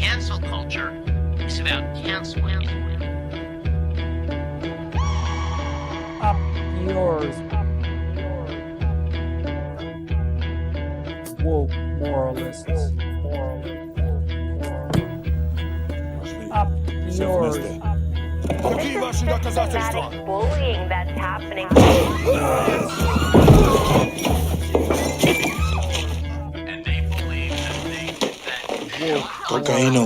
Cancel culture is about canceling. Up yours. Woke moralists. Up yours. Systematic bullying that's happening. And they believe that they did that. Cocaína.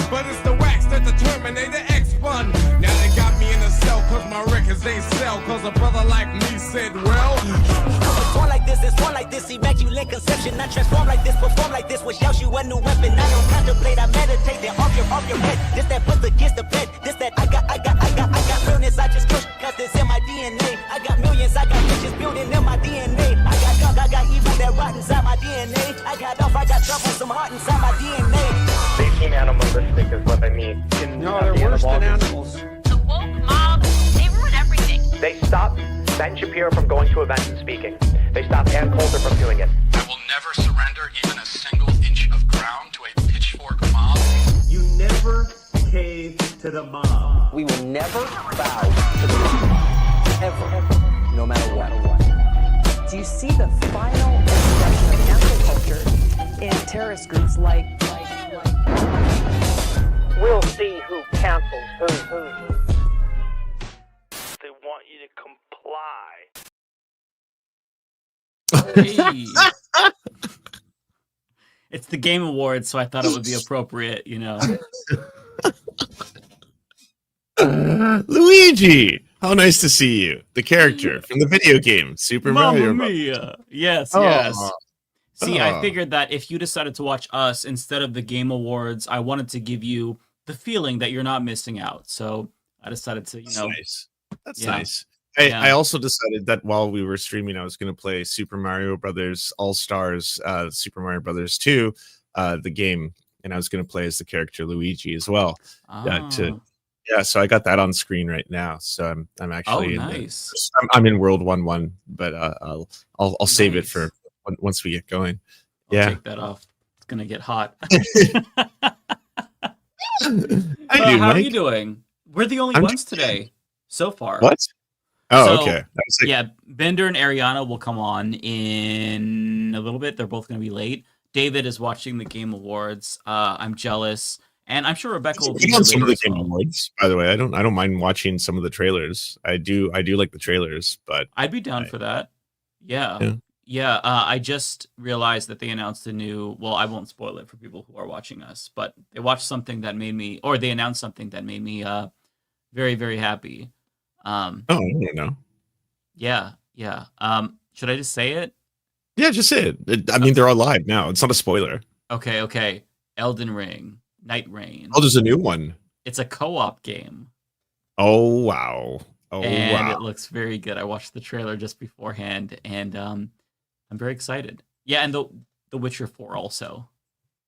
But it's the wax that the Terminator X spun. Now they got me in a cell cause my records ain't sell. Cause a brother like me said, well, it's born like this, immaculate conception. Not transform like this, perform like this. Wish out you a new weapon. I don't contemplate, I meditate. Then off your head. This that put against the bed. This that I got realness. I just push cause it's in my DNA. I got millions, I got riches building in my DNA. I got young, I got evil that rot inside my DNA. I got off, I got trouble, some heart inside my DNA. They seem animalistic is what I mean. No, they're worse than animals. The woke mob, they ruin everything. They stopped Ben Shapiro from going to events and speaking. They stopped Ann Coulter from doing it. I will never surrender even a single inch of ground to a pitchfork mob. You never cave to the mob. We will never bow to the mob. Ever. No matter what. Do you see the final expression of cancel culture in terrorist groups like We'll see who cancels who. They want you to comply. Hey. It's the Game Awards, so I thought it would be appropriate, you know. Luigi, how nice to see you. The character from the video game, Super Mario Mamma Mia. Yes, yes. See, I figured that if you decided to watch us instead of the Game Awards, I wanted to give you the feeling that you're not missing out. So I decided to, That's nice. That's yeah. nice. I also decided that while we were streaming, I was going to play Super Mario Brothers All-Stars, Super Mario Brothers 2, the game, and I was going to play as the character Luigi as well. So I got that on screen right now. So I'm actually nice. I'm in World 1-1, but I'll save it for once we get going. I'll take that off. It's gonna get hot. How are you doing? We're the only ones today so far. What? Oh, okay. Yeah, Bender and Ariana will come on in a little bit. They're both going to be late. David is watching the Game Awards. I'm jealous, and I'm sure Rebecca will be on some of the Game Awards. By the way, I don't mind watching some of the trailers. I do like the trailers, but I'd be down for that. Yeah. I just realized that they announced a new. Well, I won't spoil it for people who are watching us, but they watched something that made me, or they announced something that made me very, very happy. I don't know. Yeah. Should I just say it? Yeah, just say it. I mean, they're all live now. It's not a spoiler. Okay. Elden Ring, Night Rain. Oh, there's a new one. It's a co-op game. Oh wow! It looks very good. I watched the trailer just beforehand, and I'm very excited. Yeah, and the Witcher 4 also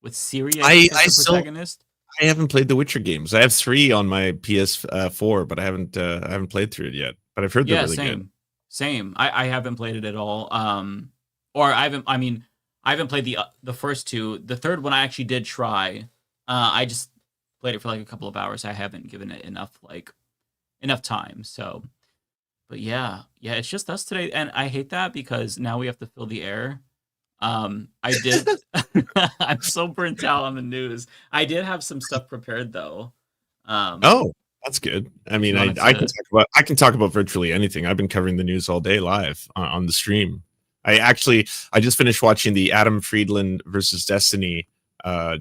with Ciri. I protagonist. I haven't played the Witcher games. I have 3 on my PS4, but I haven't played through it yet. But I've heard they're really good. Same. I haven't played it at all. Or I haven't played the first 2. The third one I actually did try. I just played it for like a couple of hours. I haven't given it enough time. So, but yeah, it's just us today, and I hate that because now we have to fill the air. I'm so burnt out on the news. I did have some stuff prepared though. That's good. I mean, I can talk about virtually anything. I've been covering the news all day live on the stream. I just finished watching the Adam Friedland versus Destiny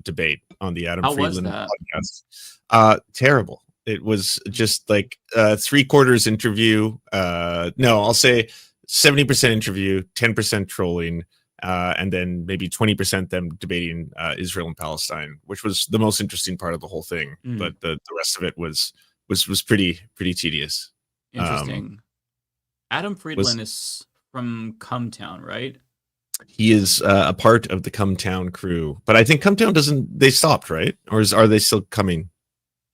debate on the Adam Friedland podcast. Terrible. It was just like 3/4 interview. No, I'll say 70% interview, 10% trolling. And then maybe 20% them debating Israel and Palestine, which was the most interesting part of the whole thing. But the rest of it was pretty tedious. Interesting. Adam Friedland is from Cumtown, right? He is a part of the Cumtown crew, but I think Cumtown they stopped, right? Or are they still coming?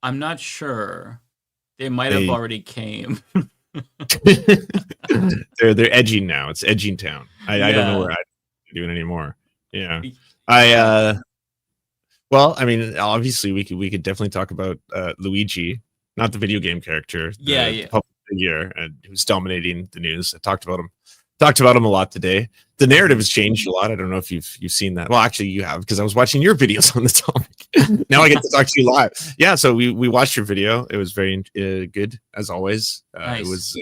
I'm not sure. They might have already came. they're edging now. It's edging town. I don't know where I'm doing anymore. Yeah. Well, I mean, obviously we could definitely talk about Luigi, not the video game character. The public figure who's dominating the news. I talked about him a lot today. The narrative has changed a lot. I don't know if you've seen that. Well, actually, you have, because I was watching your videos on the topic. Now I get to talk to you live. Yeah, so we watched your video. It was very good as always. Nice. It was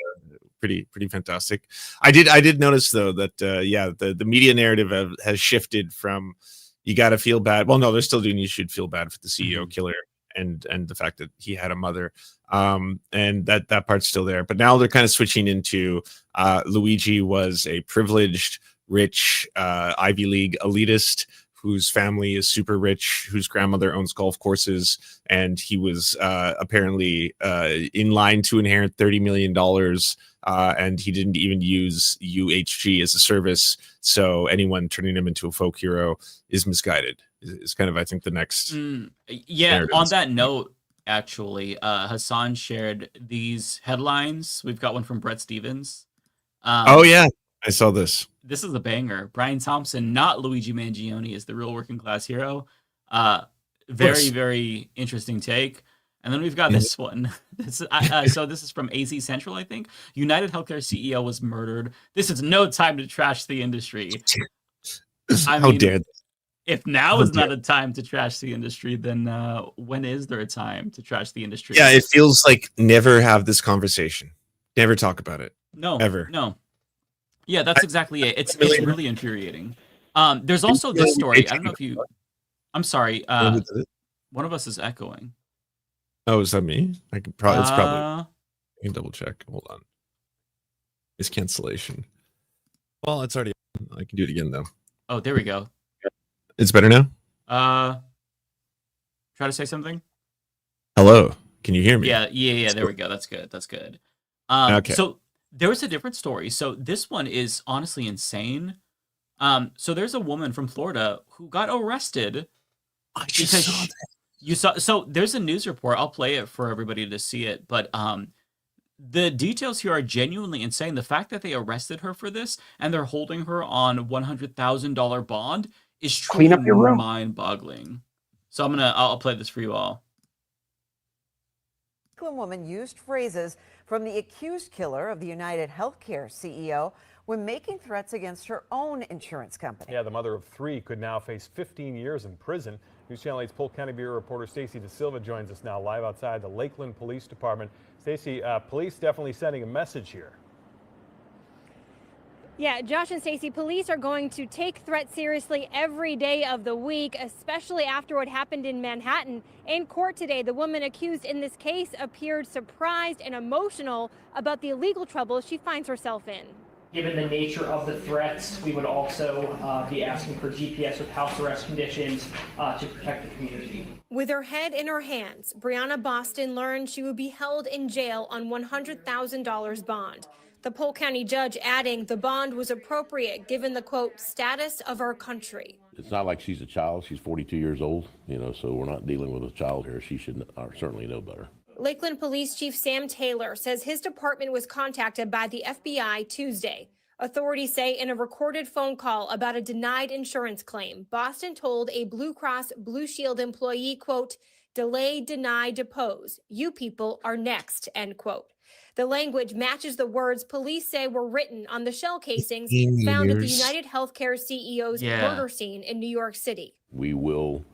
pretty fantastic. I did notice though that the media narrative has shifted from you got to feel bad. Well, no, they're still doing you should feel bad for the CEO killer and the fact that he had a mother. And that part's still there. But now they're kind of switching into Luigi was a privileged, rich Ivy League elitist whose family is super rich, whose grandmother owns golf courses, and he was apparently in line to inherit $30 million, and he didn't even use UHG as a service. So anyone turning him into a folk hero is misguided. Is kind of, I think, the next. Narrative. On that note, actually, Hassan shared these headlines. We've got one from Brett Stevens. Oh yeah, I saw this. This is a banger. Brian Thompson, not Luigi Mangione, is the real working class hero. Very, very interesting take. And then we've got this one. So this is from AZ Central, I think. United Healthcare CEO was murdered. This is no time to trash the industry. How dare they? If now is not a time to trash the industry, then when is there a time to trash the industry? Yeah, it feels like never have this conversation. Never talk about it. No. Ever. No. Yeah, that's exactly it. It's really infuriating. There's also this story. I don't know if you... I'm sorry. One of us is echoing. Oh, is that me? I can probably. It's probably. I can double check. Hold on. It's cancellation. Well, it's already. I can do it again though. Oh, there we go. It's better now. Try to say something. Hello. Can you hear me? Yeah. There we go. That's good. Okay. So there's a different story. So this one is honestly insane. So there's a woman from Florida who got arrested. I just saw that. You saw. So there's a news report. I'll play it for everybody to see it. But the details here are genuinely insane. The fact that they arrested her for this and they're holding her on $100,000 bond is truly mind-boggling. So I'll play this for you all. A woman used phrases from the accused killer of the United Healthcare CEO when making threats against her own insurance company. Yeah, the mother of three could now face 15 years in prison. News Channel 8's Polk County Bureau reporter Stacey DeSilva joins us now live outside the Lakeland Police Department. Stacey, police definitely sending a message here. Yeah, Josh and Stacey, police are going to take threats seriously every day of the week, especially after what happened in Manhattan. In court today, the woman accused in this case appeared surprised and emotional about the illegal trouble she finds herself in. Given the nature of the threats, we would also be asking for GPS with house arrest conditions to protect the community. With her head in her hands, Briana Boston learned she would be held in jail on $100,000 bond. The Polk County judge adding the bond was appropriate given the, quote, status of our country. It's not like she's a child. She's 42 years old, so we're not dealing with a child here. She should certainly know better. Lakeland Police Chief Sam Taylor says his department was contacted by the FBI Tuesday. Authorities say in a recorded phone call about a denied insurance claim, Boston told a Blue Cross Blue Shield employee, quote, delay, deny, depose. You people are next, end quote. The language matches the words police say were written on the shell casings found at the United Healthcare CEO's murder scene in New York City. We will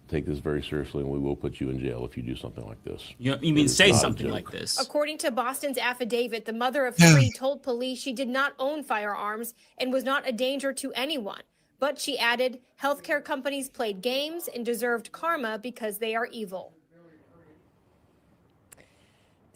take this very seriously, and we will put you in jail if you do something like this. You mean say something like this? According to Boston's affidavit, the mother of three told police she did not own firearms and was not a danger to anyone. But she added, healthcare companies played games and deserved karma because they are evil.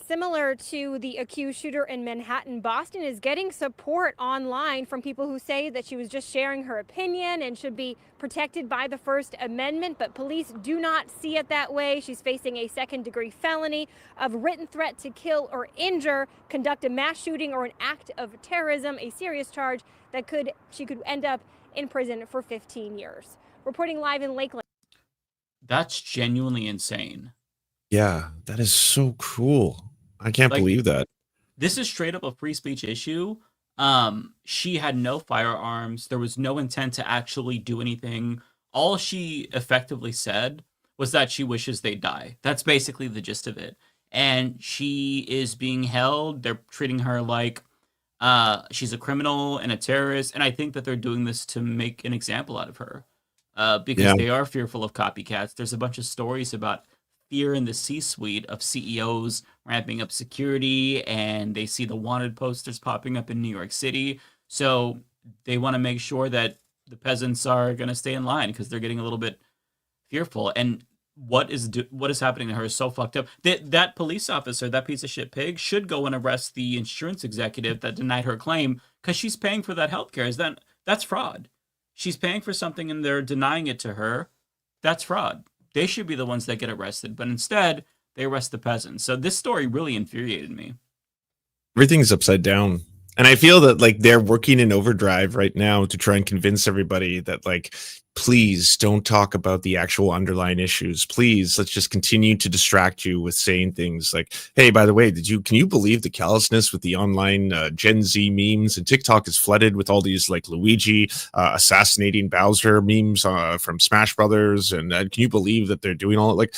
Similar to the accused shooter in Manhattan, Boston is getting support online from people who say that she was just sharing her opinion and should be protected by the First Amendment, but police do not see it that way. She's facing a second-degree felony of written threat to kill or injure, conduct a mass shooting, or an act of terrorism, a serious charge that she could end up in prison for 15 years. Reporting live in Lakeland. That's genuinely insane. Yeah, that is so cool. I can't Like, believe that. this is straight up a free speech issue. She had no firearms. There was no intent to actually do anything. All she effectively said was that she wishes they die. That's basically the gist of it. And she is being held. They're treating her like she's a criminal and a terrorist. And I think that they're doing this to make an example out of her because they are fearful of copycats. There's a bunch of stories about fear in the C-suite of CEOs ramping up security, and they see the wanted posters popping up in New York City. So they want to make sure that the peasants are going to stay in line because they're getting a little bit fearful. And what is happening to her is so fucked up. That police officer, that piece of shit pig, should go and arrest the insurance executive that denied her claim because she's paying for that healthcare. That's fraud. She's paying for something and they're denying it to her. That's fraud. They should be the ones that get arrested, but instead they arrest the peasants. So this story really infuriated me. Everything's upside down. And I feel that like they're working in overdrive right now to try and convince everybody that like, please don't talk about the actual underlying issues. Please, let's just continue to distract you with saying things like, hey, by the way, can you believe the callousness with the online Gen Z memes? And TikTok is flooded with all these like Luigi assassinating Bowser memes from Smash Brothers. And can you believe that they're doing all it? Like,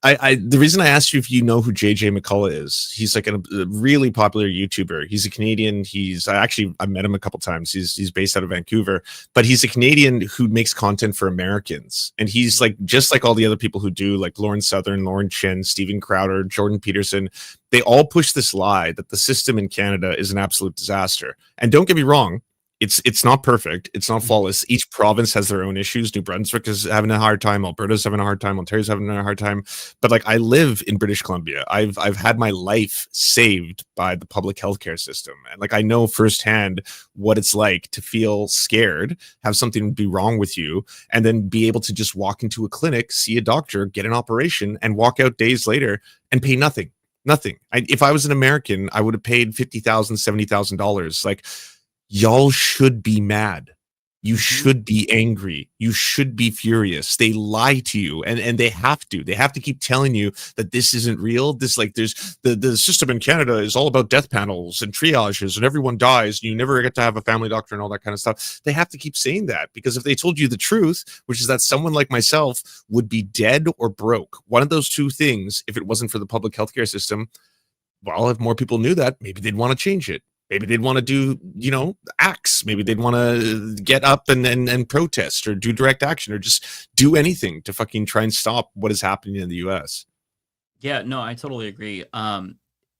the reason I asked you if you know who JJ McCullough is, he's like a really popular YouTuber. He's a Canadian. I met him a couple times. He's based out of Vancouver, but he's a Canadian who makes content for Americans. And he's like, just like all the other people who do, like Lauren Southern, Lauren Chen, Steven Crowder, Jordan Peterson, they all push this lie that the system in Canada is an absolute disaster. And don't get me wrong, it's not perfect. It's not flawless. Each province has their own issues. New Brunswick is having a hard time. Alberta's having a hard time. Ontario's having a hard time. But like, I live in British Columbia. I've had my life saved by the public healthcare system. And like, I know firsthand what it's like to feel scared, have something be wrong with you, and then be able to just walk into a clinic, see a doctor, get an operation, and walk out days later and pay nothing. Nothing. If I was an American, I would have paid $50,000, $70,000. Like, y'all should be mad. You should be angry. You should be furious. They lie to you, and they have to. They have to keep telling you that this isn't real. This, like, there's the system in Canada is all about death panels and triages, and everyone dies, and you never get to have a family doctor and all that kind of stuff. They have to keep saying that, because if they told you the truth, which is that someone like myself would be dead or broke, one of those two things, if it wasn't for the public healthcare system, well, if more people knew that, maybe they'd want to change it. Maybe they'd want to do, acts. Maybe they'd want to get up and protest or do direct action or just do anything to fucking try and stop what is happening in the US. Yeah, no, I totally agree.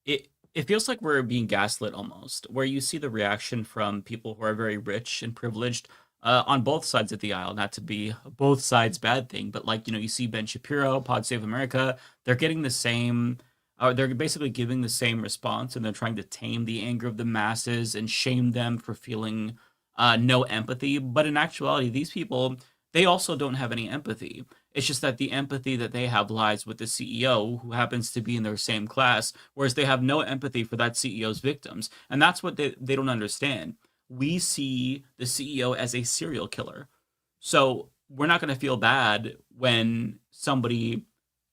It feels like we're being gaslit almost, where you see the reaction from people who are very rich and privileged on both sides of the aisle. Not to be both sides bad thing, but like, you see Ben Shapiro, Pod Save America, they're getting the same. They're basically giving the same response, and they're trying to tame the anger of the masses and shame them for feeling no empathy. But in actuality, these people, they also don't have any empathy. It's just that the empathy that they have lies with the CEO, who happens to be in their same class, whereas they have no empathy for that CEO's victims. And that's what they don't understand. We see the CEO as a serial killer. So we're not going to feel bad when somebody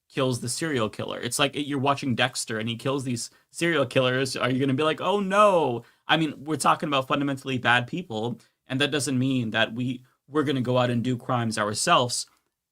kills the serial killer. It's like you're watching Dexter and he kills these serial killers. Are you going to be like, oh no? I mean, we're talking about fundamentally bad people, and that doesn't mean that we're going to go out and do crimes ourselves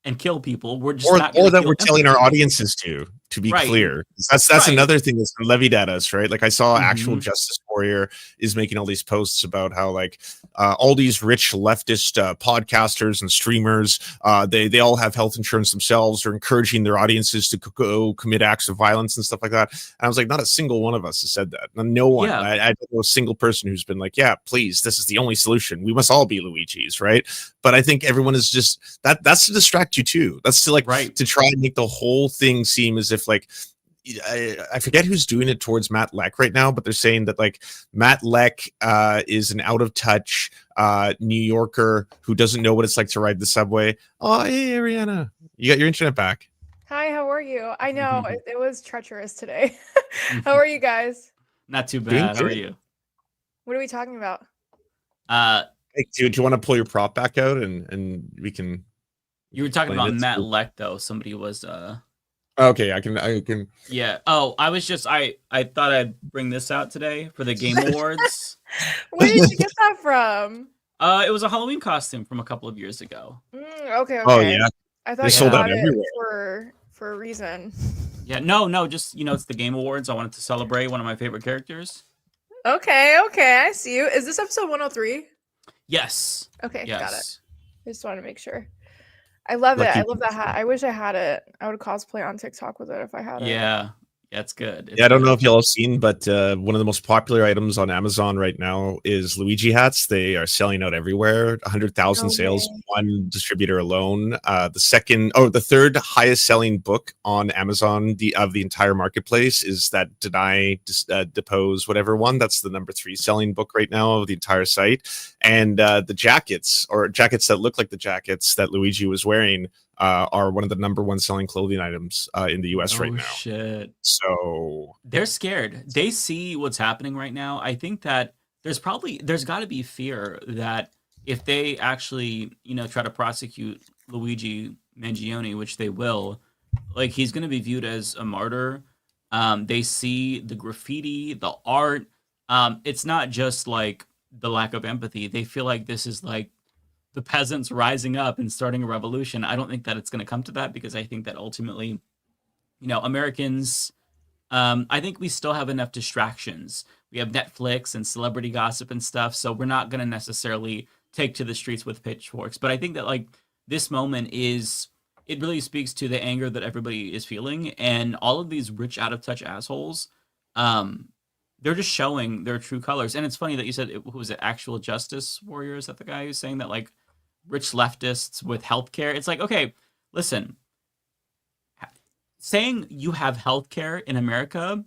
and kill people. We're just not or that we're telling our audiences to be clear. That's another thing that's been levied at us, right? Like, I saw Actual Justice Warrior is making all these posts about how like all these rich leftist podcasters and streamers, they all have health insurance themselves, or encouraging their audiences to go commit acts of violence and stuff like that. And I was like, not a single one of us has said that. No one. Yeah. I don't know a single person who's been like, yeah, please, this is the only solution. We must all be Luigi's, right? But I think everyone is just that's to distract you too. That's to like to try and make the whole thing seem as if like I forget who's doing it towards Matt Leck right now, but they're saying that like Matt Leck is an out of touch New Yorker who doesn't know what it's like to ride the subway. Oh, hey, Ariana, you got your internet back. Hi, how are you? I know it was treacherous today. How are you guys? Not too bad. How are you? What are we talking about? Hey, do you want to pull your prop back out and we can? You were talking about Matt Leck, though. Somebody was Okay, I can. Yeah. Oh, I thought I'd bring this out today for the Game Awards. Where did you get that from? It was a Halloween costume from a couple of years ago. Okay. Oh yeah. I thought They you sold out got it everywhere. for a reason. Yeah, no, just it's the Game Awards. I wanted to celebrate one of my favorite characters. Okay, I see you. Is this episode 103? Yes. Okay, yes. got it. I just wanted to make sure. I love it. I love that hat. I wish I had it. I would cosplay on TikTok with it if I had it. Yeah, it's good. Yeah, I don't know if y'all have seen, but one of the most popular items on Amazon right now is Luigi hats. They are selling out everywhere. 100,000 sales, one distributor alone. The third highest selling book on Amazon of the entire marketplace is that Deny, Depose, whatever one. That's the number 3 selling book right now of the entire site. And the jackets, or jackets that look like the jackets that Luigi was wearing, are one of the number 1 selling clothing items in the US right now. Shit. So they're scared. They see what's happening right now. I think that there's got to be fear that if they actually, try to prosecute Luigi Mangione, which they will, like, he's going to be viewed as a martyr. They see the graffiti, the art. It's not just like the lack of empathy. They feel like this is like the peasants rising up and starting a revolution. I don't think that it's going to come to that, because I think that ultimately, Americans, I think we still have enough distractions. We have Netflix and celebrity gossip and stuff, so we're not going to necessarily take to the streets with pitchforks. But I think that, like, this moment it really speaks to the anger that everybody is feeling, and all of these rich, out of touch assholes, they're just showing their true colors. And it's funny that you said, who was it, Actual Justice Warrior? Is that the guy who's saying that, like, rich leftists with healthcare? It's like, okay, listen, saying you have healthcare in America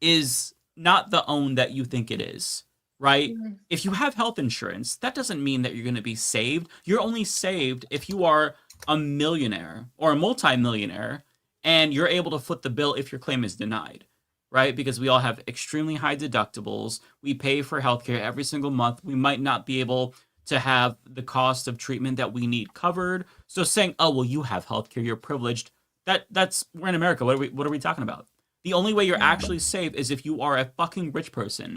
is not the own that you think it is, right? Mm-hmm. If you have health insurance, that doesn't mean that you're going to be saved. You're only saved if you are a millionaire or a multimillionaire, and you're able to foot the bill if your claim is denied, right? Because we all have extremely high deductibles. We pay for healthcare every single month. We might not be able to have the cost of treatment that we need covered. So saying, oh, well, you have healthcare, you're privileged, we're in America. What are we talking about? The only way you're actually safe is if you are a fucking rich person.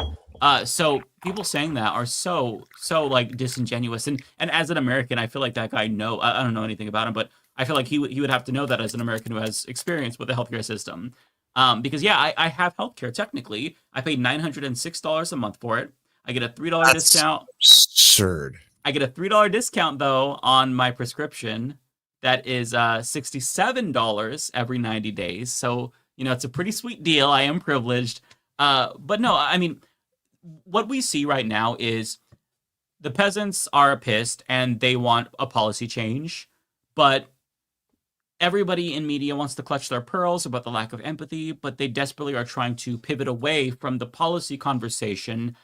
So people saying that are so like disingenuous. And as an American, I feel like that guy I don't know anything about him, but I feel like he would have to know that as an American who has experience with the healthcare system. Because I have healthcare technically. I pay $906 a month for it. I get a $3 discount. Absurd. I get a $3 discount though on my prescription. That is $67 every 90 days. So, it's a pretty sweet deal. I am privileged. But no, I mean, what we see right now is the peasants are pissed and they want a policy change. But everybody in media wants to clutch their pearls about the lack of empathy, but they desperately are trying to pivot away from the policy conversation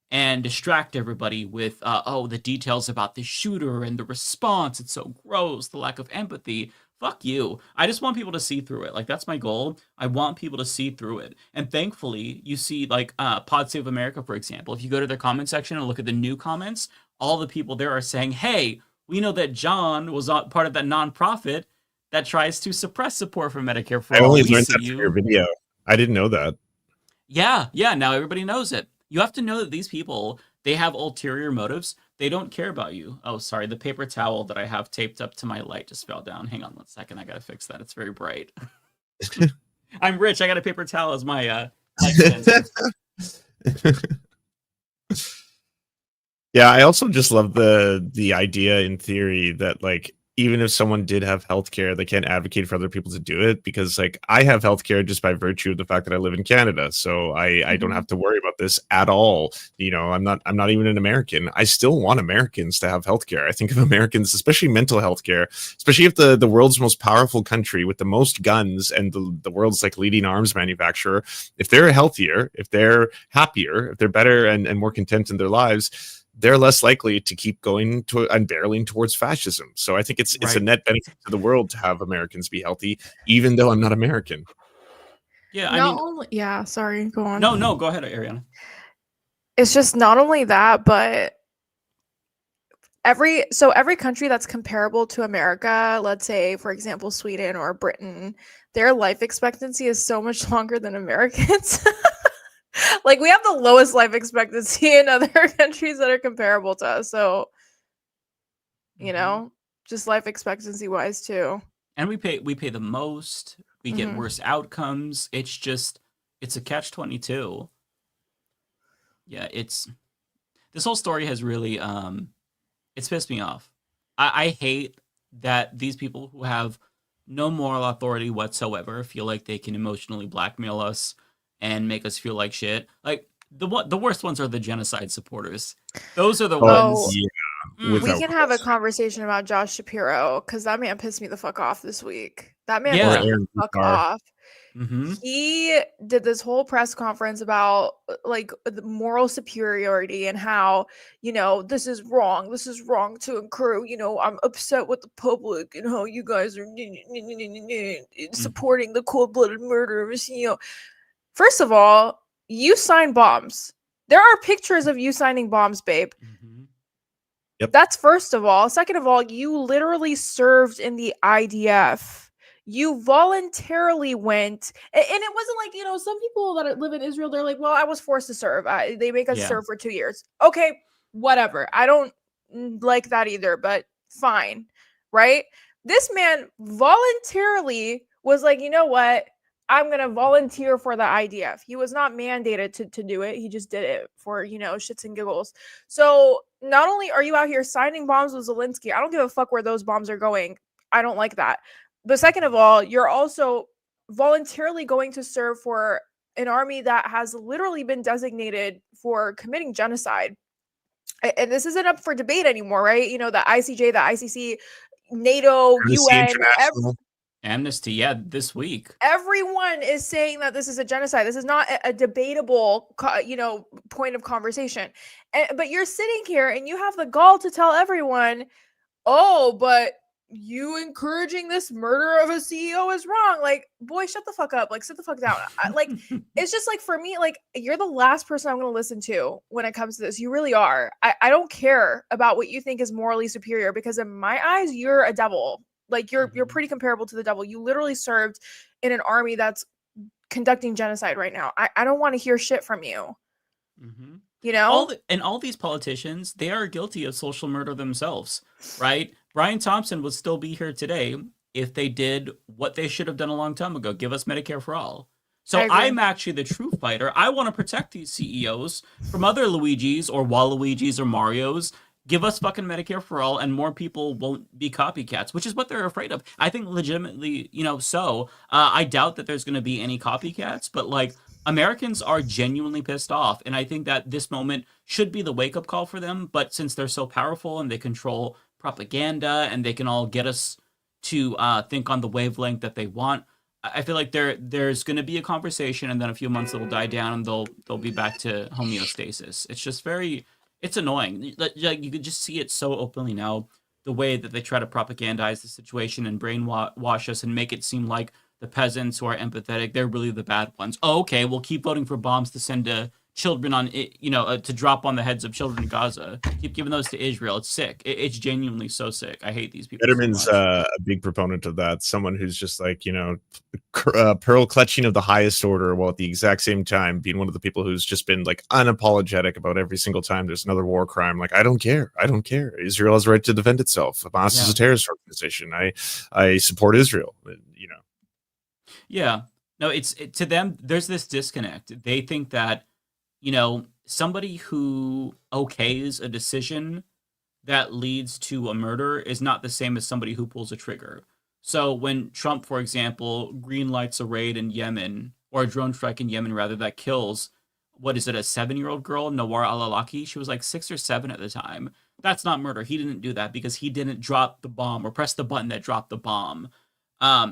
and distract everybody with, the details about the shooter and the response. It's so gross, the lack of empathy. Fuck you. I just want people to see through it. Like, that's my goal. I want people to see through it. And thankfully, you see, like, Pod Save America, for example. If you go to their comment section and look at the new comments, all the people there are saying, hey, we know that John was part of that nonprofit that tries to suppress support for Medicare for all. I only learned that from your video. I didn't know that. Yeah, now everybody knows it. You have to know that these people, they have ulterior motives. They don't care about you. Oh, sorry. The paper towel that I have taped up to my light just fell down. Hang on 1 second. I got to fix that. It's very bright. I'm rich. I got a paper towel as my light. Yeah, I also just love the idea in theory that, like, even if someone did have healthcare, they can't advocate for other people to do it, because, like, I have healthcare just by virtue of the fact that I live in Canada, so I don't have to worry about this at all. I'm not even an American. I still want Americans to have healthcare. I think of Americans, especially mental healthcare, especially if the world's most powerful country with the most guns and the world's, like, leading arms manufacturer, if they're healthier, if they're happier, if they're better and more content in their lives, they're less likely to keep going to and barreling towards fascism. So I think it's a net benefit to the world to have Americans be healthy, even though I'm not American. Yeah, sorry, go on. No, go ahead, Ariana. It's just not only that, but every country that's comparable to America, let's say for example Sweden or Britain, their life expectancy is so much longer than Americans. Like we have the lowest life expectancy in other countries that are comparable to us. So, you know, just life expectancy wise too. And we pay the most. We get worse outcomes. It's a catch-22. Yeah, this whole story has really it's pissed me off. I hate that these people who have no moral authority whatsoever feel like they can emotionally blackmail us and make us feel like shit. Like the worst ones are the genocide supporters. Those are the ones. Yeah, we can have a conversation about Josh Shapiro because that man pissed me the fuck off this week. That man pissed me the fuck off. He did this whole press conference about like the moral superiority and how, you know, this is wrong to incur, you know, I'm upset with the public and how you guys are supporting the cold-blooded murder of a CEO. First of all, you sign bombs. There are pictures of you signing bombs, babe. Yep. That's first of all. Second of all, you literally served in the IDF. You voluntarily went, and it wasn't like, you know, some people that live in Israel, they're like, well, I was forced to serve. They make us serve for 2 years. Okay, whatever. I don't like that either, but fine, right? This man voluntarily was like, you know what? I'm going to volunteer for the IDF. He was not mandated to do it. He just did it for, you know, shits and giggles. So not only are you out here signing bombs with Zelensky, I don't give a fuck where those bombs are going. I don't like that. But second of all, you're also voluntarily going to serve for an army that has literally been designated for committing genocide. And this isn't up for debate anymore, right? You know, the ICJ, the ICC, NATO, UN, Amnesty, this week. Everyone is saying that this is a genocide. This is not a debatable, you know, point of conversation. But you're sitting here and you have the gall to tell everyone, oh, but you encouraging this murder of a CEO is wrong. Like, boy, shut the fuck up. Like, sit the fuck down. Like, it's just like, for me, like, you're the last person I'm going to listen to when it comes to this. You really are. I don't care about what you think is morally superior because in my eyes, you're a devil. Like you're pretty comparable to the devil. You literally served in an army that's conducting genocide right now. I don't want to hear shit from you. You know? All these politicians, they are guilty of social murder themselves, right? Brian Thompson would still be here today if they did what they should have done a long time ago, give us Medicare for all. So I'm actually the true fighter. I want to protect these CEOs from other Luigis or Waluigis or Marios. Give us fucking Medicare for all and more people won't be copycats, which is what they're afraid of. I think legitimately, you know, I doubt that there's going to be any copycats, but like Americans are genuinely pissed off. And I think that this moment should be the wake up call for them. But since they're so powerful and they control propaganda and they can all get us to think on the wavelength that they want, I feel like there's going to be a conversation and then a few months it'll die down and they'll be back to homeostasis. It's just it's annoying. Like you could just see it so openly now, the way that they try to propagandize the situation and brainwash us and make it seem like the peasants who are empathetic, they're really the bad ones. Oh, okay, we'll keep voting for bombs to send to children on, to drop on the heads of children in Gaza. Keep giving those to Israel. It's sick. It's genuinely so sick. I hate these people. Fetterman's a big proponent of that. Someone who's just like, pearl clutching of the highest order, while at the exact same time being one of the people who's just been like unapologetic about every single time there's another war crime. Like, I don't care. Israel has the right to defend itself. Hamas is a terrorist organization. I support Israel. Yeah. No, to them, there's this disconnect. They think that, somebody who okays a decision that leads to a murder is not the same as somebody who pulls a trigger. So when Trump, for example, green lights a raid in Yemen, or a drone strike in Yemen, rather, that kills, a 7-year-old girl, Nawar al-Awlaki? She was like 6 or 7 at the time. That's not murder. He didn't do that because he didn't drop the bomb or press the button that dropped the bomb.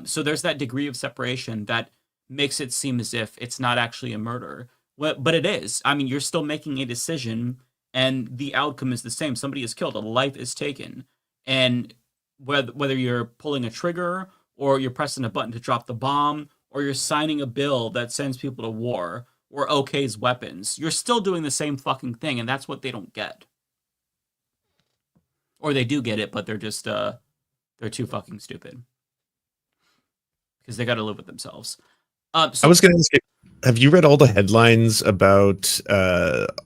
So there's that degree of separation that makes it seem as if it's not actually a murder. But it is. I mean, you're still making a decision and the outcome is the same. Somebody is killed. A life is taken. And whether you're pulling a trigger or you're pressing a button to drop the bomb or you're signing a bill that sends people to war or okays weapons, you're still doing the same fucking thing. And that's what they don't get. or they do get it, but they're just they're too fucking stupid because they got to live with themselves. So I was going to say, have you read all the headlines about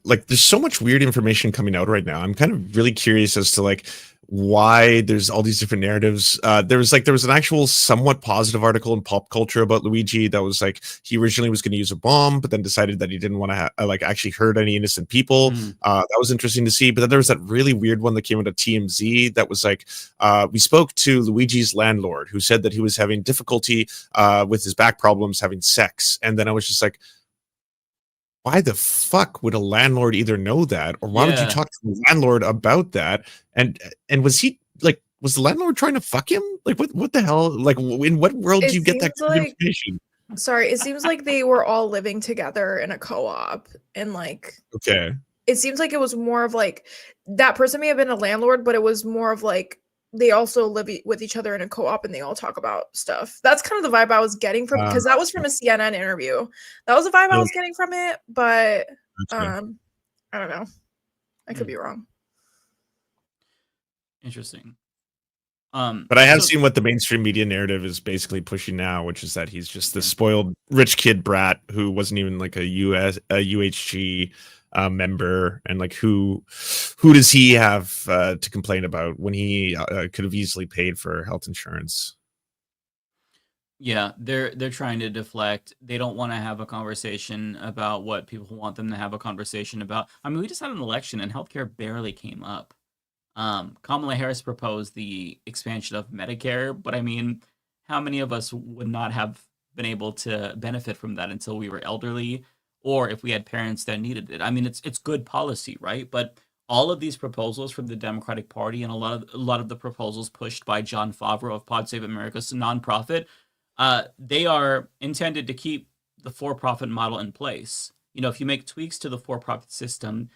like there's so much weird information coming out right now. I'm kind of really curious as to like why there's all these different narratives. There was an actual somewhat positive article in Pop Culture about Luigi that was like he originally was going to use a bomb, but then decided that he didn't want to like actually hurt any innocent people. That was interesting to see. But then there was that really weird one that came out of TMZ that was like we spoke to Luigi's landlord who said that he was having difficulty with his back problems having sex, and then I was just like, why the fuck would a landlord either know that, or why would you talk to the landlord about that? And was he like, was the landlord trying to fuck him? Like, what the hell? Like, in what world do you get that kind of information? Sorry, it seems like they were all living together in a co-op, and like, okay, it seems like it was more of like that person may have been a landlord, but it was more of like they also live with each other in a co-op and they all talk about stuff. That's kind of the vibe I was getting from, because that was from a CNN interview. That was the vibe I was getting from it, but I don't know. I could be wrong. Interesting. But I have seen what the mainstream media narrative is basically pushing now, which is that he's just this spoiled rich kid brat who wasn't even like a UHG member, and like who does he have to complain about when he could have easily paid for health insurance? Yeah, they're trying to deflect. They don't want to have a conversation about what people want them to have a conversation about. I mean, we just had an election and healthcare barely came up. Kamala Harris proposed the expansion of Medicare, but I mean, how many of us would not have been able to benefit from that until we were elderly, or if we had parents that needed it? I mean, it's good policy, right? But all of these proposals from the Democratic Party and a lot of the proposals pushed by John Favreau of Pod Save America's nonprofit, they are intended to keep the for-profit model in place. You know, if you make tweaks to the for-profit system,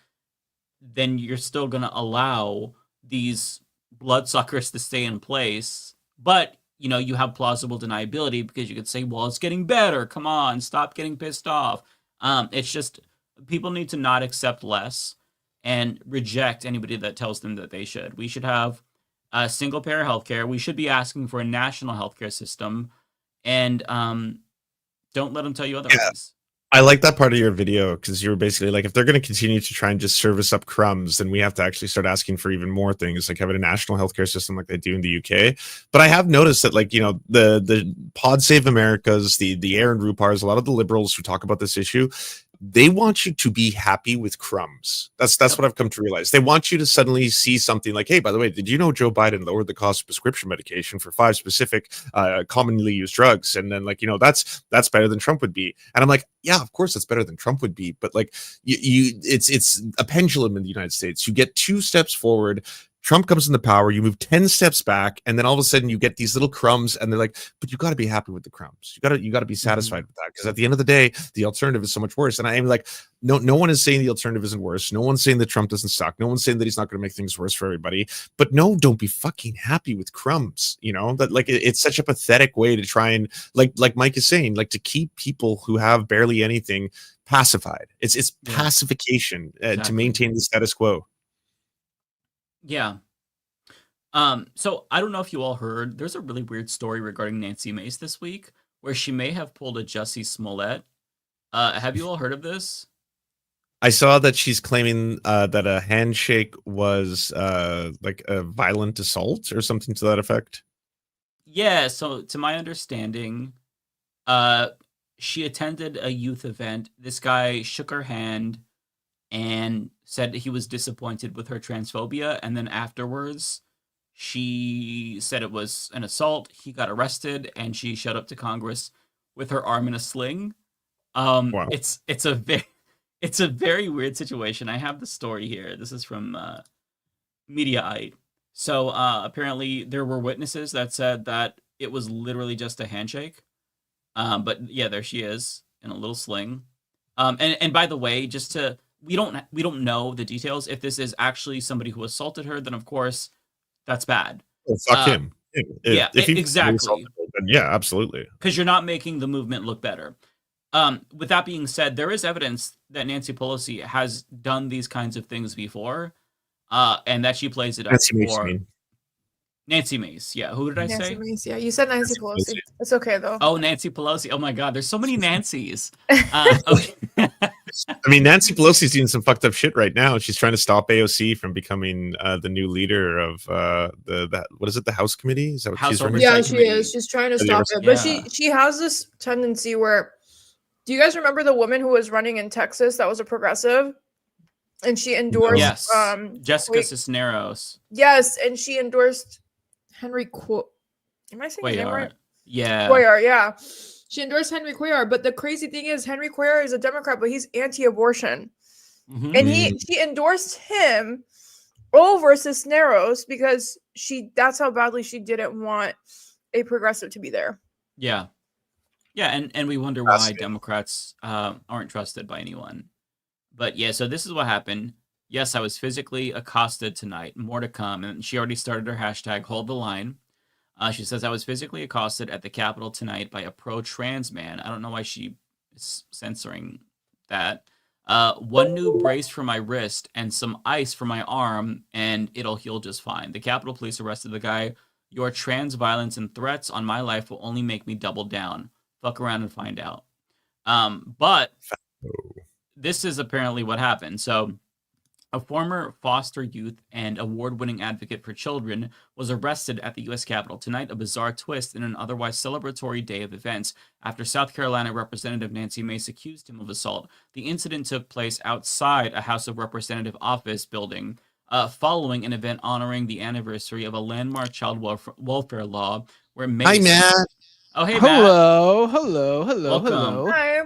then you're still going to allow these bloodsuckers to stay in place. But, you know, you have plausible deniability because you could say, well, it's getting better. Come on, stop getting pissed off. It's just people need to not accept less and reject anybody that tells them that they should. We should have a single payer healthcare. We should be asking for a national healthcare system, and don't let them tell you otherwise. Yeah. I like that part of your video because you were basically like, if they're going to continue to try and just service up crumbs, then we have to actually start asking for even more things, like having a national healthcare system like they do in the UK. But I have noticed that, like, you know, the Pod Save Americas, the Aaron Rupars, a lot of the liberals who talk about this issue, they want you to be happy with crumbs. That's what I've come to realize. They want you to suddenly see something like, hey, by the way, did you know Joe Biden lowered the cost of prescription medication for 5 specific commonly used drugs? And then, like, you know, that's better than Trump would be. And I'm like, yeah, of course that's better than Trump would be. But like, it's a pendulum in the United States. You get 2 steps forward, Trump comes into power, you move 10 steps back, and then all of a sudden you get these little crumbs, and they're like, but you got to be happy with the crumbs. You got to be satisfied with that, because at the end of the day, the alternative is so much worse. And I'm like, no one is saying the alternative isn't worse. No one's saying that Trump doesn't suck. No one's saying that he's not going to make things worse for everybody. But no, don't be fucking happy with crumbs. You know, that like it's such a pathetic way to try and like Mike is saying, like, to keep people who have barely anything pacified. It's pacification to maintain the status quo. Yeah. So I don't know if you all heard, there's a really weird story regarding Nancy Mace this week where she may have pulled a Jussie Smollett. Have you all heard of this? I saw that she's claiming that a handshake was like a violent assault or something to that effect. Yeah, so to my understanding, she attended a youth event. This guy shook her hand and said he was disappointed with her transphobia, and then afterwards she said it was an assault. He got arrested, and she showed up to Congress with her arm in a sling. Wow. It's a very weird situation. I have the story here. This is from Mediaite. So apparently there were witnesses that said that it was literally just a handshake. But yeah, there she is in a little sling. And by the way, just to we don't know the details. If this is actually somebody who assaulted her, then of course that's bad. Well, fuck him. If he exactly. Then yeah, absolutely. Because you're not making the movement look better. With that being said, there is evidence that Nancy Pelosi has done these kinds of things before. and that she plays it up Nancy Mace, you for mean. Nancy Mace. Yeah, who did I Nancy say? Mace, yeah, you said Nancy Pelosi. It's okay though. Oh, Nancy Pelosi. Oh my God, there's so many Nancys. Okay. I mean, Nancy Pelosi's doing some fucked up shit right now. She's trying to stop AOC from becoming the new leader of the what is it, the House Committee? Is that what she's running? Yeah, she is. She's trying to stop it, but she has this tendency where. Do you guys remember the woman who was running in Texas that was a progressive, and she endorsed Jessica Cisneros. Yes, and she endorsed Henry Am I saying his name right? Yeah. Cuellar, yeah. She endorsed Henry Cuellar, but the crazy thing is Henry Cuellar is a Democrat, but he's anti-abortion. Mm-hmm. And she endorsed him over Cisneros because that's how badly she didn't want a progressive to be there. Yeah. Yeah, and we wonder why Democrats aren't trusted by anyone. But yeah, so this is what happened. Yes, I was physically accosted tonight. More to come. And she already started her hashtag, hold the line. She says, I was physically accosted at the Capitol tonight by a pro-trans man. I don't know why she is censoring that. One new brace for my wrist and some ice for my arm, and it'll heal just fine. The Capitol Police arrested the guy. Your trans violence and threats on my life will only make me double down. Fuck around and find out. But this is apparently what happened. So a former foster youth and award-winning advocate for children was arrested at the U.S. Capitol tonight, a bizarre twist in an otherwise celebratory day of events after South Carolina Representative Nancy Mace accused him of assault. The incident took place outside a House of Representative office building following an event honoring the anniversary of a landmark child welfare law where Mace... Hi, Matt. Oh, hey, Matt. Hello. Welcome. Hi.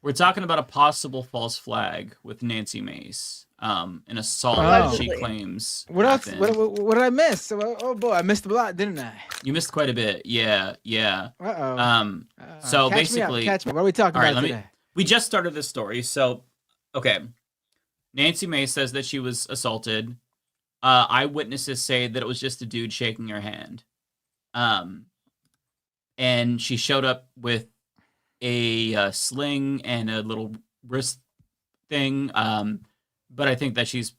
We're talking about a possible false flag with Nancy Mace. An assault that she claims. What else? happened. What did I miss? Oh boy, I missed a lot, didn't I? You missed quite a bit. Yeah. Uh-oh. So catch basically, me up. What are we talking about today? We just started this story. So, okay. Nancy Mace says that she was assaulted. Eyewitnesses say that it was just a dude shaking her hand. And she showed up with a sling and a little wrist thing. But I think that she's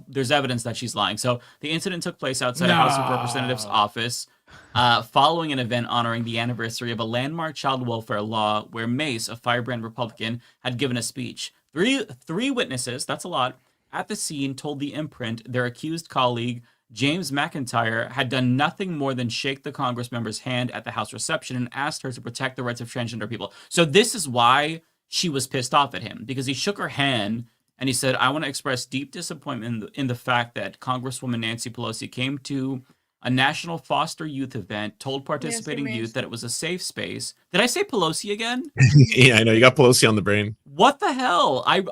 there's evidence that she's lying. So the incident took place outside a House of Representatives office following an event honoring the anniversary of a landmark child welfare law where Mace, a firebrand Republican, had given a speech. Three witnesses, that's a lot, at the scene told the imprint their accused colleague, James McIntyre, had done nothing more than shake the Congress member's hand at the House reception and asked her to protect the rights of transgender people. So this is why she was pissed off at him, because he shook her hand and he said, I want to express deep disappointment in the fact that Congresswoman Nancy Pelosi came to a national foster youth event, told participating youth that it was a safe space. Did I say Pelosi again? Yeah, I know. You got Pelosi on the brain. What the hell? I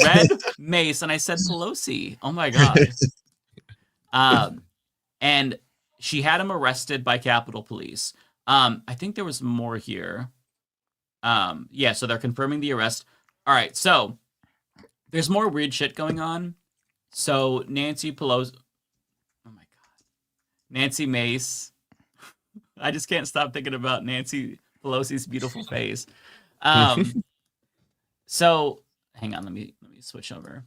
read Mace and I said Pelosi. Oh my God. And she had him arrested by Capitol Police. I think there was more here. Yeah, so they're confirming the arrest. All right, so there's more weird shit going on. So Nancy Pelosi, oh my God, Nancy Mace. I just can't stop thinking about Nancy Pelosi's beautiful face. So hang on, let me switch over.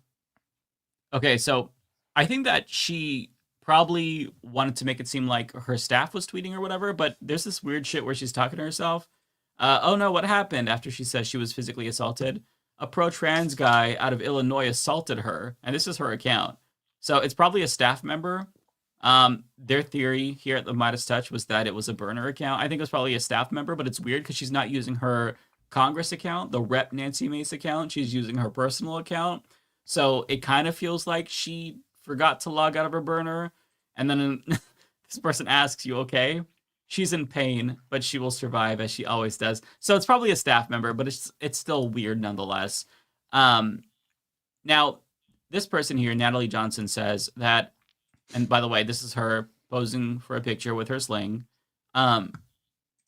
Okay, so I think that she probably wanted to make it seem like her staff was tweeting or whatever, but there's this weird shit where she's talking to herself. Oh no, what happened after she says she was physically assaulted? A pro-trans guy out of Illinois assaulted her, and this is her account. So it's probably a staff member. Their theory here at the Midas Touch was that it was a burner account. I think it was probably a staff member, but it's weird because she's not using her Congress account, the Rep Nancy Mace account. She's using her personal account. So it kind of feels like she forgot to log out of her burner. And then this person asks, you okay? She's in pain, but she will survive as she always does. So it's probably a staff member, but it's still weird nonetheless. Now, this person here, Natalie Johnson, says that, and by the way, this is her posing for a picture with her sling.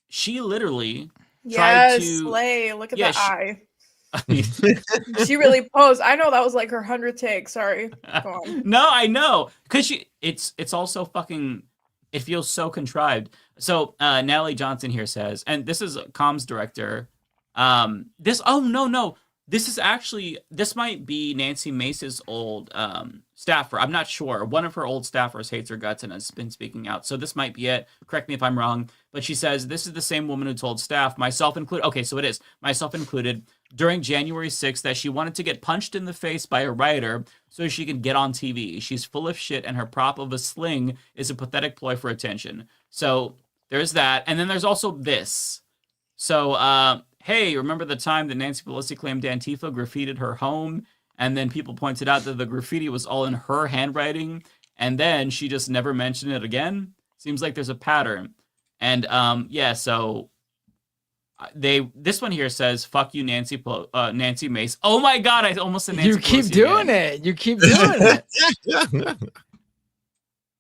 She literally tried to... slay. Look at that eye. I mean, she really posed. I know that was like her 100th take. Sorry. Go on. No, I know. Because it's also fucking... It feels so contrived. So Natalie Johnson here says, and this is a comms director. This This might be Nancy Mace's old staffer. I'm not sure. One of her old staffers hates her guts and has been speaking out. So this might be it. Correct me if I'm wrong. But she says, this is the same woman who told staff, myself included. Okay, so it is. Myself included. During January 6th that she wanted to get punched in the face by a writer so she could get on TV. She's full of shit and her prop of a sling is a pathetic ploy for attention. So there's that. And then there's also this. So, hey, remember the time that Nancy Pelosi claimed Antifa graffitied her home? And then people pointed out that the graffiti was all in her handwriting. And then she just never mentioned it again. Seems like there's a pattern. And yeah, so this one here says, fuck you, Nancy Mace. Oh my God, I almost said Nancy You keep Pelosi doing again. it. You keep doing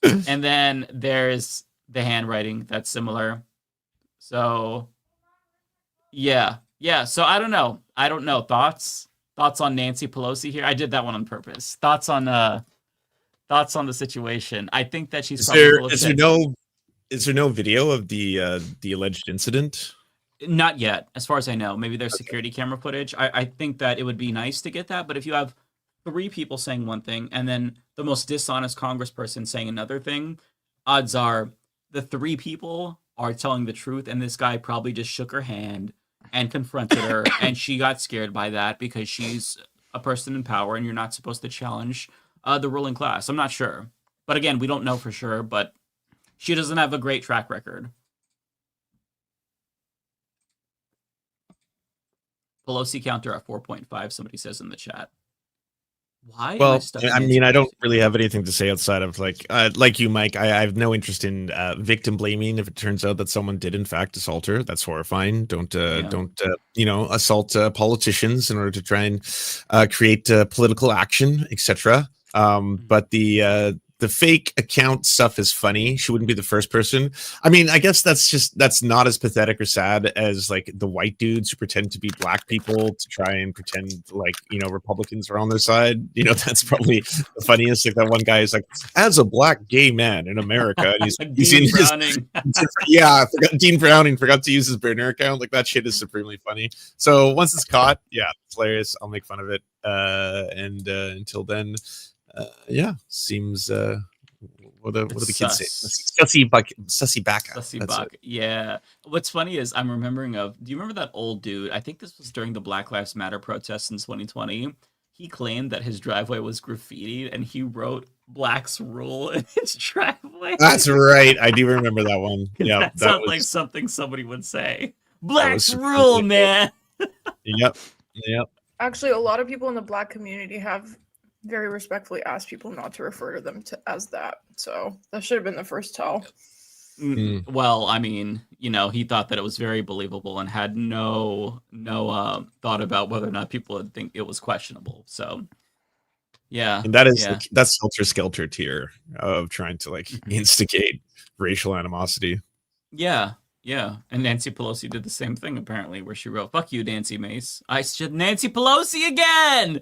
it. And then there's the handwriting that's similar. So yeah. So I don't know. Thoughts on Nancy Pelosi here? I did that one on purpose. Thoughts on the situation. I think that she's is there no video of the alleged incident? Not yet, as far as I know. Maybe there's security camera footage. I think that it would be nice to get that, but if you have 3 people saying one thing and then the most dishonest congressperson saying another thing, odds are the 3 people are telling the truth, and this guy probably just shook her hand and confronted her, and she got scared by that because she's a person in power, and you're not supposed to challenge the ruling class. I'm not sure. But again, we don't know for sure, but she doesn't have a great track record. Pelosi counter at 4.5, somebody says in the chat. Why? Well, I mean, I don't really have anything to say outside of like you, Mike. I have no interest in victim blaming. If it turns out that someone did in fact assault her, that's horrifying. Don't assault politicians in order to try and create political action, etc. But the fake account stuff is funny. She wouldn't be the first person. I mean, I guess that's not as pathetic or sad as like the white dudes who pretend to be black people to try and pretend like, Republicans are on their side. That's probably the funniest. Like that one guy is like, as a black gay man in America, and he's in Browning. Dean Browning forgot to use his burner account. Like that shit is supremely funny. So once it's caught, yeah, it's hilarious. I'll make fun of it. And until then, seems what do the kids say? Sussy baka. Yeah. What's funny is I'm remembering do you remember that old dude? I think this was during the Black Lives Matter protests in 2020. He claimed that his driveway was graffitied and he wrote "Blacks Rule" in his driveway. That's right. I do remember that one. Yeah, that sounds like something somebody would say. Blacks rule, man. Yep. Actually, a lot of people in the Black community have very respectfully asked people not to refer to them as that. So that should have been the first tell. Well, I mean, he thought that it was very believable and had no thought about whether or not people would think it was questionable. So, yeah. And that's Helter Skelter tier of trying to instigate racial animosity. Yeah. And Nancy Pelosi did the same thing, apparently, where she wrote, "Fuck you, Nancy Mace. I said Nancy Pelosi again."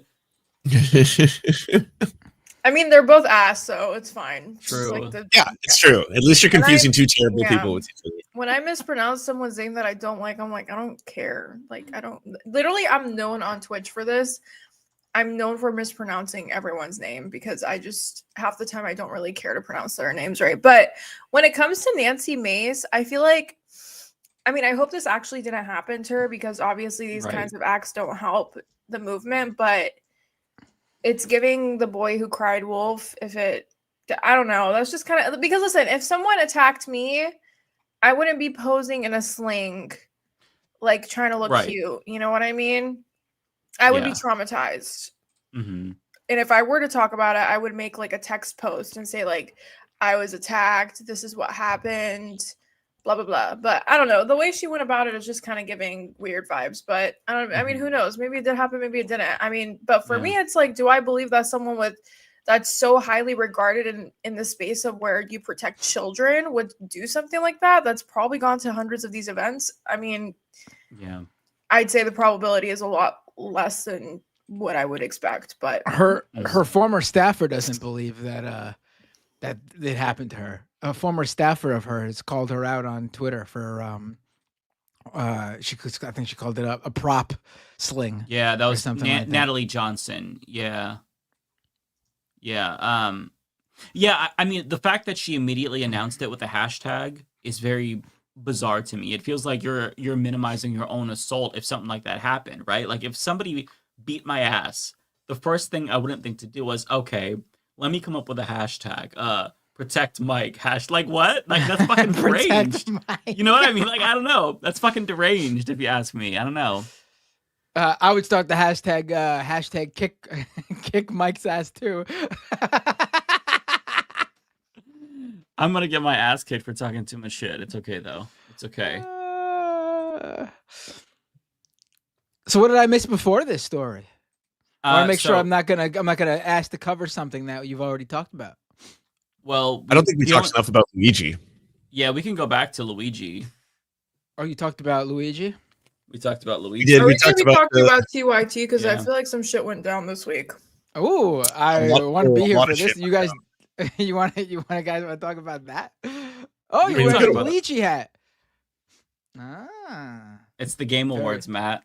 I mean, they're both ass, so it's fine. True. It's true. At least you're confusing 2 terrible people with each other. When I mispronounce someone's name that I don't like, I'm like, I don't care. I'm known on Twitch for this. I'm known for mispronouncing everyone's name because I just, half the time, I don't really care to pronounce their names right. But when it comes to Nancy Mace, I feel like, I hope this actually didn't happen to her because obviously these kinds of acts don't help the movement, but it's giving the boy who cried wolf. I don't know. That's just kind of, because listen, if someone attacked me, I wouldn't be posing in a sling, like trying to look cute. You know what I mean? I would be traumatized. Mm-hmm. And if I were to talk about it, I would make like a text post and say like, I was attacked. This is what happened. Blah, blah, blah. But I don't know. The way she went about it is just kind of giving weird vibes. But I mean, who knows? Maybe it did happen. Maybe it didn't. But for me, it's like, do I believe that someone that's so highly regarded in the space of where you protect children would do something like that? That's probably gone to hundreds of these events. I'd say the probability is a lot less than what I would expect. But her former staffer doesn't believe that it happened to her. A former staffer of hers called her out on Twitter for I think she called it a prop sling. Yeah, that was something like that. Natalie Johnson. Yeah. I mean, the fact that she immediately announced it with a hashtag is very bizarre to me. It feels like you're minimizing your own assault if something like that happened, right? Like if somebody beat my ass, the first thing I wouldn't think to do was, okay, let me come up with a hashtag. Protect Mike. Like what? Like that's fucking deranged. You know what I mean? Like I don't know. That's fucking deranged if you ask me. I don't know. I would start the hashtag kick Mike's ass too. I'm gonna get my ass kicked for talking too much shit. It's okay though. It's okay. So what did I miss before this story? I want to make sure so- I'm not gonna ask to cover something that you've already talked about. Well, I don't think we talked enough about Luigi. Yeah, we can go back to Luigi. Oh, you talked about Luigi? We talked about Luigi. did. Are We we gonna talked be about talking the- about TYT because I Yeah. feel like some shit went down this week. Oh, I lot- want to be a here lot for of this. shit You guys, you want guys want to talk about that? Oh, We you're can wearing talk a about it. Luigi hat. Ah, It's the Game Awards, Matt.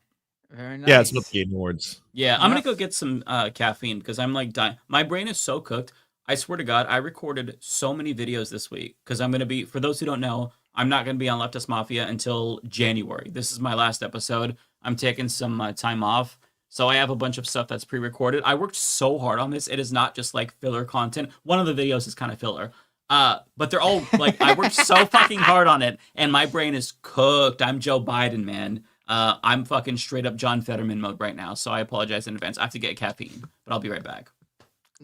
very nice. Yeah, it's not the Game Awards. Yeah, I'm gonna go get some caffeine because I'm like dying. My brain is so cooked. I swear to God, I recorded so many videos this week because I'm gonna be. For those who don't know, I'm not gonna be on Leftist Mafia until January. This is my last episode. I'm taking some time off, so I have a bunch of stuff that's pre-recorded. I worked so hard on this. It is not just like filler content. One of the videos is kind of filler. But they're all like I worked so fucking hard on it, and my brain is cooked. I'm Joe Biden, man. I'm fucking straight up John Fetterman mode right now, so I apologize in advance. I have to get caffeine, but I'll be right back.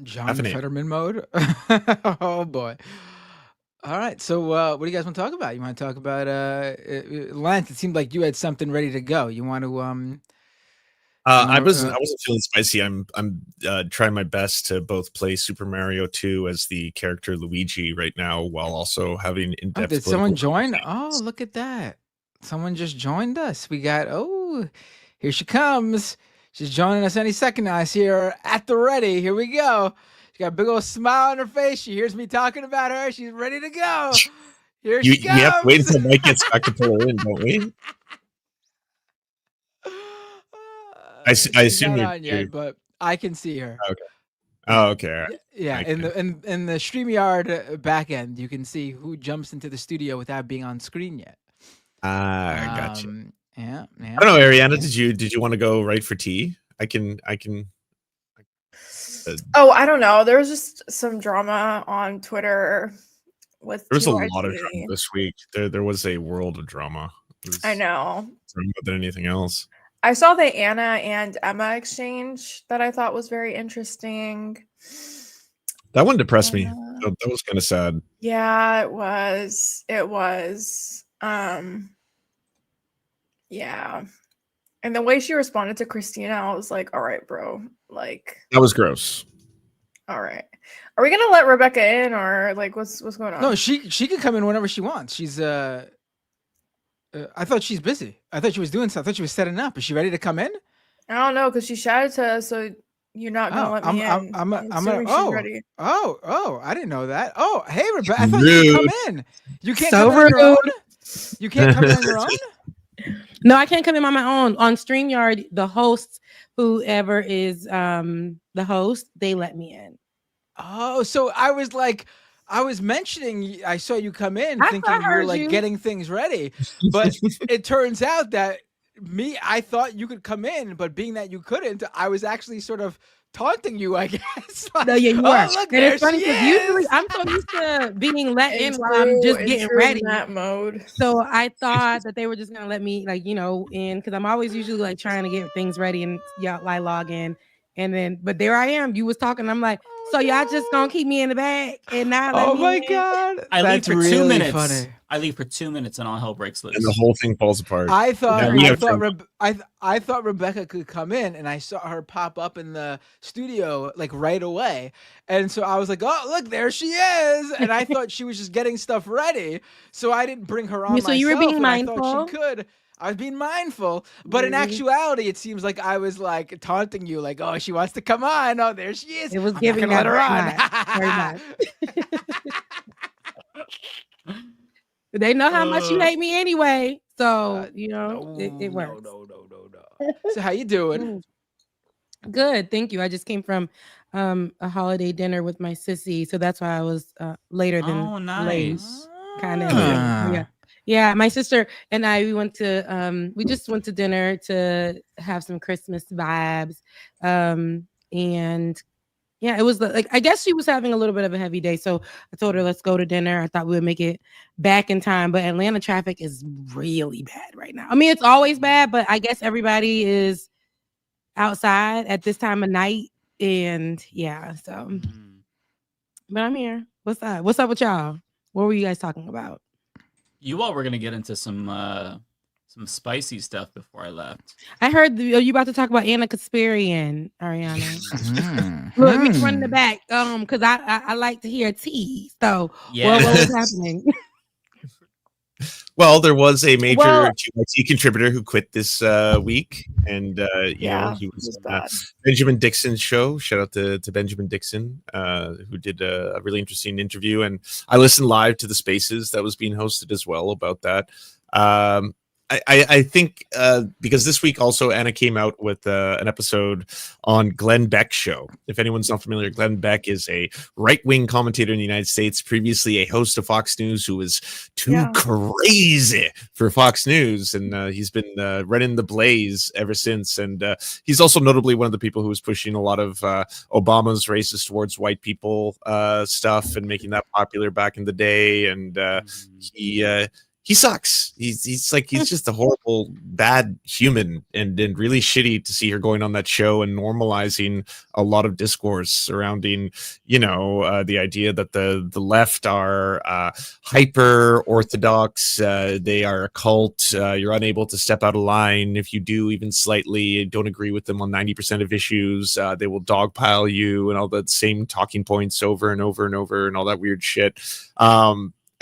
John Definitely. Fetterman mode. Oh boy. All right. So what do you guys want to talk about? You want to talk about Lance? It seemed like you had something ready to go. You want to I wasn't feeling spicy. I'm trying my best to both play Super Mario 2 as the character Luigi right now, while also having in-depth. did someone political join? campaigns. Oh, look at that. Someone just joined us. We got, here she comes. She's joining us any second now. I see her at the ready. Here we go. She got a big old smile on her face. She hears me talking about her. She's ready to go. Here she You have to comes. wait until Mike gets back to pull her in, don't we? I She's assume not you're. on yet, but I can see her. Okay. Oh, okay. All right. Yeah, Okay. in the StreamYard back end, you can see who jumps into the studio without being on screen yet. I got you. Yeah. I don't know, Ariana. Did you want to go right for tea? I can. Oh, I don't know. There was just some drama on Twitter with There was a TYT. lot of drama this week. There was a world of drama. It was I know. more than anything else. I saw the Anna and Emma exchange that I thought was very interesting. That one depressed me. That was kind of sad. Yeah, it was. It was. Yeah. And the way she responded to Christina, I was like, all right, bro. Like, That was gross. all right. Are we gonna let Rebecca in or like what's going on? No, she can come in whenever she wants. She's I thought she's busy. I thought she was doing something. I thought she was setting up. Is she ready to come in? I don't know, because she shouted to us, so you're not gonna let me in. I'm assuming gonna. she's ready. I didn't know that. Oh, hey, Rebecca. I thought you could come in. You can't So come in on your own. rude. You can't come in on your own. No, I can't come in on my own. On StreamYard, the hosts, whoever is the host, they let me in. Oh, so I was mentioning, I saw you come in I thinking you were heard like you. getting things ready, but it turns out that I thought you could come in, but being that you couldn't, I was actually sort of taunting you, I guess. No, yeah, you Oh, are. look, And there it's funny she because is. usually I'm so used to being let in while I'm just getting ready. In that mode. So I thought that they were just gonna let me, like, in, because I'm always usually like trying to get things ready and I log in, and then but there I am. You was talking. I'm like, so y'all just gonna keep me in the bag and not let Oh me my in? God. I That's leave for 2 really minutes. funny. I leave for 2 minutes and all hell breaks loose. And the whole thing falls apart. I thought Yeah, we have I thought Rebecca could come in, and I saw her pop up in the studio like right away, and so I was like, "Oh, look, there she is!" And I thought she was just getting stuff ready, so I didn't bring her on. So you were myself, being and I thought mindful? she could. I was being mindful, but in actuality, it seems like I was like taunting you, like, "Oh, she wants to come on. Oh, there she is." It was I'm not giving gonna that let her on. Very much. They know how much you hate me anyway, So it works. So how you doing? Good, thank you. I just came from a holiday dinner with my sissy, so that's why I was later than Oh, nice. kind of. Yeah, my sister and I we just went to dinner to have some Christmas vibes. And yeah, it was like I guess she was having a little bit of a heavy day, so I told her let's go to dinner. I thought we would make it back in time, but Atlanta traffic is really bad right now. I mean, it's always bad, but I guess everybody is outside at this time of night, and yeah, so. But I'm here. What's up? What's up with y'all? What were you guys talking about? You all were gonna get into some spicy stuff before I left. I heard you about to talk about Anna Kasparian, Ariana. Let me run the back, because I like to hear tea. So what was happening? Well, there was a major GYT contributor who quit this week, and you know, he was on Benjamon Dixon's show. Shout out to Benjamon Dixon, who did a really interesting interview, and I listened live to the spaces that was being hosted as well about that. I think because this week also Anna came out with an episode on Glenn Beck's show. If anyone's not familiar, Glenn Beck is a right-wing commentator in the United States, previously a host of Fox News who was too crazy for Fox News. And he's been running the blaze ever since. And he's also notably one of the people who was pushing a lot of Obama's racist towards white people stuff and making that popular back in the day. And he sucks. He's just a horrible, bad human, and really shitty to see her going on that show and normalizing a lot of discourse surrounding, you know, the idea that the left are hyper orthodox. They are a cult. You're unable to step out of line if you do even slightly don't agree with them on 90% of issues. They will dogpile you and all the same talking points over and over and over and all that weird shit.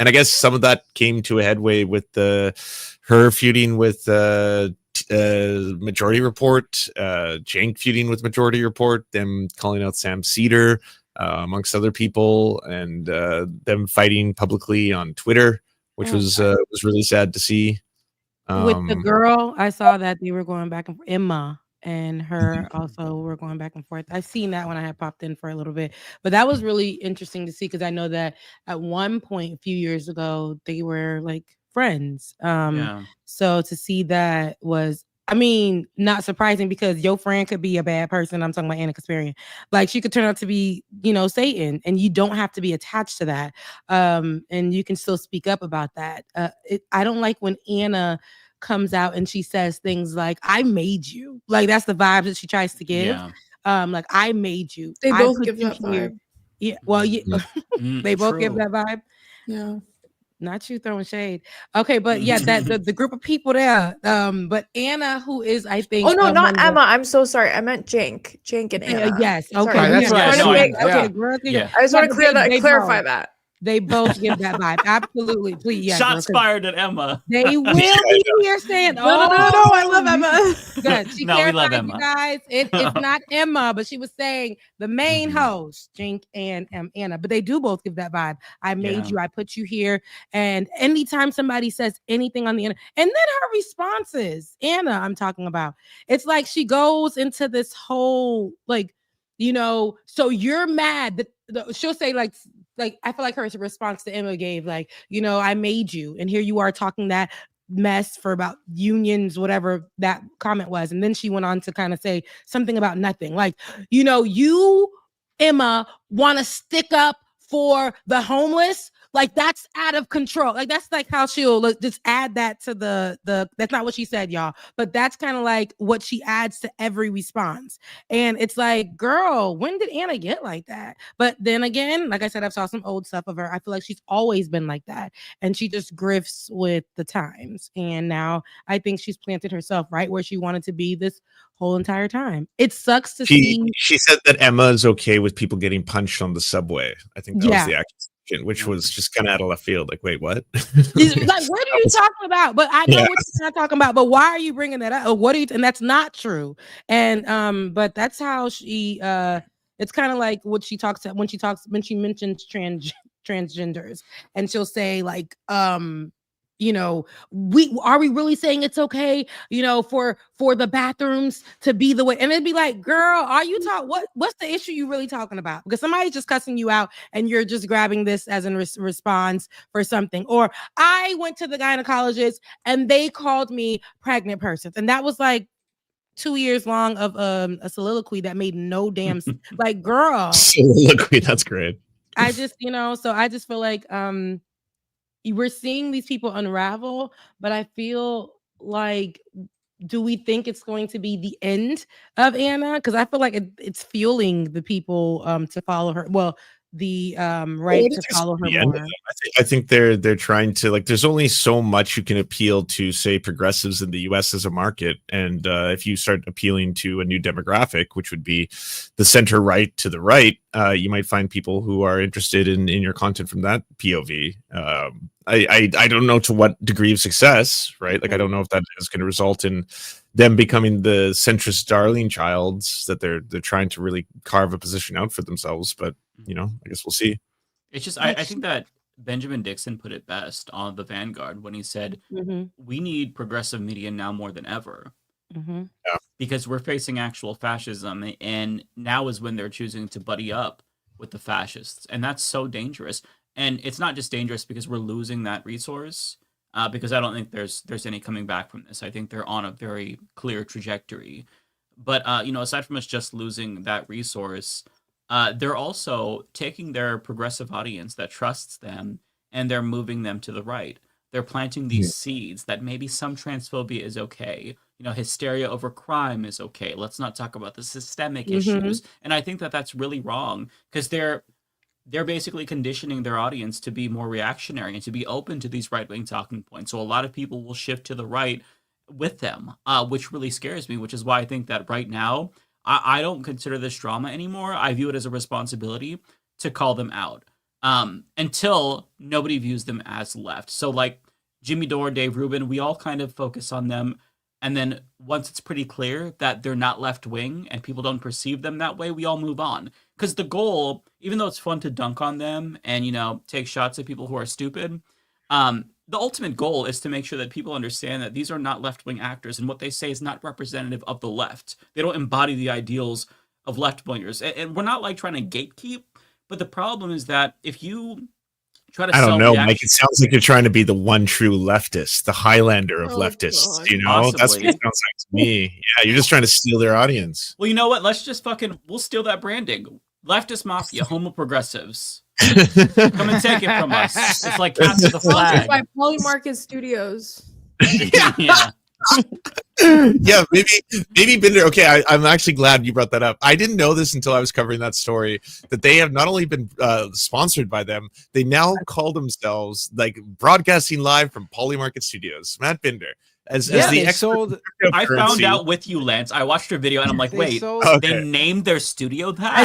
And I guess some of that came to a headway with her feuding with Majority Report, Cenk feuding with Majority Report, them calling out Sam Cedar, amongst other people, and them fighting publicly on Twitter, which was really sad to see. With the girl, I saw that they were going back and forth. Emma and her also were going back and forth. I've seen that when I had popped in for a little bit, but that was really interesting to see because I know that at one point a few years ago they were like friends. So to see that was, I mean, not surprising because your friend could be a bad person. I'm talking about Anna Kasparian. Like she could turn out to be, you know, Satan, and you don't have to be attached to that. And you can still speak up about that. I don't like when Anna comes out and she says things like I made you, like that's the vibes that she tries to give. Like I made you. They both give that vibe. Yeah, well, they both give True. that vibe. Yeah, not you throwing shade. Okay, but yeah, that the group of people there. But Anna, who is I think not Emma, I'm so sorry, I meant Cenk and Anna. Yes, okay, Sorry. that's right. I just want to clarify that. They both give that vibe. Absolutely. Please. Yeah, Shots fired at Emma. They will be here saying, no, I love Emma. Good. She we love Emma. You guys. It's not Emma, but she was saying the main host, Cenk and Anna. But they do both give that vibe. I made you. I put you here. And anytime somebody says anything on the internet, and then her responses, Anna, I'm talking about, it's like she goes into this whole, like, you know, so you're mad that she'll say like I feel like her response to Emma gave like, you know, I made you, and here you are talking that mess for about unions, whatever that comment was, and then she went on to kind of say something about nothing, like, you know, you Emma want to stick up for the homeless. Like that's out of control. Like that's like how she'll just add that to the that's not what she said, y'all, but that's kind of like what she adds to every response. And it's like, girl, when did Anna get like that? But then again, like I said, I've saw some old stuff of her. I feel like she's always been like that, and she just grifts with the times. And now I think she's planted herself right where she wanted to be this whole entire time. It sucks to see. She said that Emma is okay with people getting punched on the subway. I think that was the accusation, which was just kind of out of left field. Like, wait, what? Like, what are you talking about? But I know what you're not talking about. But why are you bringing that up? What are you? And that's not true. And but that's how she. It's kind of like what she talks when she mentions transgenders, and she'll say like you know, we really saying it's okay, you know, for the bathrooms to be the way? And it'd be like, girl, are you what's the issue you really talking about? Because somebody's just cussing you out and you're just grabbing this as a response for something. Or I went to the gynecologist and they called me pregnant persons, and that was like 2 years long of a soliloquy that made no damn like, girl. Soliloquy, that's great. I just, you know, so I just feel like we're seeing these people unravel, but I feel like, do we think it's going to be the end of Anna? Because I feel like it's fueling the people to follow her. Well, the right to follow her more. I think they're trying to, like, there's only so much you can appeal to, say, progressives in the US as a market, and if you start appealing to a new demographic, which would be the center right to the right, you might find people who are interested in your content from that POV. I don't know to what degree of success, right? Like, I don't know if that is going to result in them becoming the centrist darling childs that they're trying to really carve a position out for themselves, but you know, I guess we'll see. It's just, I think that Benjamon Dixon put it best on The Vanguard when he said, we need progressive media now more than ever. Because we're facing actual fascism, and now is when they're choosing to buddy up with the fascists. And that's so dangerous. And it's not just dangerous because we're losing that resource, because I don't think there's any coming back from this. I think they're on a very clear trajectory. But, you know, aside from us just losing that resource, they're also taking their progressive audience that trusts them and they're moving them to the right. They're planting these seeds that maybe some transphobia is okay. You know, hysteria over crime is okay. Let's not talk about the systemic issues. And I think that that's really wrong, because they're basically conditioning their audience to be more reactionary and to be open to these right-wing talking points. So a lot of people will shift to the right with them, which really scares me, which is why I think that right now, I don't consider this drama anymore. I view it as a responsibility to call them out until nobody views them as left. So like Jimmy Dore, Dave Rubin, we all kind of focus on them. And then once it's pretty clear that they're not left wing and people don't perceive them that way, we all move on. Because the goal, even though it's fun to dunk on them and, you know, take shots at people who are stupid, the ultimate goal is to make sure that people understand that these are not left-wing actors and what they say is not representative of the left. They don't embody the ideals of left-wingers. And we're not like trying to gatekeep, but the problem is that if you try to I don't know, Mike, it sounds like you're trying to be the one true leftist, the Highlander of leftists, God. you know? Possibly. That's what it sounds like to me. Yeah, you're just trying to steal their audience. Well, you know what? Let's just we'll steal that branding. Leftist Mafia, homo progressives. Come and take it from us. It's like Cats of the Flag. By Polymarket Studios. Yeah. Yeah, maybe Binder. Okay, I'm actually glad you brought that up. I didn't know this until I was covering that story, that they have not only been sponsored by them, they now call themselves like broadcasting live from Polymarket Studios. Matt Binder. As the expert. I found out with you, Lance. I watched your video and I'm like, wait, they named their studio that? I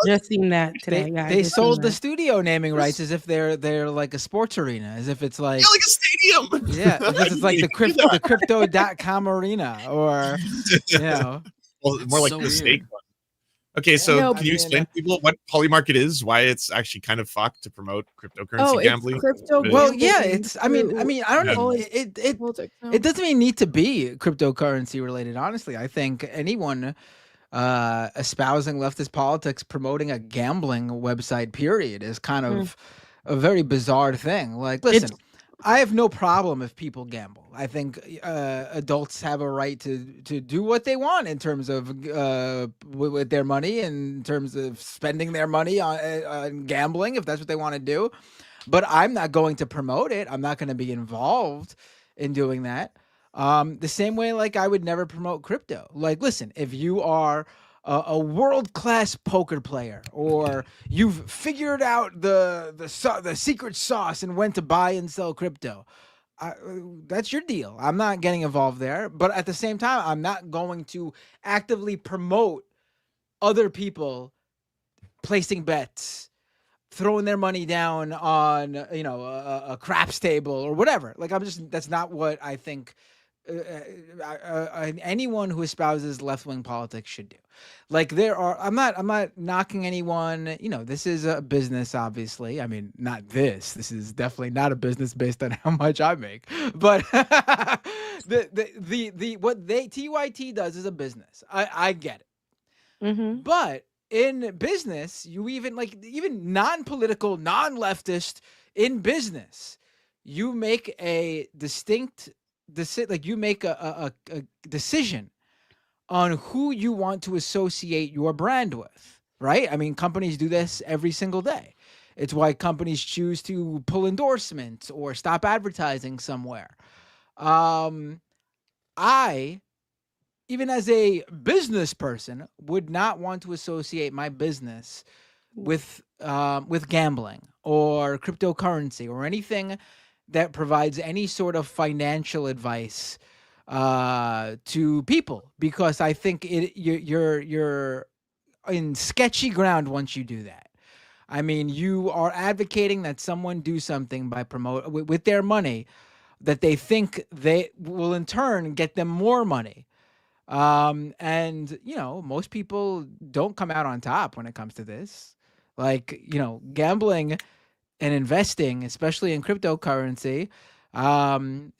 just seen that today. They sold the studio naming rights as if they're like a sports arena, as if it's like, like a stadium. Yeah, as if it's like the crypto.com arena, or you know, well, more like the snake one. Okay, so can you explain to people what Polymarket is? Why it's actually kind of fucked to promote cryptocurrency gambling? Well, yeah, it's. I mean, I don't know. It doesn't even need to be cryptocurrency related. Honestly, I think anyone espousing leftist politics promoting a gambling website, period, is kind of a very bizarre thing. Like, listen. I have no problem if people gamble. I think adults have a right to do what they want in terms of with their money, in terms of spending their money on gambling, if that's what they want to do. But I'm not going to promote it. I'm not going to be involved in doing that. The same way, like, I would never promote crypto. Like, listen, if you are a world-class poker player, or you've figured out the secret sauce and when to buy and sell crypto, that's your deal. I'm not getting involved there. But at the same time, I'm not going to actively promote other people placing bets, throwing their money down on, you know, a craps table or whatever. Like, that's not what I think anyone who espouses left-wing politics should do. Like there are, I'm not knocking anyone. You know, this is a business, obviously. I mean, not this. This is definitely not a business based on how much I make. But the what TYT does is a business. I get it. Mm-hmm. But in business, you even non-political, non-leftist in business, you make a distinct you make a decision on who you want to associate your brand with, right? I mean, companies do this every single day. It's why companies choose to pull endorsements or stop advertising somewhere. I, even as a business person, would not want to associate my business with gambling or cryptocurrency or anything that provides any sort of financial advice to people, because I think you're in sketchy ground once you do that. I mean, you are advocating that someone do something by with their money that they think they will in turn get them more money. And you know, most people don't come out on top when it comes to this. Like, you know, gambling and investing, especially in cryptocurrency,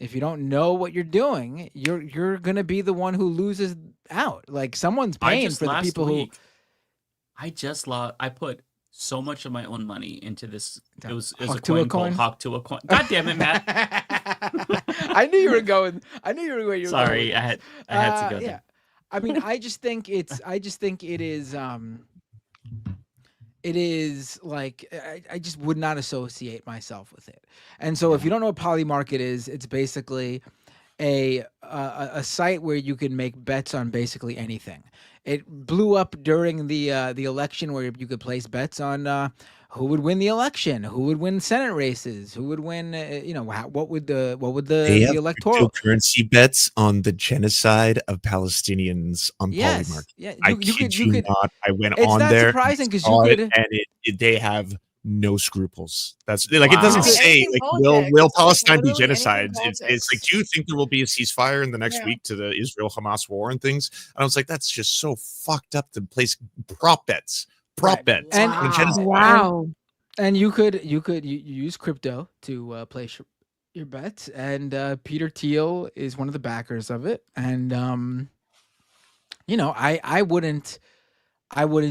if you don't know what you're doing, you're gonna be the one who loses out. Like someone's paying for the people who. I put so much of my own money into this. It was a Hawk coin to a called Hawk to a Coin. God damn it, Matt! I knew you were going. I knew you were where you were going. Sorry, I had to go Yeah, there. I mean, I just think it is. It is like I just would not associate myself with it. And so if you don't know what Polymarket is, it's basically a site where you can make bets on basically anything. It blew up during the election, where you could place bets on who would win the election, who would win Senate races, who would win. What would the electoral cryptocurrency bets on the genocide of Palestinians on Polymarket. Yeah, I kid you not. I went on not there, surprising because saw you it, could. and they have no scruples. That's like Wow. it doesn't say Anything like politics. will Palestine be Literally anything genocide. It's politics. like, do you think there will be a ceasefire in the next Yeah. week to the Israel-Hamas war and things? And I was like, that's just so fucked up to place prop bets And- on a genocide. Wow. And you use crypto to place your bets, and Peter Thiel is one of the backers of it. And I wouldn't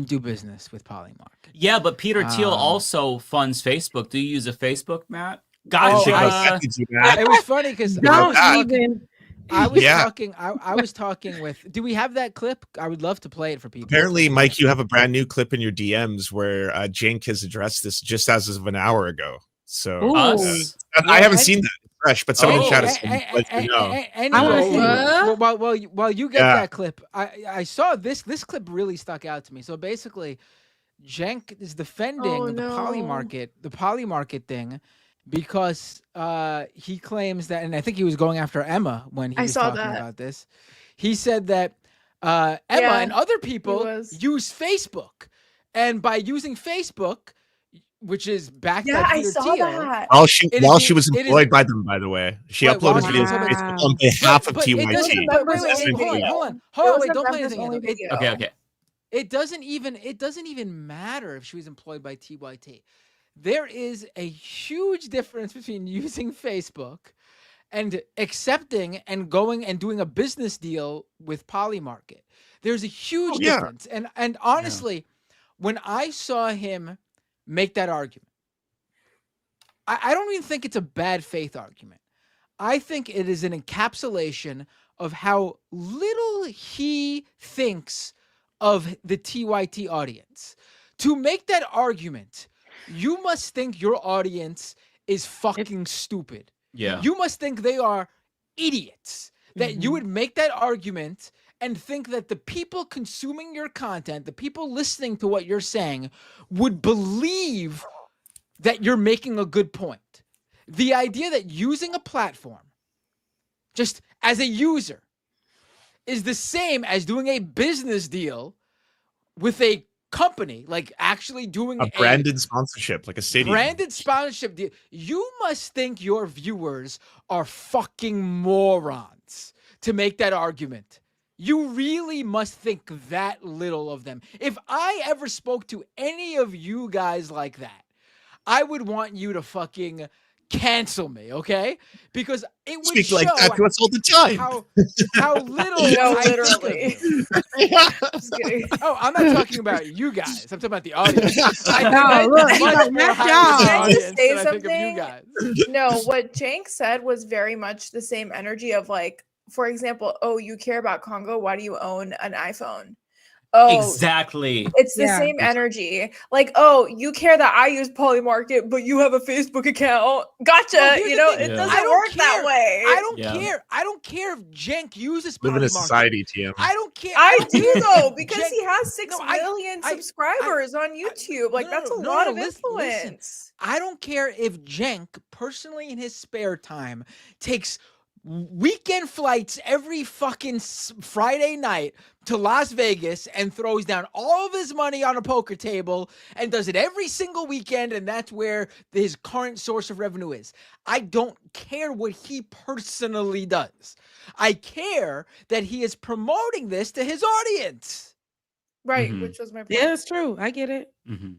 do business with Polymarket. Yeah, but Peter Thiel also funds Facebook. Do you use a Facebook, Matt? Oh, Gotcha. It was funny because Don't even. I was Yeah. talking. I was talking with. Do we have that clip? I would love to play it for people. Apparently, Mike, you have a brand new clip in your DMs where Jink has addressed this just as of an hour ago. So Us? I haven't seen that fresh, but someone in chat has let you know. Anyway, while you get Yeah. that clip, I saw this clip really stuck out to me. So basically, Jenk is defending the Polymarket thing because he claims that, and I think he was going after Emma when he was talking about this. He said that Emma and other people use Facebook, and by using Facebook, which is backed by I Peter saw Thiel, that. While she is- was it is- employed by them, by the way, she Right, uploaded while videos she on was- Facebook on behalf of But it TYT. doesn't- but wait, hold on. Wait, don't play anything. Okay. It doesn't even matter if she was employed by TYT. There is a huge difference between using Facebook and accepting and going and doing a business deal with Polymarket. There's a huge difference. And honestly, when I saw him make that argument, I don't even think it's a bad faith argument. I think it is an encapsulation of how little he thinks of the TYT audience. To make that argument, you must think your audience is fucking stupid. Yeah. You must think they are idiots. That you would make that argument and think that the people consuming your content, the people listening to what you're saying, would believe that you're making a good point. The idea that using a platform, just as a user, is the same as doing a business deal with a company, like actually doing A branded sponsorship, like a stadium. branded sponsorship deal. You must think your viewers are fucking morons. to make that argument. You really must think that little of them. If I ever spoke to any of you guys like that, I would want you to fucking cancel me, okay? Because it would Speak show like that to us all the time. how little No, I literally. think of you. Just kidding. Oh, I'm not talking about you guys. I'm talking about the audience. I think No, I look, much look, more that's highly y'all. of the Can I just audience say than I think of you something? guys. No, what Jank said was very much the same energy of like, for example, oh, you care about Congo. Why do you own an iPhone? Oh, Exactly. it's the Yeah. same energy. Like, oh, you care that I use Polymarket, but you have a Facebook account. Gotcha. No, here's You the know, thing. it Yeah. doesn't I don't work that care. way. I don't Yeah. care. I don't care if Jenk uses Live in a Polymarket. society, TM. I don't care. I don't do care though, if because Jenk- he has 6 No, million subscribers on YouTube. Like, that's a lot of listen. influence. I don't care if Jenk personally in his spare time takes weekend flights every fucking Friday night to Las Vegas and throws down all of his money on a poker table and does it every single weekend, and that's where his current source of revenue is. I don't care what he personally does. I care that he is promoting this to his audience. Right, Mhm. which was my point. Yeah, it's true. I get it. Mm-hmm.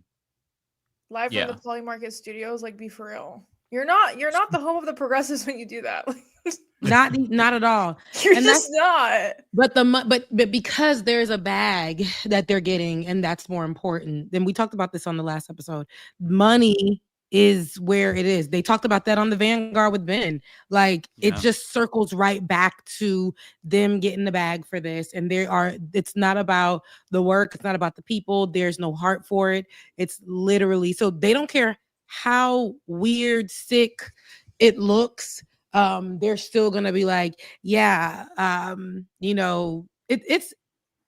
Live Yeah. from the Polymarket Studios, like, be for real. You're not the home of the progressives when you do that. Not at all. You're And just not. But but because there's a bag that they're getting, and that's more important. And we talked about this on the last episode. Money is where it is. They talked about that on the Vanguard with Ben. Like it Yeah. just circles right back to them getting the bag for this. And it's not about the work, it's not about the people. There's no heart for it. It's literally so they don't care how weird, sick it looks. They're still gonna be like, yeah, it's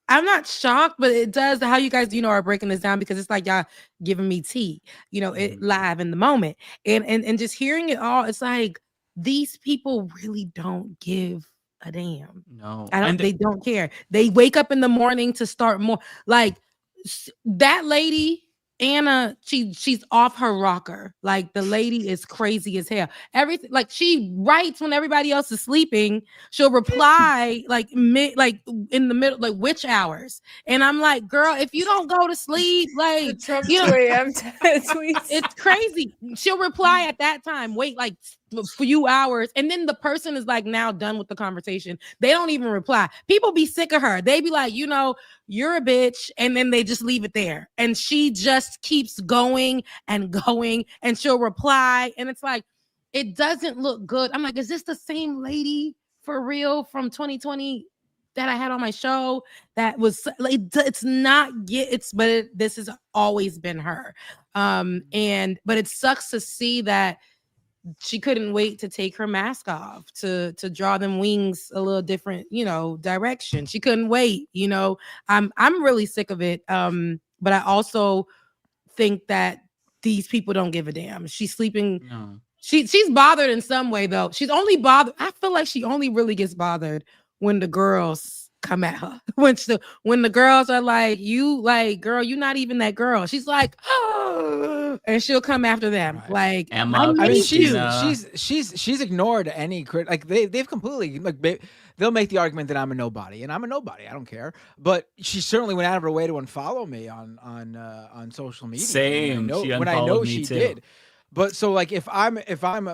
I'm not shocked, but it does how you guys, are breaking this down because it's like y'all giving me tea, it live in the moment. And just hearing it all, it's like these people really don't give a damn. No. They don't care. They wake up in the morning to start more like that lady. Anna, she's off her rocker. Like the lady is crazy as hell. Everything, like she writes when everybody else is sleeping. She'll reply like in the middle, like witch hours. And I'm like, girl, if you don't go to sleep, like Trump 2 a.m. tweets. it's crazy. She'll reply at that time. Wait like a few hours, and then the person is like now done with the conversation. They don't even reply. People be sick of her. They be like, you're a bitch, and then they just leave it there. And she just keeps going and going, and she'll reply, and it's like it doesn't look good. I'm like, is this the same lady for real from 2020 that I had on my show? That was like, it's not this has always been her. But it sucks to see that she couldn't wait to take her mask off to draw them wings a little different, direction. She couldn't wait. I'm really sick of it. But I also think that these people don't give a damn. She's sleeping. No. She's bothered in some way though. She's only bothered. I feel like she only really gets bothered when the girls come at her. When the girls are like, girl, you're not even that girl. She's like, oh, and she'll come after them. Right. Like, Emma, I mean, Christina. she's ignored any crit. Like they've completely they'll make the argument that I'm a nobody, and I'm a nobody. I don't care. But she certainly went out of her way to unfollow me on social media. Same. When I know me she too. did. But so like if I'm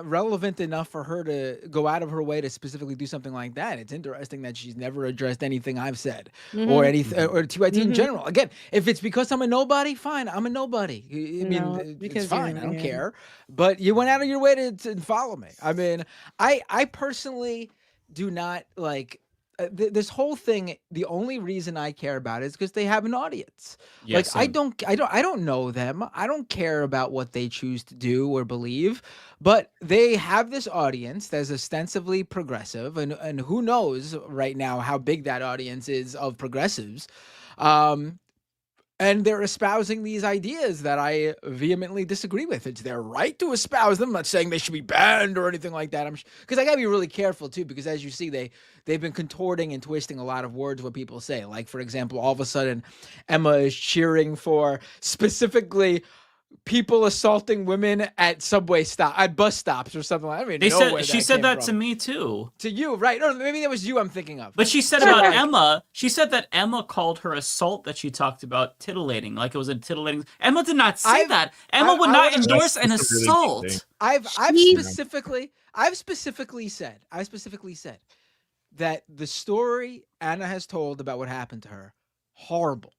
relevant enough for her to go out of her way to specifically do something like that, it's interesting that she's never addressed anything I've said or anything or TYT in general. Again, if it's because I'm a nobody, fine, I'm a nobody. I mean, it's fine. I don't care. But you went out of your way to follow me. I mean, I personally do not like this whole thing. The only reason I care about it is because they have an audience. Yeah, like same. I don't know them. I don't care about what they choose to do or believe, but they have this audience that's ostensibly progressive, and who knows right now how big that audience is of progressives. And they're espousing these ideas that I vehemently disagree with. It's their right to espouse them. I'm not saying they should be banned or anything like that. Because I got to be really careful, too, because as you see, they've been contorting and twisting a lot of words what people say. Like, for example, all of a sudden, Emma is cheering for specifically people assaulting women at at bus stops or something like that. I mean, she said that to me too. To you, right? No, maybe that was you I'm thinking of. But she said about Emma, she said that Emma called her assault that she talked about titillating, like it was a titillating. Emma did not say that. Emma would not endorse an assault. I've specifically said that the story Anna has told about what happened to her, horrible.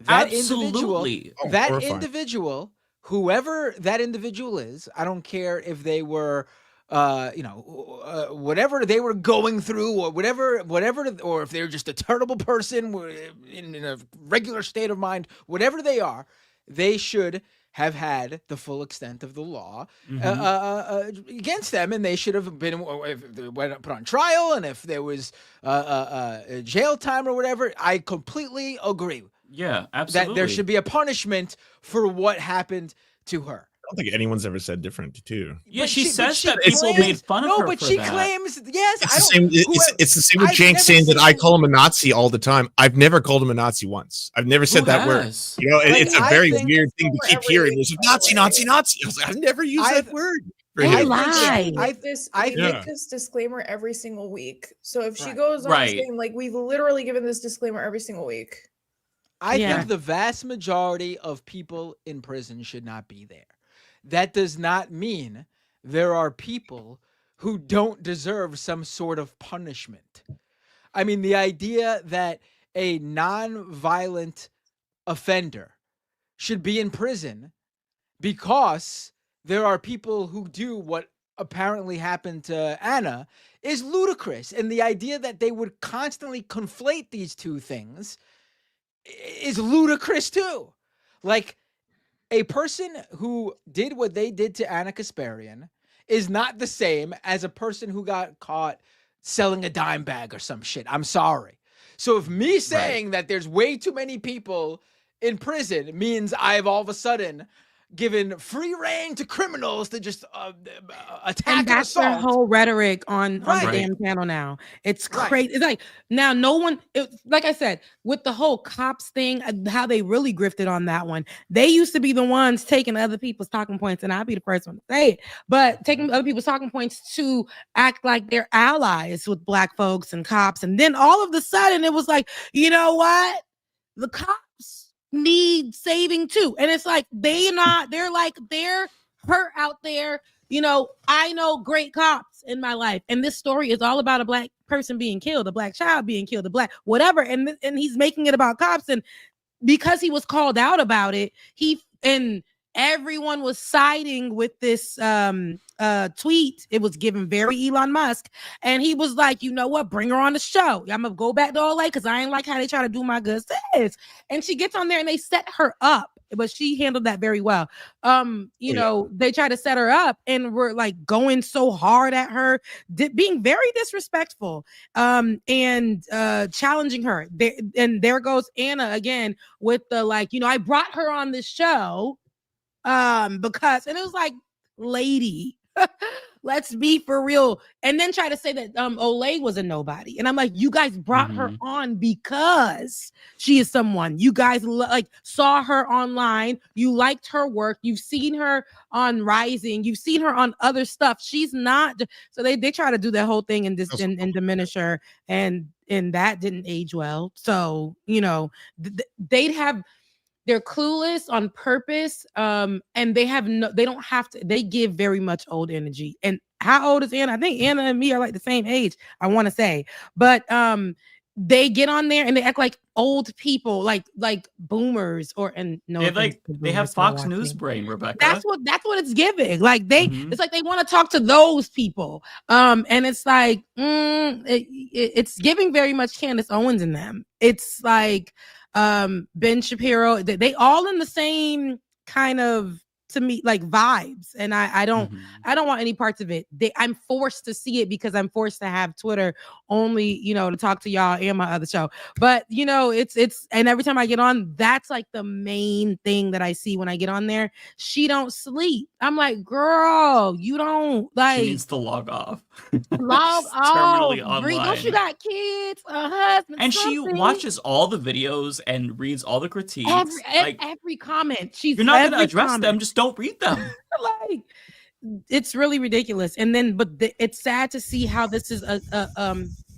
Absolutely. Individual, whoever that individual is, I don't care if they were, whatever they were going through, or whatever, or if they're just a terrible person in a regular state of mind, whatever they are, they should have had the full extent of the law against them, and they should have been put on trial, and if there was jail time or whatever. I completely agree. Yeah, absolutely. That there should be a punishment for what happened to her. I don't think anyone's ever said different, too. Yeah, she says that people made fun of her. No, but she claims, yes. It's the same with Cenk saying that I call him a Nazi all the time. I've never called him a Nazi once. I've never said that word. You know, it's a very weird thing to keep hearing. It's Nazi. I was like, I've never used that word. I lie. We make this disclaimer every single week. So if she goes on saying, like, we've literally given this disclaimer every single week. I think the vast majority of people in prison should not be there. That does not mean there are people who don't deserve some sort of punishment. I mean, the idea that a non-violent offender should be in prison because there are people who do what apparently happened to Anna is ludicrous. And the idea that they would constantly conflate these two things is ludicrous too. Like, a person who did what they did to Anna Kasparian is not the same as a person who got caught selling a dime bag or some shit. I'm sorry. So if me saying that there's way too many people in prison means I've all of a sudden given free reign to criminals to just attack and that's their whole rhetoric on the damn channel now. It's crazy. It's like now no one, like I said, with the whole cops thing, how they really grifted on that one. They used to be the ones taking other people's talking points, and I'll be the first one to say it, but taking other people's talking points to act like they're allies with Black folks and cops. And then all of a sudden it was like, you know what? The cops need saving too. And it's like they're hurt out there. You know, I know great cops in my life, and this story is all about a Black person being killed, a Black child being killed, a Black whatever, and he's making it about cops. And because he was called out about it, everyone was siding with this tweet. It was given very Elon Musk, and he was like, you know what, bring her on the show. I'm gonna go back to LA because I ain't like how they try to do my good sis. And she gets on there and they set her up, but she handled that very well. They try to set her up and we're like going so hard at her, being very disrespectful, and challenging her. And there goes Anna again with the I brought her on this show because, and it was like, lady, let's be for real. And then try to say that Olay was a nobody, and I'm like, you guys brought her on because she is someone you guys saw her online, you liked her work, you've seen her on Rising, you've seen her on other stuff. She's not, so they try to do that whole thing and diminish her, and that didn't age well. So they're clueless on purpose, and they don't have to. They give very much old energy. And how old is Anna? I think Anna and me are like the same age, I want to say. But they get on there and they act like old people, like boomers, they have Fox News brain, Rebecca. That's what it's giving. Like it's like they want to talk to those people. And it's like it's giving very much Candace Owens in them. It's like Ben Shapiro, they all in the same kind of to me like vibes, and I don't want any parts of it. I'm forced to see it because I'm forced to have Twitter only, you know, to talk to y'all and my other show. But you know, it's and every time I get on, that's like the main thing that I see when I get on there. She don't sleep. I'm like, girl, you don't like. She needs to log off. Log Terminally off. Don't online. you got kids, a husband, And something? she watches all the videos and reads all the critiques. Every comment. You're not going to address them. Just don't read them. Like, it's really ridiculous. And then, but it's sad to see how this is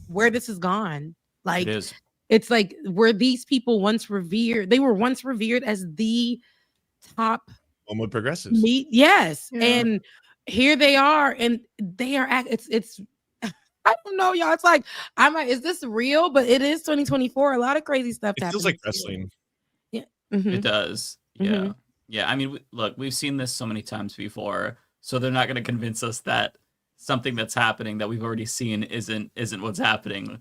where this has gone. Like, it is. It's like where these people once revered. They were once revered as the top Homo progressives. Yes, and here they are, and they are. It's. I don't know, y'all. It's like I'm like, is this real? But it is 2024. A lot of crazy stuff. It feels like wrestling. Yeah, It does. Yeah, yeah. I mean, look, we've seen this so many times before, so they're not going to convince us that something that's happening that we've already seen isn't what's happening.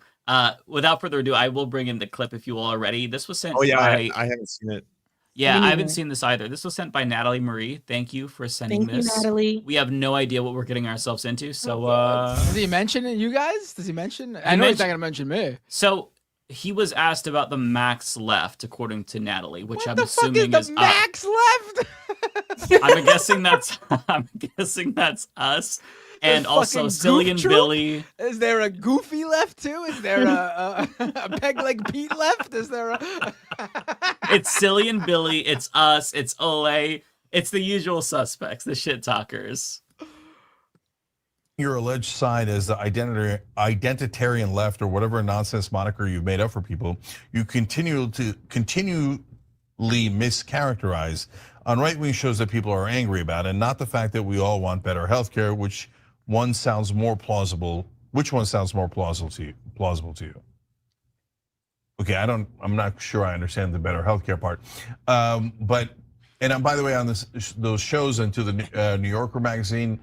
Without further ado, I will bring in the clip if you all are ready. This was sent. Oh yeah, by... I haven't seen it. Yeah, I haven't seen this either. This was sent by Natalie Marie. Thank you for sending this. Thank you, Natalie. We have no idea what we're getting ourselves into. So, does he mention it, you guys? Does he mention? I know he's not going to mention me. So he was asked about the max left, according to Natalie, which I'm What the fuck assuming is the max left? I'm guessing that's us. And also Silly and Billy. Is there a Goofy left too? Is there a Peg Leg Pete left? Is there a? It's Silly and Billy. It's us. It's Ole. It's the usual suspects, the shit talkers. Your alleged side as the identitarian left or whatever nonsense moniker you've made up for people, you continually mischaracterize on right-wing shows that people are angry about, and not the fact that we all want better healthcare, which one sounds more plausible. Which one sounds more plausible to you? Okay, I'm not sure I understand the better healthcare part. But by the way, on those shows and to the New Yorker magazine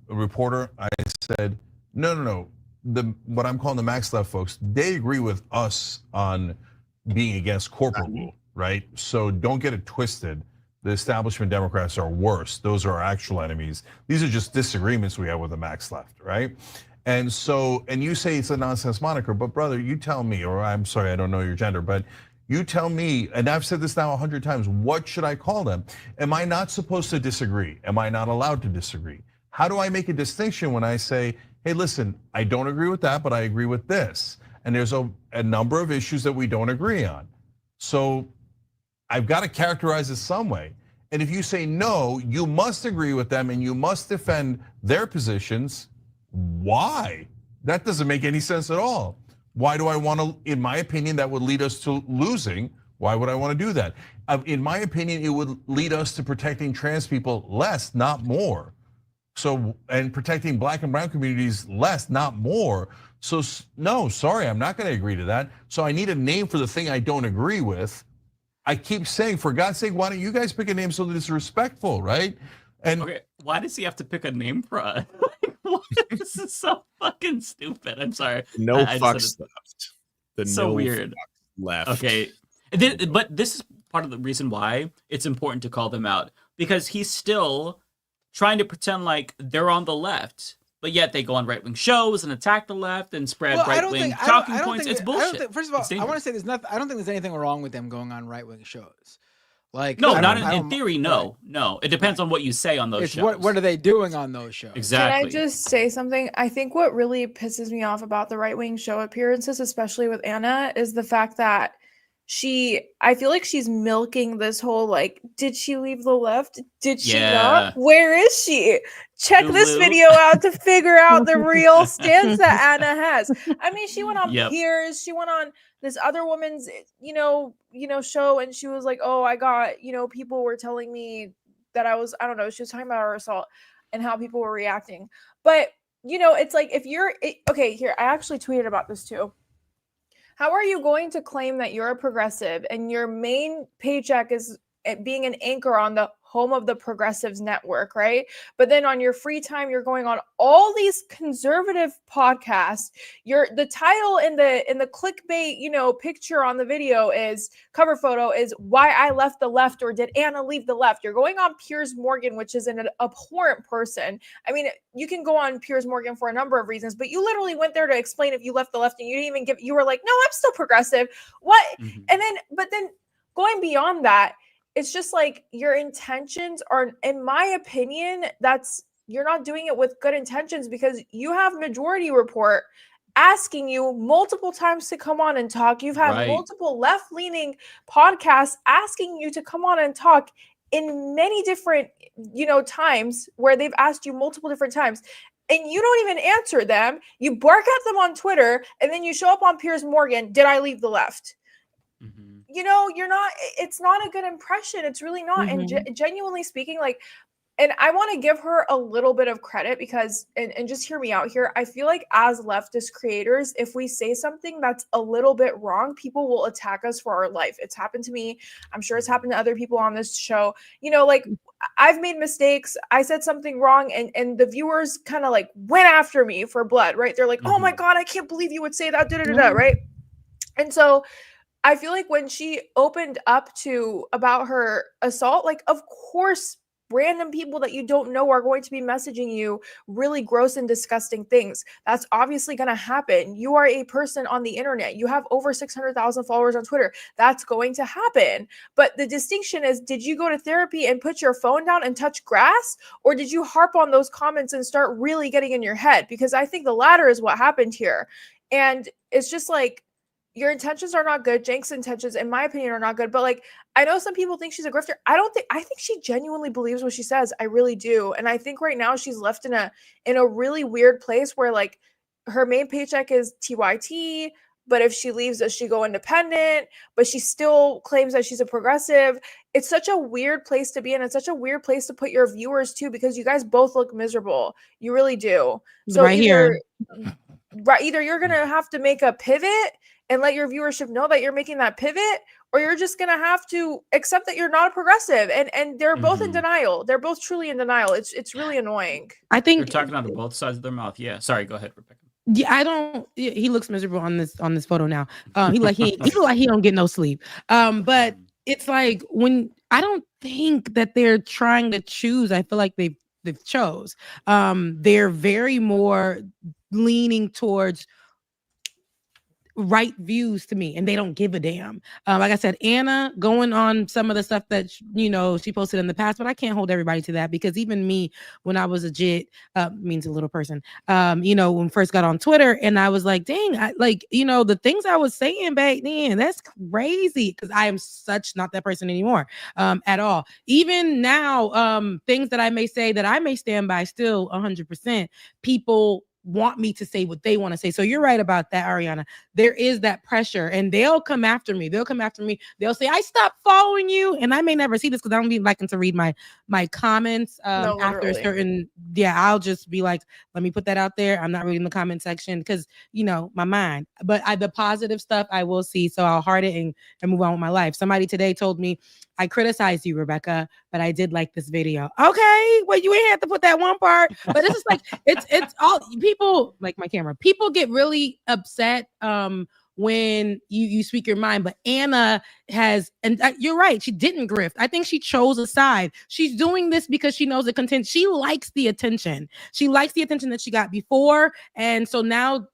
reporter, I said, no. What I'm calling the max left folks, they agree with us on being against corporate rule, right? So don't get it twisted. The establishment Democrats are worse. Those are our actual enemies. These are just disagreements we have with the max left, right? And so, and you say it's a nonsense moniker, but brother, you tell me, or I'm sorry, I don't know your gender, but you tell me, and I've said this now 100 times, what should I call them? Am I not supposed to disagree? Am I not allowed to disagree? How do I make a distinction when I say, hey, listen, I don't agree with that, but I agree with this. And there's a number of issues that we don't agree on. So I've got to characterize it some way. And if you say no, you must agree with them and you must defend their positions. Why? That doesn't make any sense at all. Why do I want to, in my opinion, that would lead us to losing. Why would I want to do that? In my opinion, it would lead us to protecting trans people less, not more. So, and protecting black and brown communities less, not more. So no, sorry, I'm not going to agree to that. So I need a name for the thing I don't agree with. I keep saying, for God's sake, why don't you guys pick a name so that it's respectful, right? And okay, why does he have to pick a name for us? This is so fucking stupid. I'm sorry. No fucks left. So weird. Left. Okay, but this is part of the reason why it's important to call them out, because he's still trying to pretend like they're on the left, but yet they go on right-wing shows and attack the left and spread right-wing talking points. It's bullshit. First of all, I want to say there's nothing. I don't think there's anything wrong with them going on right-wing shows. Like no, not in theory. No. It depends on what you say on those shows. What are they doing on those shows? Exactly. Can I just say something? I think what really pisses me off about the right-wing show appearances, especially with Anna, is the fact that I feel like she's milking this whole, like, did she leave the left? Did she not? Where is she? Check this video out to figure out the real stance that Anna has. I mean, she went on Piers, she went on this other woman's, show, and she was like, oh, I got, people were telling me that I don't know, she was talking about her assault and how people were reacting. But, it's like, okay, here, I actually tweeted about this too. How are you going to claim that you're a progressive and your main paycheck is being an anchor on the home of the Progressives Network, right? But then on your free time, you're going on all these conservative podcasts. The title in the clickbait, picture on the video is cover photo is why I left the left, or did Anna leave the left? You're going on Piers Morgan, which is an abhorrent person. I mean, you can go on Piers Morgan for a number of reasons, but you literally went there to explain if you left the left, and you didn't even you were like, no, I'm still progressive. What? And then going beyond that, it's just like your intentions are, in my opinion, you're not doing it with good intentions, because you have Majority Report asking you multiple times to come on and talk. You've had multiple left-leaning podcasts asking you to come on and talk in many different, times, where they've asked you multiple different times. And you don't even answer them. You bark at them on Twitter, and then you show up on Piers Morgan. Did I leave the left? It's not a good impression. It's really not. And genuinely speaking, and I want to give her a little bit of credit, because, and just hear me out here, I feel like as leftist creators, if we say something that's a little bit wrong, people will attack us for our life. It's happened to me. I'm sure it's happened to other people on this show. I've made mistakes. I said something wrong, and the viewers kind of went after me for blood, right? They're like, oh my God, I can't believe you would say that, right? And so I feel like when she opened up about her assault, of course, random people that you don't know are going to be messaging you really gross and disgusting things. That's obviously going to happen. You are a person on the internet. You have over 600,000 followers on Twitter. That's going to happen. But the distinction is, did you go to therapy and put your phone down and touch grass? Or did you harp on those comments and start really getting in your head? Because I think the latter is what happened here. And it's just your intentions are not good. Jenks' intentions, in my opinion, are not good. But I know some people think she's a grifter. I think she genuinely believes what she says. I really do. And I think right now she's left in a really weird place where her main paycheck is TYT. But if she leaves, does she go independent? But she still claims that she's a progressive. It's such a weird place to be in. It's such a weird place to put your viewers too, because you guys both look miserable. You really do. So either you're going to have to make a pivot and let your viewership know that you're making that pivot, or you're just going to have to accept that you're not a progressive. And they're both in denial. They're both truly in denial. It's really annoying. I think they're talking out of both sides of their mouth. Yeah. Sorry, go ahead, Rebecca. Yeah, he looks miserable on this photo now. He look like he don't get no sleep. But it's when I don't think that they're trying to choose. I feel like they've chose. They're very more leaning towards right views to me, and they don't give a damn. Like I said, Anna going on some of the stuff that she posted in the past, but I can't hold everybody to that, because even me, when I was a jit, means a little person, when first got on Twitter, and I was like, dang, the things I was saying back then, that's crazy, because I am such not that person anymore, at all. Even now, things that I may say that I may stand by still 100%, people want me to say what they want to say. So you're right about that, Ariana. There is that pressure, and they'll come after me. They'll say, I stopped following you. And I may never see this, because I don't be liking to read my comments after a certain, I'll just be like, let me put that out there. I'm not reading the comment section, because my mind, but the positive stuff I will see. So I'll heart it and move on with my life. Somebody today told me, I criticized you, Rebecca, but I did like this video. Okay, well, you ain't have to put that one part, but it's just it's all people, like my camera. People get really upset when you speak your mind, but Anna has, and you're right, she didn't grift. I think she chose a side. She's doing this because she knows the content. She likes the attention. She likes the attention that she got before, and so now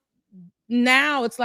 it's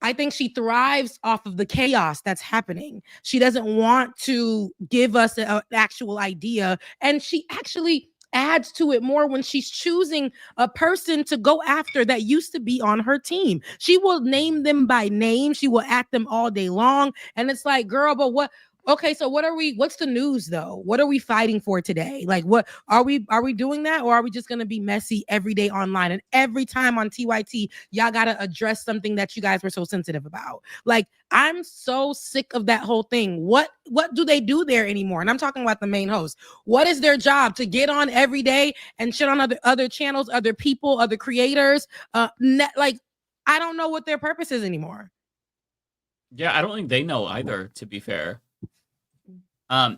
I think she thrives off of the chaos that's happening. She doesn't want to give us an actual idea. And she actually adds to it more when she's choosing a person to go after that used to be on her team. She will name them by name. She will at them all day long. And it's girl, but what? Okay, so what's the news though? What are we fighting for today? What are we doing that? Or are we just going to be messy every day online? And every time on TYT, y'all got to address something that you guys were so sensitive about. I'm so sick of that whole thing. What do they do there anymore? And I'm talking about the main host. What is their job? To get on every day and shit on other channels, other people, other creators? I don't know what their purpose is anymore. Yeah, I don't think they know either, to be fair.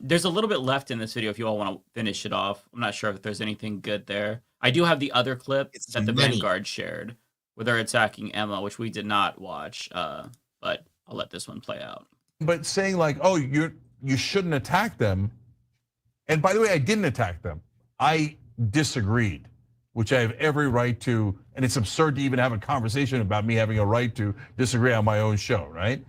There's a little bit left in this video if you all want to finish it off. I'm not sure if there's anything good there. I do have the other clip that the Vanguard shared where they're attacking Emma, which we did not watch, but I'll let this one play out. But saying like, oh, you shouldn't attack them. And by the way, I didn't attack them. I disagreed, which I have every right to, and it's absurd to even have a conversation about me having a right to disagree on my own show, right?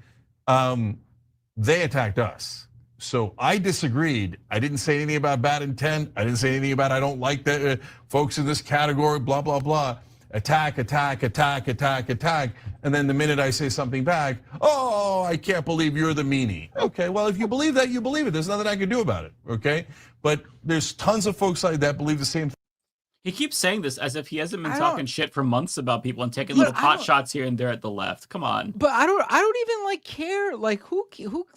They attacked us. So I disagreed. I didn't say anything about bad intent. I didn't say anything about I don't like the folks in this category, blah, blah, blah. Attack, attack, attack, attack, attack. And then the minute I say something back, oh, I can't believe you're the meanie. Okay, well, if you believe that, you believe it. There's nothing I can do about it, okay? But there's tons of folks like that believe the same thing. He keeps saying this as if he hasn't been talking shit for months about people and taking little pot shots here and there at the left. Come on. But I don't even like care. Like who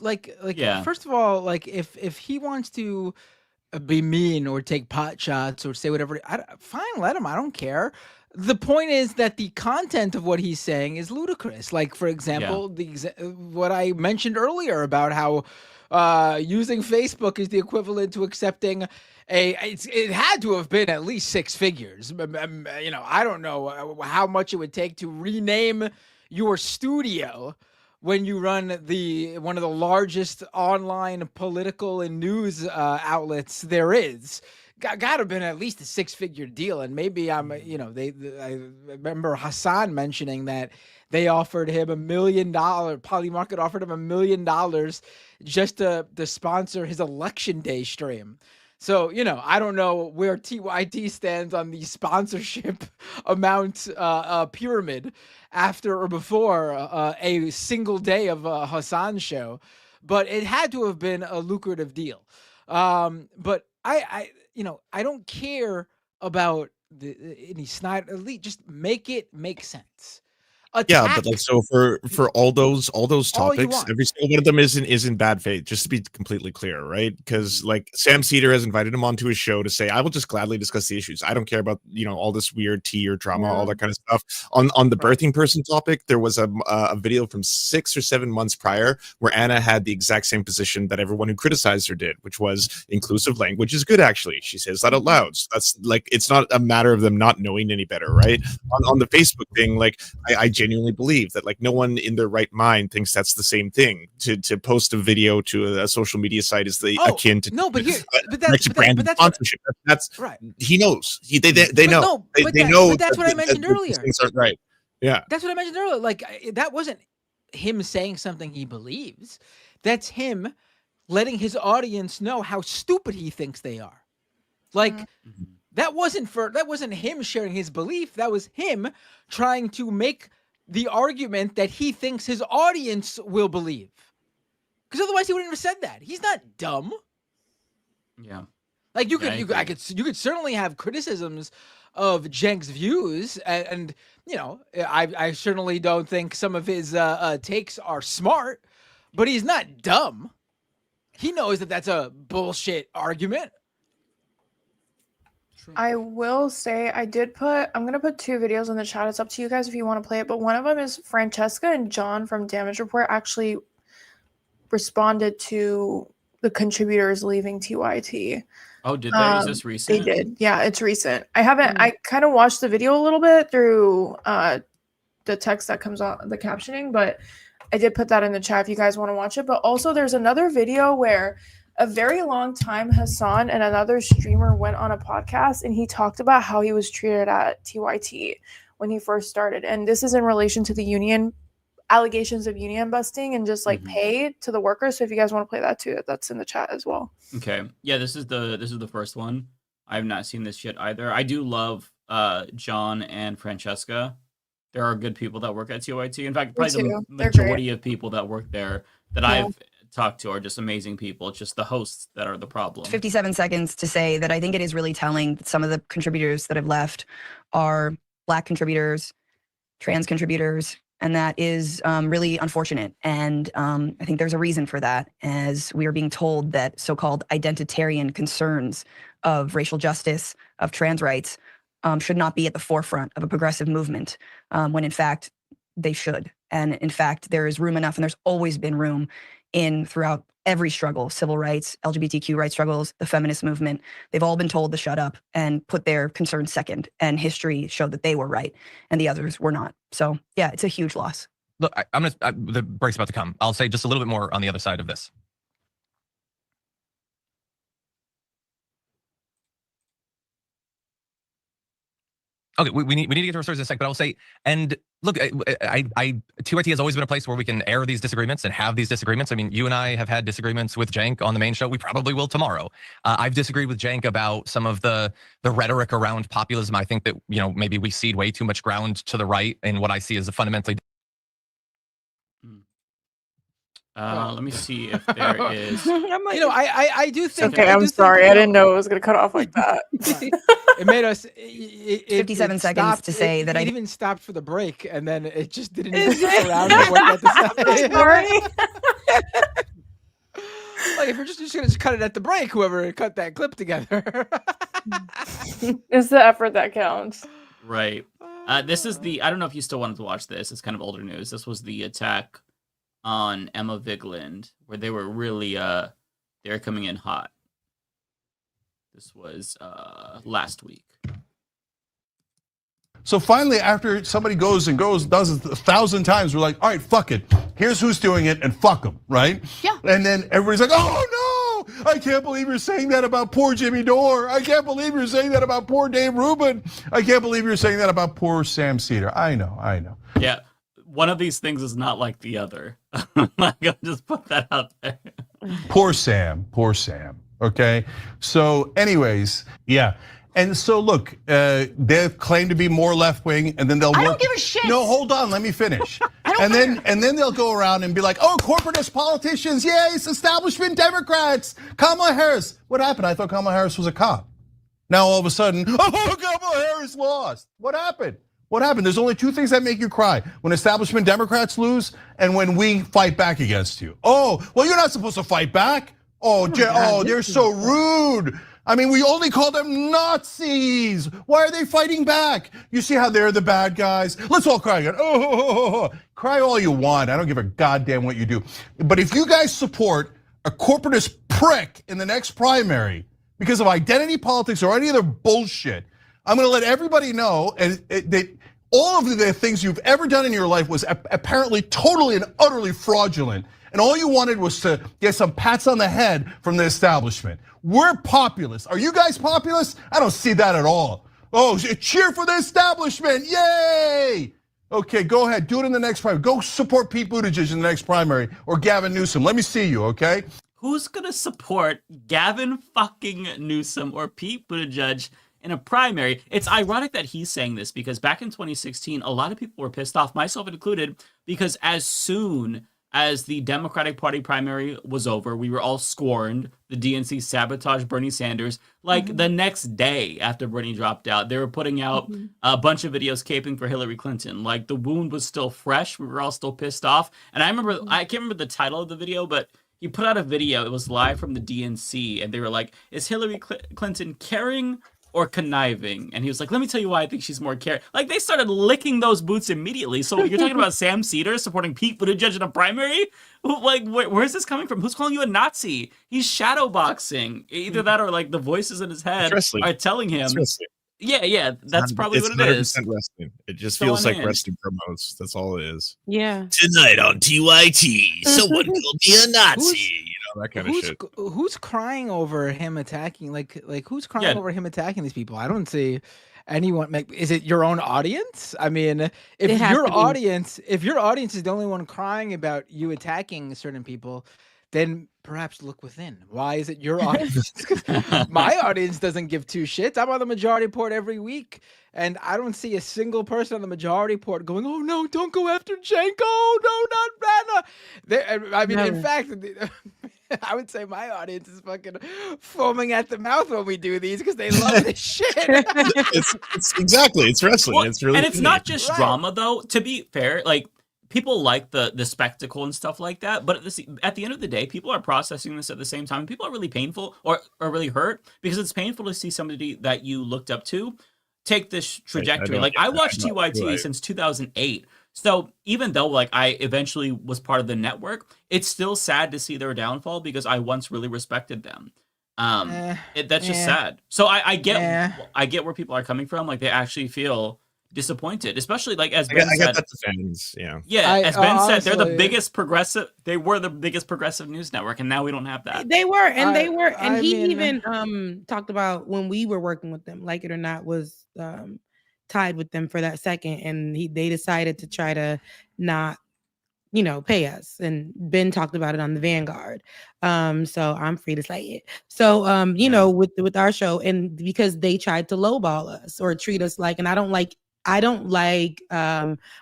like yeah. First of all, like if he wants to be mean or take pot shots or say whatever, fine, let him. I don't care. The point is that the content of what he's saying is ludicrous. Like, for example, what I mentioned earlier about how using Facebook is the equivalent to accepting it had to have been at least 6 figures. You know, I don't know how much it would take to rename your studio when you run one of the largest online political and news outlets there is. Got to have been at least a 6-figure deal. And maybe I remember Hassan mentioning that they offered him $1 million. Polymarket offered him $1 million just to sponsor his election day stream. So, you know, I don't know where TYT stands on the sponsorship amount pyramid after or before a single day of a Hassan show, but it had to have been a lucrative deal. But I don't care about any snide elite. Just make it make sense. Yeah, but like so for all those topics, every single one of them is in bad faith. Just to be completely clear, right? Because like Sam Cedar has invited him onto his show to say, "I will just gladly discuss the issues. I don't care about all this weird tea or drama, all that kind of stuff." On the birthing person topic, there was a video from 6 or 7 months prior where Anna had the exact same position that everyone who criticized her did, which was inclusive language is good. Actually, she says that out loud. So that's like it's not a matter of them not knowing any better, right? On the Facebook thing, like I genuinely believe that like no one in their right mind thinks that's the same thing. To post a video to a social media site is akin to that's sponsorship. That's right. He knows. They know. They know. But that's what I mentioned earlier. Things aren't right. Yeah, that's what I mentioned earlier. Like that wasn't him saying something he believes. That's him letting his audience know how stupid he thinks they are. Like. That wasn't him sharing his belief. That was him trying to make the argument that he thinks his audience will believe. Because otherwise he wouldn't have said that. He's not dumb. Yeah. Like you could certainly have criticisms of Cenk's views, and I certainly don't think some of his takes are smart, but he's not dumb. He knows that that's a bullshit argument. I will say I'm going to put 2 videos in the chat. It's up to you guys if you want to play it. But one of them is Francesca and John from Damage Report actually responded to the contributors leaving TYT. Oh, did they? Is this recent? They did. Yeah, it's recent. I haven't, I kind of watched the video a little bit through the text that comes on the captioning, but I did put that in the chat if you guys want to watch it. But also there's another video where a very long time Hassan and another streamer went on a podcast and he talked about how he was treated at TYT when he first started. And this is in relation to the union allegations of union busting and just like pay to the workers. So if you guys want to play that too, that's in the chat as well. Okay. Yeah, this is the first one. I have not seen this yet either. I do love John and Francesca. There are good people that work at TYT. In fact, probably the majority of people that work there that I've talked to are just amazing people. It's just the hosts that are the problem. 57 seconds to say that I think it is really telling that some of the contributors that have left are Black contributors, trans contributors, and that is really unfortunate. And I think there's a reason for that, as we are being told that so-called identitarian concerns of racial justice, of trans rights, should not be at the forefront of a progressive movement, when in fact they should. And in fact, there is room enough, and there's always been room throughout every struggle, civil rights, LGBTQ rights struggles, the feminist movement, they've all been told to shut up and put their concerns second. And history showed that they were right and the others were not. So yeah, it's a huge loss. Look, the break's about to come. I'll say just a little bit more on the other side of this. Okay, we need to get to our stories in a sec, but I'll say, and look, TYT has always been a place where we can air these disagreements and have these disagreements. I mean, you and I have had disagreements with Cenk on the main show. We probably will tomorrow. I've disagreed with Cenk about some of the rhetoric around populism. I think that, you know, maybe we cede way too much ground to the right in what I see as a fundamentally. Let me see if there is. You know, I do think. Okay, I'm sorry. I didn't know it was going to cut off like that. It made us 57 seconds to say that I I even stopped for the break, and then it just didn't even stick around. And what to say. Sorry. Like if you're just going to cut it at the break, whoever cut that clip together. It's the effort that counts. Right. This is I don't know if you still wanted to watch this. It's kind of older news. This was the attack on Emma Vigeland, where they were really they're coming in hot. This was last week. So finally, after somebody does it 1,000 times, we're like, all right, fuck it. Here's who's doing it, and fuck them, right? Yeah. And then everybody's like, oh no, I can't believe you're saying that about poor Jimmy Dore. I can't believe you're saying that about poor Dave Rubin. I can't believe you're saying that about poor Sam Cedar. I know. Yeah. One of these things is not like the other. I'll just put that out there. Poor Sam. Okay. So anyways, yeah. And so look, they claim to be more left wing, and then they'll. I don't give a shit. No, hold on, let me finish. and then they'll go around and be like, oh, corporatist politicians, yes, establishment Democrats, Kamala Harris. What happened? I thought Kamala Harris was a cop. Now all of a sudden, oh, Kamala Harris lost. What happened? There's only two things that make you cry: when establishment Democrats lose and when we fight back against you. Oh, well, you're not supposed to fight back. Oh, they're so rude. I mean, we only call them Nazis. Why are they fighting back? You see how they're the bad guys? Let's all cry again. Cry all you want. I don't give a goddamn what you do. But if you guys support a corporatist prick in the next primary because of identity politics or any other bullshit, I'm gonna let everybody know that all of the things you've ever done in your life was apparently totally and utterly fraudulent. And all you wanted was to get some pats on the head from the establishment. We're populists. Are you guys populists? I don't see that at all. Oh, cheer for the establishment, yay! Okay, go ahead, do it in the next primary. Go support Pete Buttigieg in the next primary or Gavin Newsom. Let me see you, okay? Who's gonna support Gavin fucking Newsom or Pete Buttigieg in a primary? It's ironic that he's saying this because back in 2016, a lot of people were pissed off, myself included, because as soon as the Democratic Party primary was over, we were all scorned. The DNC sabotaged Bernie Sanders. Like the next day after Bernie dropped out, they were putting out a bunch of videos caping for Hillary Clinton. Like the wound was still fresh. We were all still pissed off. And I remember, I can't remember the title of the video, but he put out a video. It was live from the DNC. And they were like, is Hillary Clinton caring or conniving? And he was like, let me tell you why I think she's more caring. Like they started licking those boots immediately. So you're talking about Sam Cedar supporting Pete Buttigieg in a primary? Like where's this coming from? Who's calling you a Nazi? He's shadowboxing. Either that or like the voices in his head are telling him. Yeah, that's probably what it is. Wrestling. It just feels like wrestling promos. That's all it is. Yeah. Tonight on TYT, someone called me a Nazi. That kind of shit. Who's crying over him attacking? Like who's crying over him attacking these people? I don't see anyone. Is it your own audience? I mean, if your audience is the only one crying about you attacking certain people, then perhaps look within. Why is it your audience? My audience doesn't give two shits. I'm on the majority report every week, and I don't see a single person on the majority report going, "Oh no, don't go after Cenk. Oh no, not Briana." I mean, in fact, I would say my audience is fucking foaming at the mouth when we do these because they love this shit. It's exactly. It's wrestling. Well, it's really and it's not just drama though. To be fair, like people like the spectacle and stuff like that, but at the end of the day, people are processing this at the same time. People are really painful or really hurt because it's painful to see somebody that you looked up to take this trajectory. Like I watched TYT since 2008. So even though like I eventually was part of the network, it's still sad to see their downfall because I once really respected them. That's just sad. So I get where people are coming from. Like they actually feel disappointed, especially like as Ben I said. get that the fans, yeah. Yeah, as Ben said, they're the honestly- biggest progressive. They were the biggest progressive news network, and now we don't have that. They were, and I he mean- even talked about when we were working with them, like it or not, was tied with them for that second, and they decided to try to not, pay us. And Ben talked about it on the Vanguard. So I'm free to say it. So with our show, and because they tried to lowball us or treat us like, and I don't like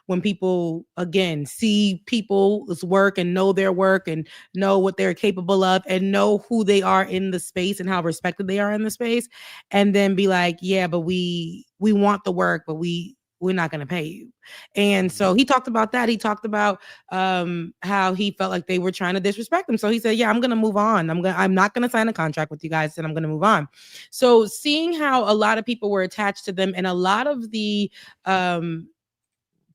when people again see people's work and know their work and know what they're capable of and know who they are in the space and how respected they are in the space, and then be like, yeah, but we want the work, but we're not going to pay you. And so he talked about that. He talked about how he felt like they were trying to disrespect him. So he said, yeah, I'm going to move on. I'm not going to sign a contract with you guys, and I'm going to move on. So seeing how a lot of people were attached to them, and a lot of the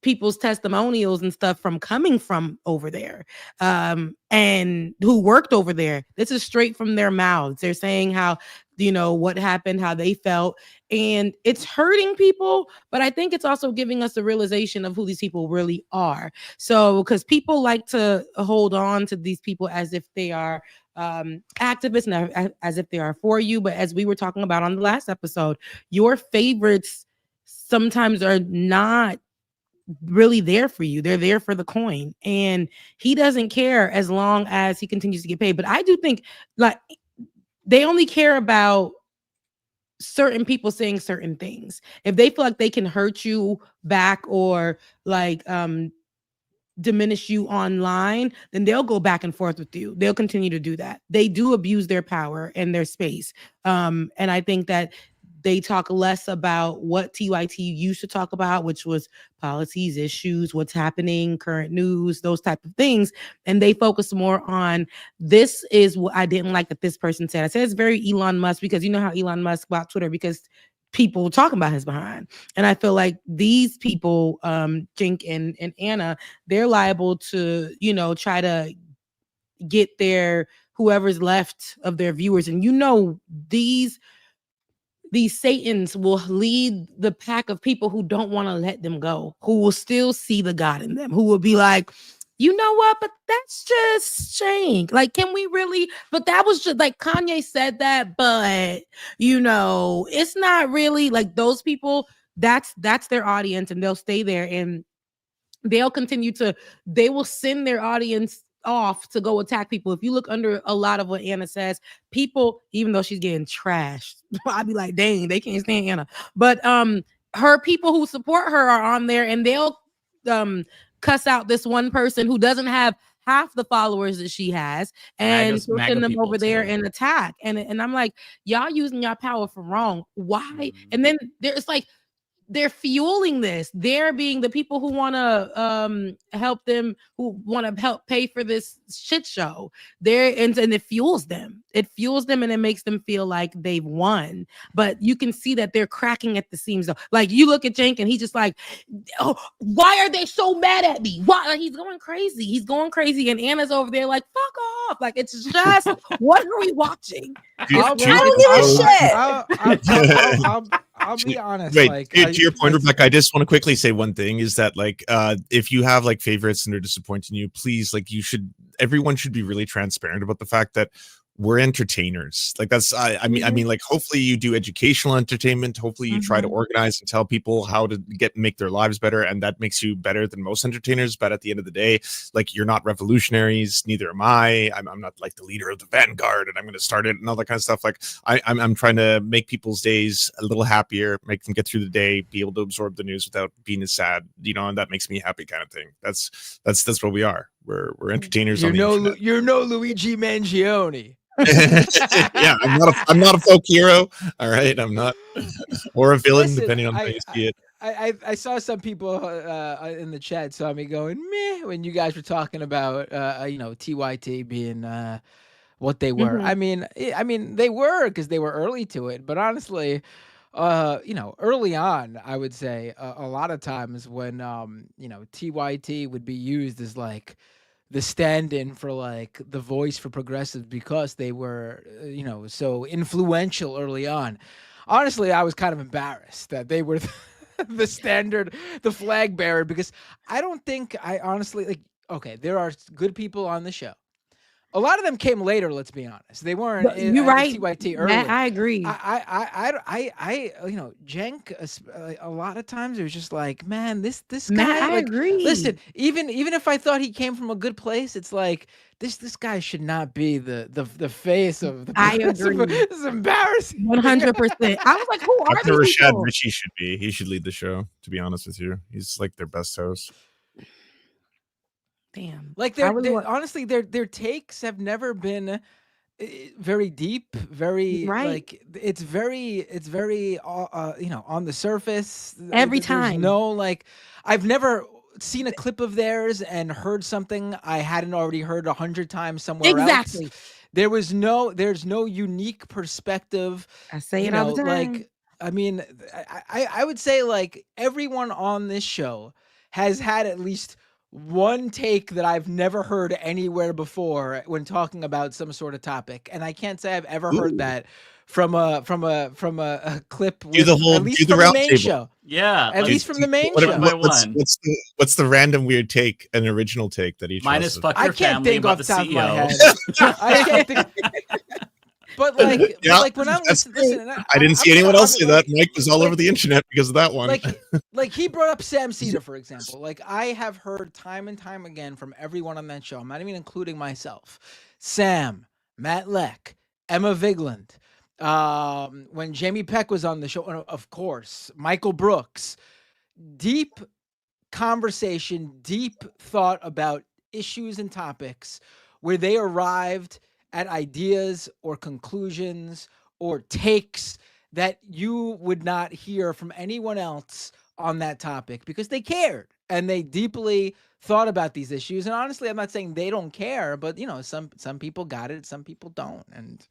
people's testimonials and stuff from coming from over there and who worked over there, this is straight from their mouths. They're saying how, what happened, how they felt, and it's hurting people, but I think it's also giving us a realization of who these people really are. So because people like to hold on to these people as if they are activists and as if they are for you, but as we were talking about on the last episode, your favorites sometimes are not really there for you. They're there for the coin, and he doesn't care as long as he continues to get paid. But I do think like they only care about certain people saying certain things. If they feel like they can hurt you back or like diminish you online, then they'll go back and forth with you. They'll continue to do that. They do abuse their power and their space. And I think that they talk less about what TYT used to talk about, which was policies, issues, what's happening, current news, those type of things. And they focus more on, this is what I didn't like that this person said. I said it's very Elon Musk, because you know how Elon Musk bought Twitter because people talking about his behind. And I feel like these people, Jink and Anna, they're liable to, try to get their whoever's left of their viewers. And these Satans will lead the pack of people who don't want to let them go, who will still see the God in them, who will be like, you know what, but that's just Shank. Like, can we really? But that was just like Kanye said that, but it's not really like those people. That's their audience, and they'll stay there, and they'll continue to. They will send their audience off to go attack people. If you look under a lot of what Anna says, people, even though she's getting trashed, I'd be like, dang, they can't stand Anna. But her people who support her are on there, and they'll cuss out this one person who doesn't have half the followers that she has, and send them over there and attack. And I'm like, y'all using y'all power for wrong. Why? And then there's like, they're fueling this. They're being the people who want to help them, who want to help pay for this shit show. And it fuels them. It fuels them, and it makes them feel like they've won. But you can see that they're cracking at the seams. Though, like you look at Jenk, and he's just like, "Oh, why are they so mad at me? Why?" Like, he's going crazy. He's going crazy, and Anna's over there like, "Fuck off!" Like it's just, what are we watching? I don't give a shit. I'll be honest. Wait, to your point, Rebecca, I just want to quickly say one thing: is that like, if you have like favorites and they're disappointing you, please, like, everyone should be really transparent about the fact that we're entertainers. Like that's, I mean, like, hopefully you do educational entertainment. Hopefully you try to organize and tell people how to make their lives better, and that makes you better than most entertainers. But at the end of the day, like, you're not revolutionaries. Neither am I. I'm not like the leader of the vanguard, and I'm going to start it and all that kind of stuff. Like, I'm trying to make people's days a little happier, make them get through the day, be able to absorb the news without being as sad, and that makes me happy, kind of thing. That's what we are. We're entertainers. You're no Luigi Mangione. Yeah, I'm not a folk hero. All right, I'm not, or a villain, depending on how you see it. I saw some people in the chat saw me going meh when you guys were talking about TYT being what they were. I mean they were, because they were early to it. But honestly, early on, I would say a lot of times when, TYT would be used as like the stand-in for like the voice for progressives because they were, so influential early on. Honestly, I was kind of embarrassed that they were the flag bearer, because I don't think I honestly okay, there are good people on the show. A lot of them came later. Let's be honest; they weren't. You're right. TYT early. Matt, I agree. Cenk. A lot of times it was just like, man, this guy. Matt, I like, agree. Listen, even if I thought he came from a good place, it's like this guy should not be the face of the. I agree. This is embarrassing. 100%. I was like, who are Dr. these Rashad people? Ritchie should be. He should lead the show. To be honest with you, he's like their best host. Damn. Like honestly, their takes have never been very deep, very like it's very on the surface Every There's time. no like I've never seen a clip of theirs and heard something I hadn't already heard 100 times somewhere else. There's no unique perspective. I say it all the time. Like, I mean, I would say like everyone on this show has had at least one take that I've never heard anywhere before when talking about some sort of topic, and I can't say I've ever heard that from a clip. Do the round main table. show. Yeah, at least from the main show. What's the random weird take, an original take that each? Mine is fuck your I can't family think about off the the top of my CEO. head. I can't think. But like, Yeah, like when I'm listening, I didn't see anyone else say that. Mike was all over the internet because of that one. Like he brought up Sam Cedar, for example. Like I have heard time and time again from everyone on that show. I'm not even including myself. Sam, Matt Leck, Emma Vigland, when Jamie Peck was on the show, of course, Michael Brooks. Deep conversation, deep thought about issues and topics where they arrived at ideas or conclusions or takes that you would not hear from anyone else on that topic because they cared and they deeply thought about these issues. And honestly, I'm not saying they don't care, but some people got it, some people don't. And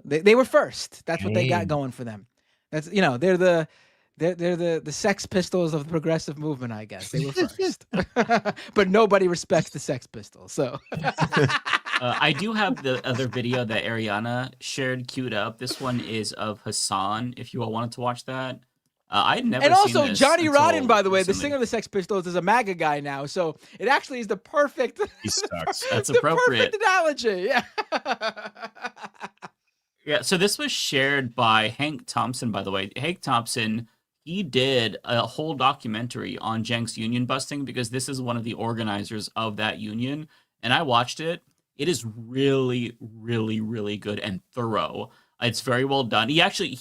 they were first. That's what they got going for them. That's, they're the Sex Pistols of the progressive movement, I guess. They were first. But nobody respects the Sex Pistols, so. I do have the other video that Ariana shared queued up. This one is of Hassan, if you all wanted to watch that. I'd never and seen also this Johnny until Rotten, by the way, the recently. singer of the Sex Pistols, is a MAGA guy now, so it actually is the perfect. He sucks. That's the appropriate. perfect analogy. Yeah. Yeah, so this was shared by Hank Thompson, by the way. Hank Thompson, he did a whole documentary on Cenk's union busting because this is one of the organizers of that union. And I watched it. It is really, really, really good and thorough. It's very well done. He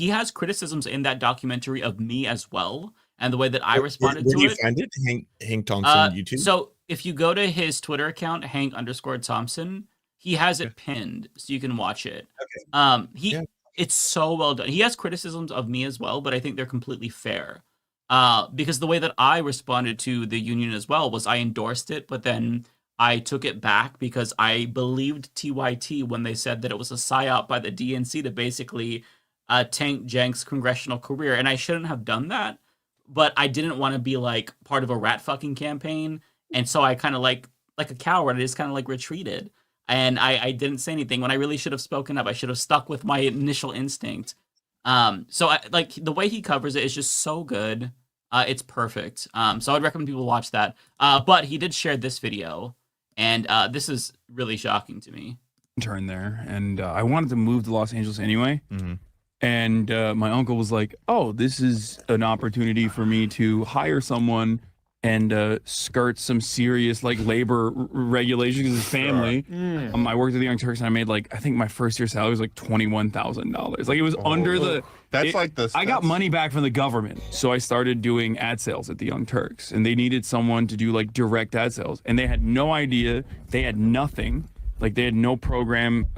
has criticisms in that documentary of me as well, and the way that I responded to it. Where do you find it? Hank Thompson on YouTube? So if you go to his Twitter account, Hank_Thompson, he has it pinned so you can watch it. Okay. It's so well done. He has criticisms of me as well, but I think they're completely fair. Because the way that I responded to the union as well was I endorsed it, but then I took it back because I believed TYT when they said that it was a psyop by the DNC to basically tank Cenk's congressional career. And I shouldn't have done that, but I didn't want to be like part of a rat fucking campaign. And so I kind of like a coward, I just kind of like retreated. And I didn't say anything when I really should have spoken up. I should have stuck with my initial instinct. So the way he covers it is just so good. It's perfect. So I'd recommend people watch that. But he did share this video, and this is really shocking to me. Intern there, and I wanted to move to Los Angeles anyway. And my uncle was like, "Oh, this is an opportunity for me to hire someone and skirt some serious like labor regulations because his family." I worked at the Young Turks and I made I think my first year salary was like $21,000. Like it was under the. I got money back from the government, so I started doing ad sales at the Young Turks, and they needed someone to do like direct ad sales, and they had no idea. They had nothing. Like they had no program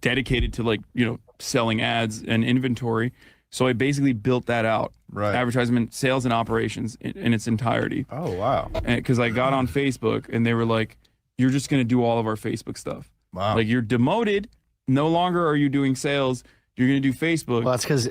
dedicated to selling ads and inventory. So I basically built that out. Right. Advertisement, sales, and operations in its entirety. Oh, wow. Because I got on Facebook and they were like, "You're just going to do all of our Facebook stuff. Wow. Like you're demoted. No longer are you doing sales. You're gonna do Facebook. Well, that's because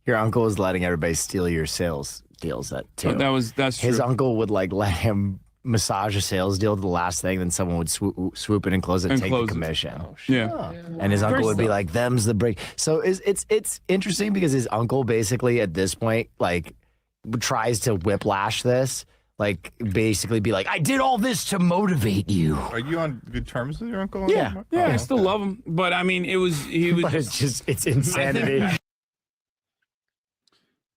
your uncle is letting everybody steal your sales deals. Too. That's his true. uncle would like let him massage a sales deal to the last thing, then someone would swoop in and close it and take the commission. Yeah. And his uncle would be like, "Them's the break." So it's interesting because his uncle basically at this point like tries to whiplash this. Like basically be like, I did all this to motivate you. Are you on good terms with your uncle? Yeah, I still love him, but I mean, he was. But it's insanity.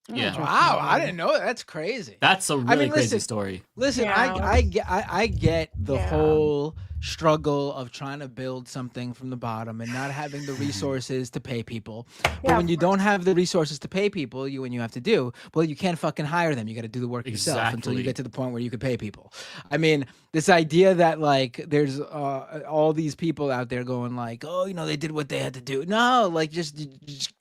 Yeah. Wow, I didn't know that. That's crazy. That's a really crazy story. Listen, I get the whole struggle of trying to build something from the bottom and not having the resources to pay people. But when you don't have the resources to pay people, you have to do, well, you can't fucking hire them. You got to do the work yourself until you get to the point where you can pay people. I mean, this idea that like there's all these people out there going like, oh, they did what they had to do. No, like just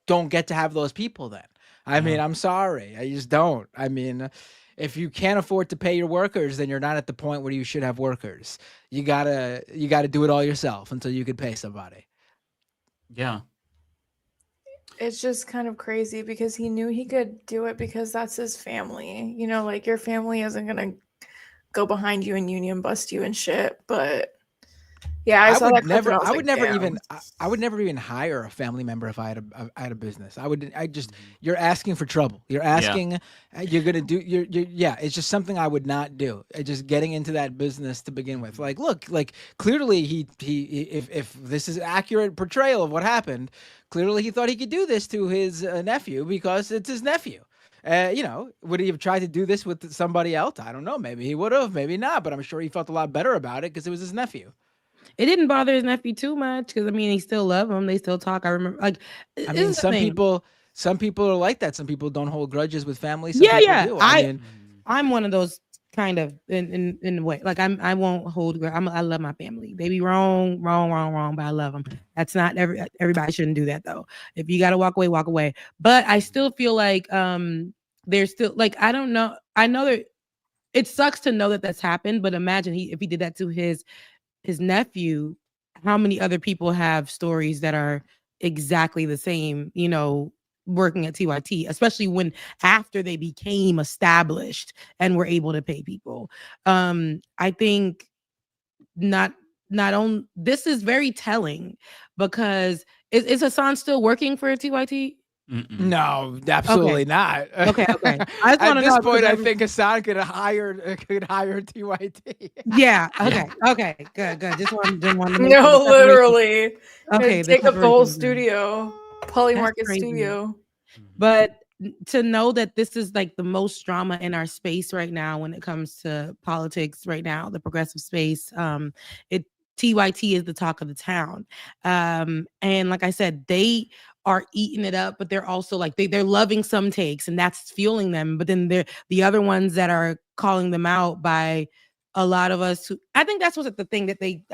don't get to have those people then. I mean, I'm sorry. I just don't. I mean, if you can't afford to pay your workers, then you're not at the point where you should have workers. You gotta do it all yourself until you could pay somebody. Yeah. It's just kind of crazy because he knew he could do it because that's his family. Like your family isn't gonna go behind you and union bust you and shit. But yeah, I would never even hire a family member if I had a business. You're asking for trouble. You're asking, you're going to do, it's just something I would not do. Just getting into that business to begin with. Like, look, like clearly if this is accurate portrayal of what happened, clearly he thought he could do this to his nephew because it's his nephew. Would he have tried to do this with somebody else? I don't know. Maybe he would have, maybe not, but I'm sure he felt a lot better about it because it was his nephew. It didn't bother his nephew too much because he still love him. They still talk. I remember, some people are like that. Some people don't hold grudges with family. Some Yeah. do. I'm one of those kind of in a way. Like I won't hold. I love my family. They be wrong, but I love them. That's not everybody shouldn't do that though. If you gotta walk away, walk away. But I still feel like there's still like I don't know. I know that it sucks to know that that's happened. But imagine if he did that to his nephew, how many other people have stories that are exactly the same, working at TYT, especially when after they became established and were able to pay people. I think not on this is very telling because is Hassan still working for TYT? No, absolutely not. Okay. At this point, I think Hassan could hire TYT. Yeah. Okay. Good. Just didn't want to. No, literally. Okay. Take up the whole studio, Polymarket studio. But to know that this is like the most drama in our space right now when it comes to politics right now, the progressive space, TYT is the talk of the town. And like I said, they are eating it up, but they're also like they're loving some takes and that's fueling them. But then they're the other ones that are calling them out by a lot of us who I think that's what's the thing that they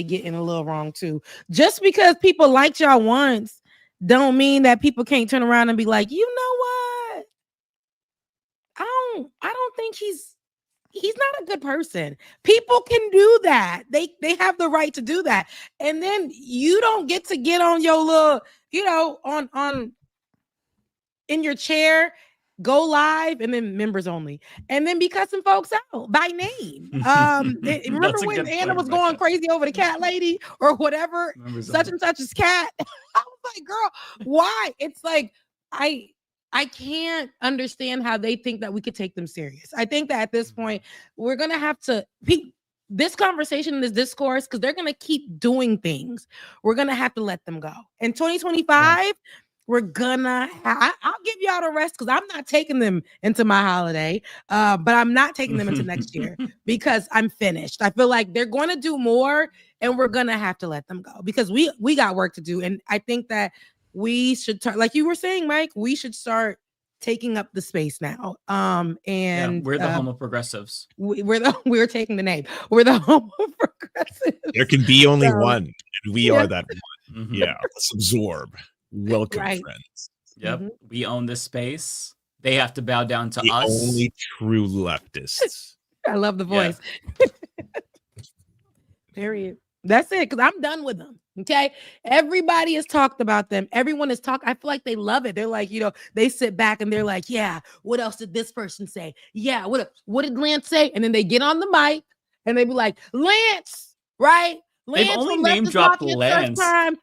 get in a little wrong too. Just because people liked y'all once don't mean that people can't turn around and be like, you know what? I don't think he's not a good person. People can do that. They have the right to do that. And then you don't get to get on your little, on in your chair, go live, and then members only. And then be cussing folks out by name. Remember when Anna was going crazy over the cat lady or whatever, such and such's cat? I was like, girl, why? It's like, I can't understand how they think that we could take them serious. I think that at this point, we're going to have to this conversation, this discourse, because they're going to keep doing things. We're going to have to let them go. In 2025, we're gonna I'll give y'all the rest because I'm not taking them into my holiday, but I'm not taking them into next year because I'm finished. I feel like they're going to do more and we're going to have to let them go because we got work to do. And I think that we should like you were saying, Mike, we should start taking up the space now. And we're the home of progressives. We're taking the name. We're the home of progressives. There can be only one, and we are that one. Mm-hmm. Yeah, let's absorb. Welcome, friends. Yep, we own this space. They have to bow down to the us. Only true leftists. I love the voice. Period. That's it, because I'm done with them. Okay. Everybody has talked about them. Everyone has talked. I feel like they love it. They're like, they sit back and they're like, yeah, what else did this person say? Yeah, what did Lance say? And then they get on the mic and they be like, Lance, right? They've Lance only from name Leftist dropped Mafia, Lance. Times.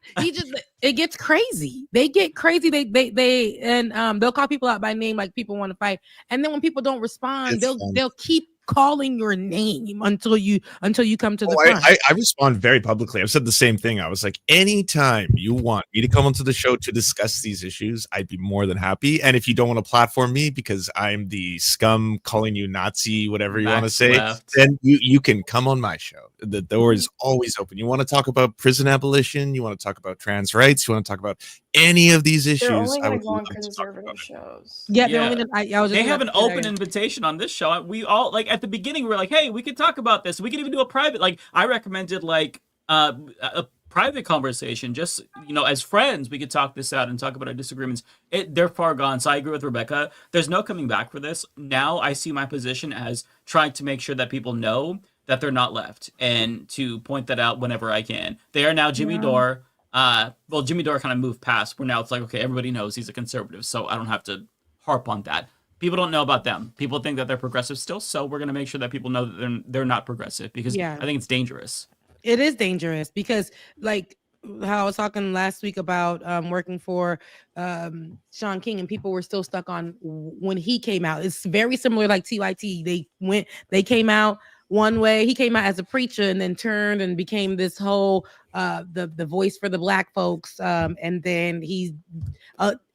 It gets crazy. They get crazy. They'll call people out by name like people want to fight. And then when people don't respond, they'll keep calling your name until you come to the front. I respond very publicly. I've said the same thing. I was like, anytime you want me to come onto the show to discuss these issues, I'd be more than happy. And if you don't want to platform me because I'm the scum calling you Nazi, whatever you want to say, then you can come on my show. The door is always open. You want to talk about prison abolition? You want to talk about trans rights? You want to talk about any of these issues? They're only I going would to go on love to talk conservative about it. shows. Yeah, they're only They have an open invitation on this show. We all, like, at the beginning, we were like, hey, we could talk about this. We could even do a private, like, I recommended, like, a private conversation. Just, as friends, we could talk this out and talk about our disagreements. They're far gone. So I agree with Rebecca. There's no coming back for this. Now I see my position as trying to make sure that people know that they're not left and to point that out whenever I can. They are now Jimmy Dore. Well, Jimmy Dore kind of moved past where now it's like, okay, everybody knows he's a conservative, so I don't have to harp on that. People don't know about them. People think that they're progressive still, so we're going to make sure that people know that they're not progressive because I think it's dangerous. It is dangerous because, like, how I was talking last week about working for Sean King, and people were still stuck on when he came out. It's very similar like TYT. They came out one way. He came out as a preacher and then turned and became this whole the voice for the black folks. And then he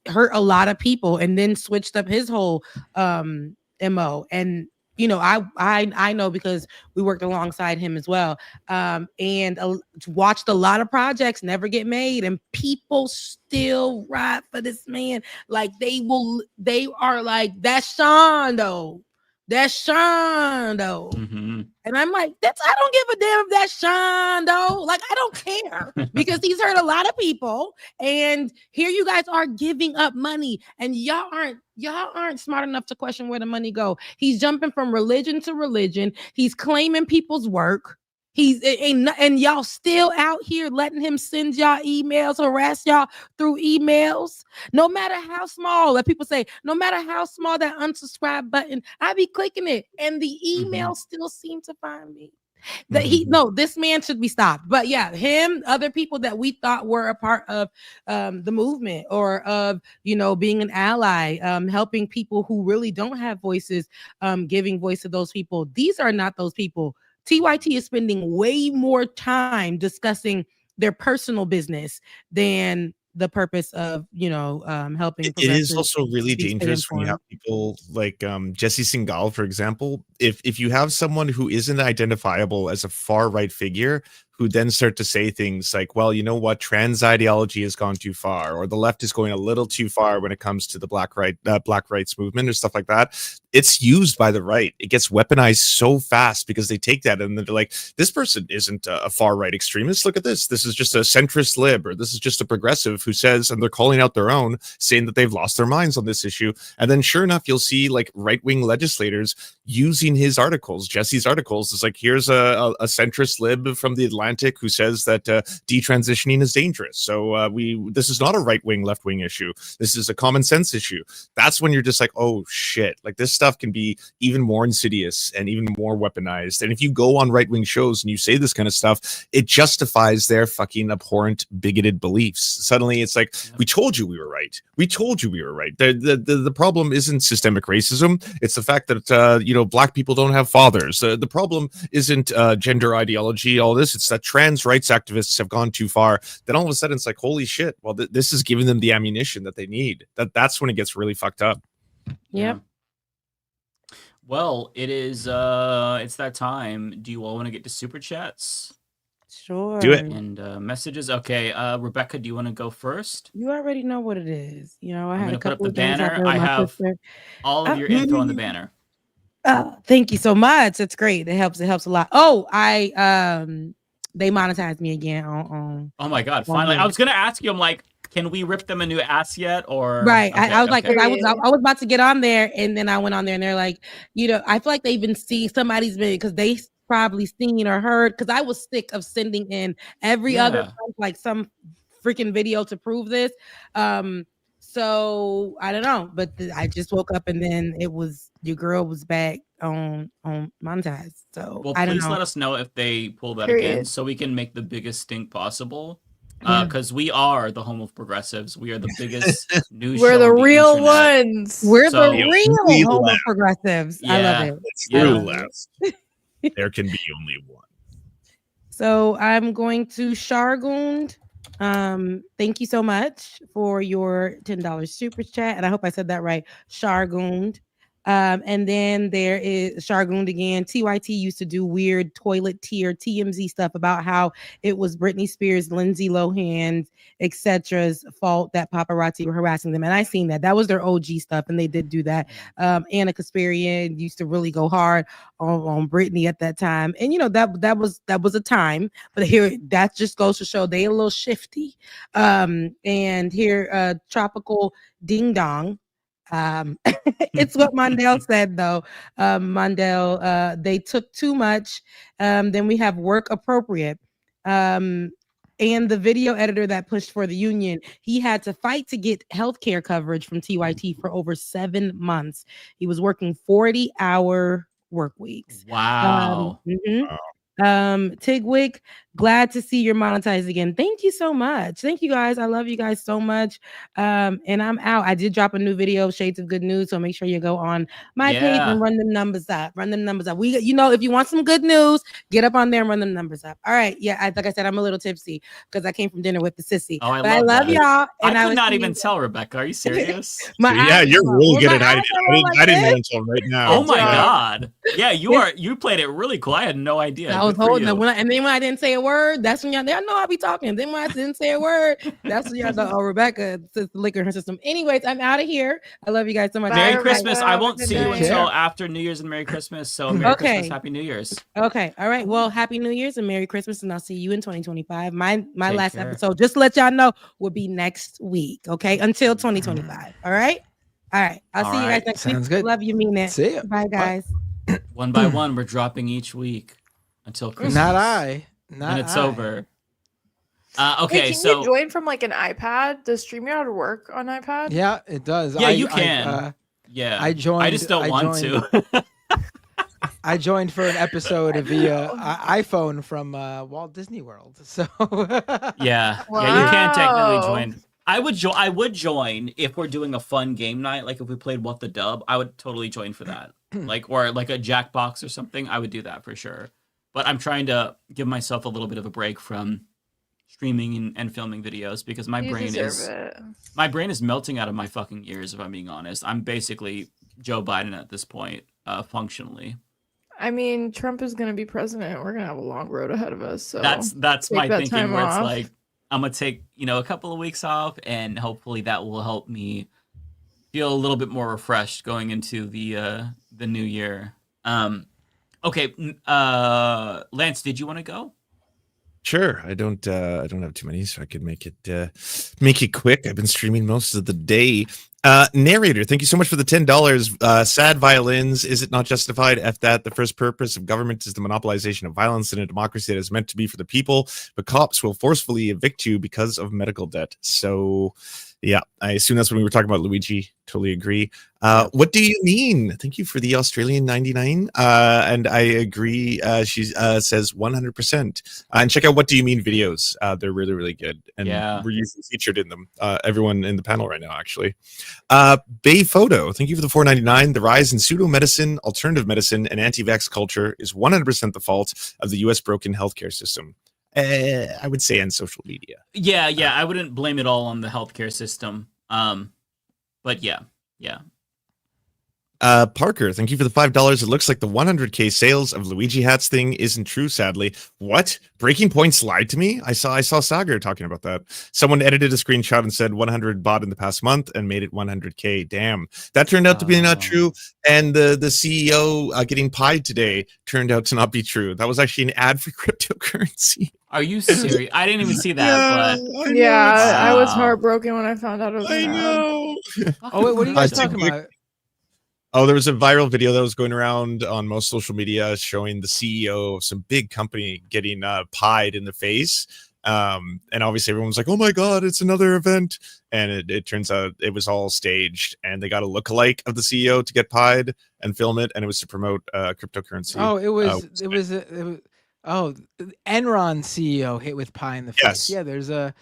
hurt a lot of people and then switched up his whole MO. And I know because we worked alongside him as well, and watched a lot of projects never get made, and people still ride for this man. Like they are like, that's Sean though. That's Sean though. And I'm like, I don't give a damn if that's Sean though. Like, I don't care because he's hurt a lot of people. And here you guys are giving up money, and y'all aren't smart enough to question where the money go. He's jumping from religion to religion. He's claiming people's work. And y'all still out here letting him send y'all emails, harass y'all through emails. No matter how small, like people say, no matter how small that unsubscribe button, I be clicking it, and the emails still seem to find me. This man should be stopped. But yeah, him, other people that we thought were a part of the movement or of being an ally, helping people who really don't have voices, giving voice to those people. These are not those people. TYT is spending way more time discussing their personal business than the purpose of helping. It is also really dangerous when you have people like Jesse Singal, for example. If you have someone who isn't identifiable as a far right figure, who then start to say things like, well, you know what, trans ideology has gone too far, or the left is going a little too far when it comes to the black rights movement or stuff like that. It's used by the right. It gets weaponized so fast because they take that and they're like, this person isn't a far right extremist. Look at this. This is just a centrist lib, or this is just a progressive who says, and they're calling out their own, saying that they've lost their minds on this issue. And then sure enough, you'll see like right-wing legislators using his articles, Jesse's articles. It's like, here's a centrist lib from the Atlantic who says that detransitioning is dangerous. So this is not a right-wing, left-wing issue. This is a common sense issue. That's when you're just like, oh shit, like this stuff can be even more insidious and even more weaponized. And if you go on right-wing shows and you say this kind of stuff, it justifies their fucking abhorrent, bigoted beliefs. Suddenly it's like, we told you we were right. We told you we were right. The problem isn't systemic racism. It's the fact that black people don't have fathers. The problem isn't gender ideology, all this. It's that trans rights activists have gone too far. Then all of a sudden it's like, holy shit, well, this is giving them the ammunition that they need. That's when it gets really fucked up. Yep. Well, it's that time. Do you all want to get to super chats? Sure. Do it. And messages. Okay, Rebecca, do you want to go first? You already know what it is. I I'm had gonna a put up couple the of things banner. happen with I my have sister. all of your info on the banner. Thank you so much. It's great. It helps a lot. Oh, they monetized me again on Oh my god! Finally, I was gonna ask you. I'm like, can we rip them a new ass yet? Or right? Okay, I was like, okay. I was about to get on there, and then I went on there, and they're like, I feel like they even see somebody's been because they probably seen or heard, because I was sick of sending in every other month, like some freaking video to prove this. So I don't know, but I just woke up and then it was your girl was back on monetize. So Well, I don't please know. let us know if they pull that Period. again, so we can make the biggest stink possible. Yeah. Because we are the home of progressives. We are the biggest news We're show the on the real internet. ones. We're So- the real homo progressives. I love it. True left. There can be only one. So I'm going to Shargund. Thank you so much for your $10 super chat, and I hope I said that right. Shargund. And then there is Shargund again. TYT used to do weird toilet tier TMZ stuff about how it was Britney Spears, Lindsay Lohan, etc.'s fault that paparazzi were harassing them. And I seen that. That was their OG stuff, and they did do that. Anna Kasparian used to really go hard on Britney at that time. And you know, that was a time, but here that just goes to show they a little shifty. And here Tropical Ding Dong. It's what Mondale said though. Mondale, they took too much. Then we have work appropriate. And the video editor that pushed for the union, he had to fight to get healthcare coverage from TYT for over 7 months. He was working 40-hour work weeks. Wow. Tigwick, glad to see you're monetized again. Thank you so much. Thank you guys. I love you guys so much. And I'm out. I did drop a new video, Shades of Good News. So make sure you go on my page and run them numbers up. Run them numbers up. We, you know, if you want some good news, get up on there and run them numbers up. All right. Yeah. Like I said, I'm a little tipsy because I came from dinner with the sissy. Oh, But I love that. y'all. And I could will not see even you- tell, Rebecca. Are you serious? Yeah, you're really good at it. I didn't know until right now. Oh my god. Yeah, you played it really cool. I had no idea. I was Good for holding you. it. And then when I didn't say a word, that's when y'all know I'll be talking. Then when I didn't say a word, that's when y'all know, oh, Rebecca says the liquor in her system. Anyways, I'm out of here. I love you guys so much. Merry Bye, Christmas. Rebecca. I won't see you Take until care. after New Year's and Merry Christmas. So Merry Okay. Christmas, Happy New Year's. Okay. All right. Well, Happy New Year's and Merry Christmas, and I'll see you in 2025. My Take last care. episode, just to let y'all know, will be next week. Okay, until 2025. All right. All right. I'll All see you right. guys next Sounds week. good. Love you, mean it. See ya. Bye, guys. One by one, we're dropping each week until Christmas. Not I. Then it's I. over. Wait, Okay, can so you join from like an iPad? Does StreamYard work on iPad? Yeah, it does. yeah, you can. I joined. I just don't want to. I joined for an episode via iPhone from Walt Disney World. So Yeah, you can technically join. I would join if we're doing a fun game night, like if we played What the Dub. I would totally join for that, or like a Jackbox or something. I would do that for sure. But I'm trying to give myself a little bit of a break from streaming and filming videos because my brain is melting out of my fucking ears. If I'm being honest, I'm basically Joe Biden at this point, functionally. I mean, Trump is going to be president. We're going to have a long road ahead of us. So That's take my that thinking. time Where it's off. like I'm gonna take a couple of weeks off, and hopefully that will help me feel a little bit more refreshed going into the new year. Okay, Lance, did you want to go? Sure. I don't have too many, so I could make it quick. I've been streaming most of the day. Narrator, thank you so much for the $10. Sad violins. Is it not justified? F that. The first purpose of government is the monopolization of violence in a democracy that is meant to be for the people, but cops will forcefully evict you because of medical debt. So yeah, I assume that's when we were talking about Luigi. Totally agree. What do you mean? Thank you for the Australian 99. And I agree. She says 100%. And check out What Do You Mean videos. They're really, really good. And we're usually featured in them. Everyone in the panel right now, actually. Bay Photo, thank you for the $4.99. The rise in pseudo-medicine, alternative medicine, and anti-vax culture is 100% the fault of the U.S. broken healthcare system. I would say, and social media. Yeah, I wouldn't blame it all on the healthcare system. But yeah. Parker, thank you for the $5. It looks like the 100K sales of Luigi hats thing isn't true, sadly. What? Breaking Points lied to me? I saw Sagar talking about that. Someone edited a screenshot and said 100 bought in the past month and made it 100K. Damn. That turned out to be not true. And the CEO getting pied today turned out to not be true. That was actually an ad for cryptocurrency. Are you serious? I didn't even see that. but I was heartbroken when I found out it was an ad. Oh wait, what are you guys talking about? Oh, there was a viral video that was going around on most social media showing the CEO of some big company getting pied in the face. And obviously everyone was like, oh my God, it's another event. And it turns out it was all staged, and they got a lookalike of the CEO to get pied and film it. And it was to promote cryptocurrency. Oh, it was Enron CEO hit with pie in the face. Yes. Yeah, there's a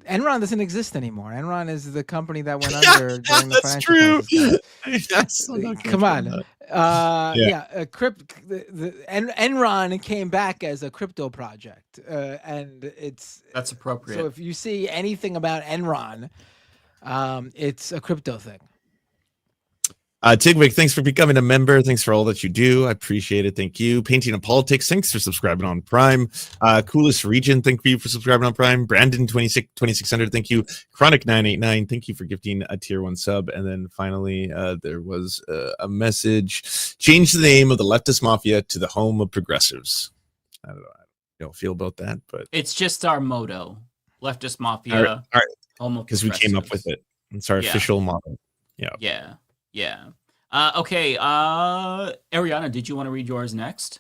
Enron doesn't exist anymore. Enron is the company that went under during the That's financial true. crisis. Yes. Come on. Enron came back as a crypto project, and that's appropriate. So if you see anything about Enron, it's a crypto thing. Tigwig, thanks for becoming a member. Thanks for all that you do. I appreciate it. Thank you. Painting of Politics, thanks for subscribing on Prime. Coolest Region, thank you for subscribing on Prime. Brandon 2600, thank you. Chronic 989, thank you for gifting a tier 1 sub. And then finally, there was a message. Change the name of the Leftist Mafia to the home of progressives. I don't know how you feel about that, but it's just our motto. Leftist Mafia. All right. Home of Because we came up with it. It's our official motto. Yeah. Yeah. Okay. Ariana, did you want to read yours next?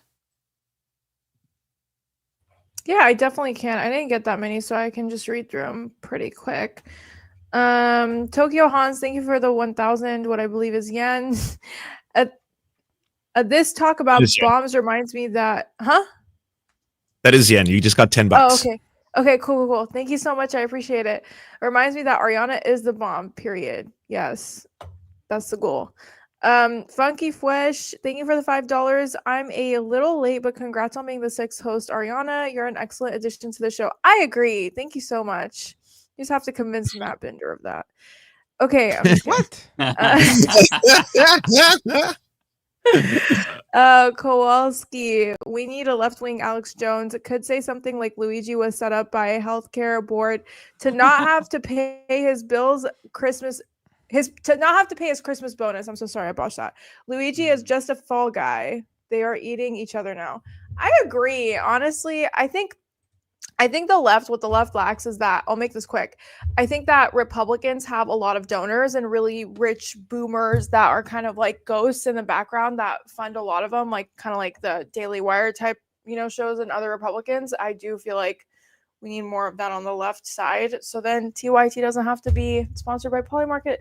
Yeah, I definitely can. I didn't get that many, so I can just read through them pretty quick. Tokyo Hans, thank you for the 1,000, what I believe is yen. This talk about bombs reminds me that, That is yen. You just got $10. Oh, okay. Okay, cool. Thank you so much. I appreciate it. It reminds me that Ariana is the bomb, period. Yes, that's the goal. Funky Fwesh, thank you for the $5. I'm a little late, but congrats on being the 6th host. Ariana, you're an excellent addition to the show. I agree. Thank you so much. You just have to convince Matt Binder of that. Okay. What? Kowalski, we need a left-wing Alex Jones. It could say something like Luigi was set up by a healthcare board to not have to pay his bills to not have to pay his Christmas bonus. I'm so sorry I botched that. Luigi is just a fall guy. They are eating each other now. I agree. Honestly, I think what the left lacks is that, I'll make this quick. I think that Republicans have a lot of donors and really rich boomers that are kind of like ghosts in the background that fund a lot of them, like kind of like the Daily Wire type, shows and other Republicans. I do feel like we need more of that on the left side. So then TYT doesn't have to be sponsored by Polymarket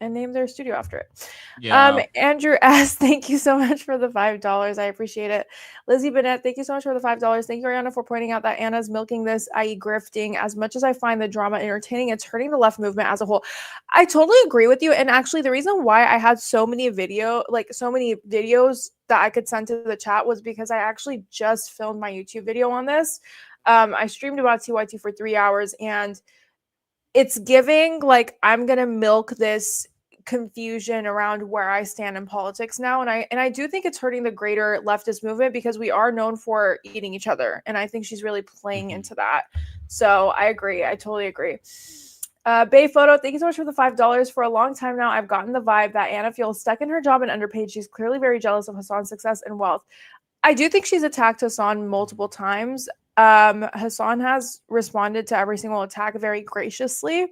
and name their studio after it. Yeah. Andrew S, thank you so much for the $5. I appreciate it. Lizzie Bennett, thank you so much for the $5. Thank you, Ariana, for pointing out that Anna's milking this, i.e. grifting. As much as I find the drama entertaining, it's hurting the left movement as a whole. I totally agree with you. And actually, the reason why I had so many videos that I could send to the chat was because I actually just filmed my YouTube video on this. I streamed about TYT for 3 hours, and it's giving like I'm gonna milk this confusion around where I stand in politics now, and I do think it's hurting the greater leftist movement because we are known for eating each other, and I think she's really playing into that. So I agree. I totally agree. Bay Photo, thank you so much for the $5. For a long time now, I've gotten the vibe that Anna feels stuck in her job and underpaid. She's clearly very jealous of Hassan's success and wealth. I do think she's attacked Hassan multiple times. Hassan has responded to every single attack very graciously.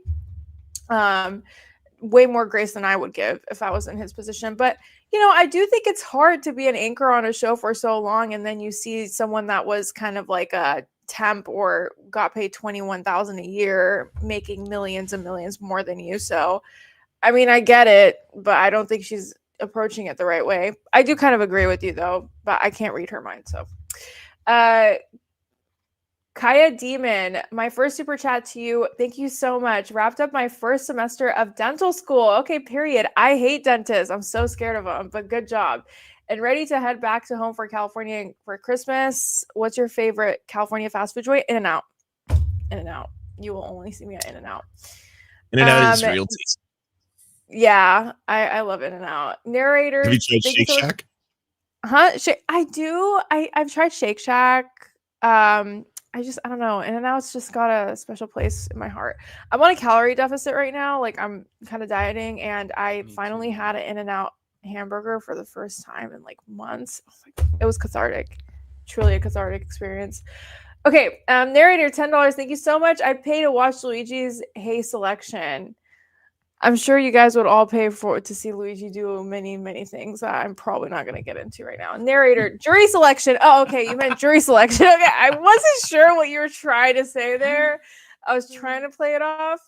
Way more grace than I would give if I was in his position. But, I do think it's hard to be an anchor on a show for so long, and then you see someone that was kind of like a temp or got paid $21,000 a year making millions and millions more than you. So, I mean, I get it, but I don't think she's approaching it the right way. I do kind of agree with you, though, but I can't read her mind. So, Kaya Demon, my first super chat to you. Thank you so much. Wrapped up my first semester of dental school. Okay, period. I hate dentists. I'm so scared of them, but good job. And ready to head back to home for California for Christmas. What's your favorite California fast food joint? In-N-Out. In-N-Out. You will only see me at In-N-Out. In-N-Out is real tasty. Yeah, I love In-N-Out. Narrator. Have you tried Shake Shack? I do. I've tried Shake Shack. I don't know. In-N-Out's just got a special place in my heart. I'm on a calorie deficit right now. Like I'm kind of dieting, and I finally had an In-N-Out hamburger for the first time in like months. Oh my God. It was cathartic. Truly a cathartic experience. Okay. Narrator, $10. Thank you so much. I pay to watch Luigi's Hey selection. I'm sure you guys would all pay for to see Luigi do many, many things that I'm probably not going to get into right now. Narrator, jury selection. Oh, okay. You meant jury selection. Okay. I wasn't sure what you were trying to say there. I was trying to play it off.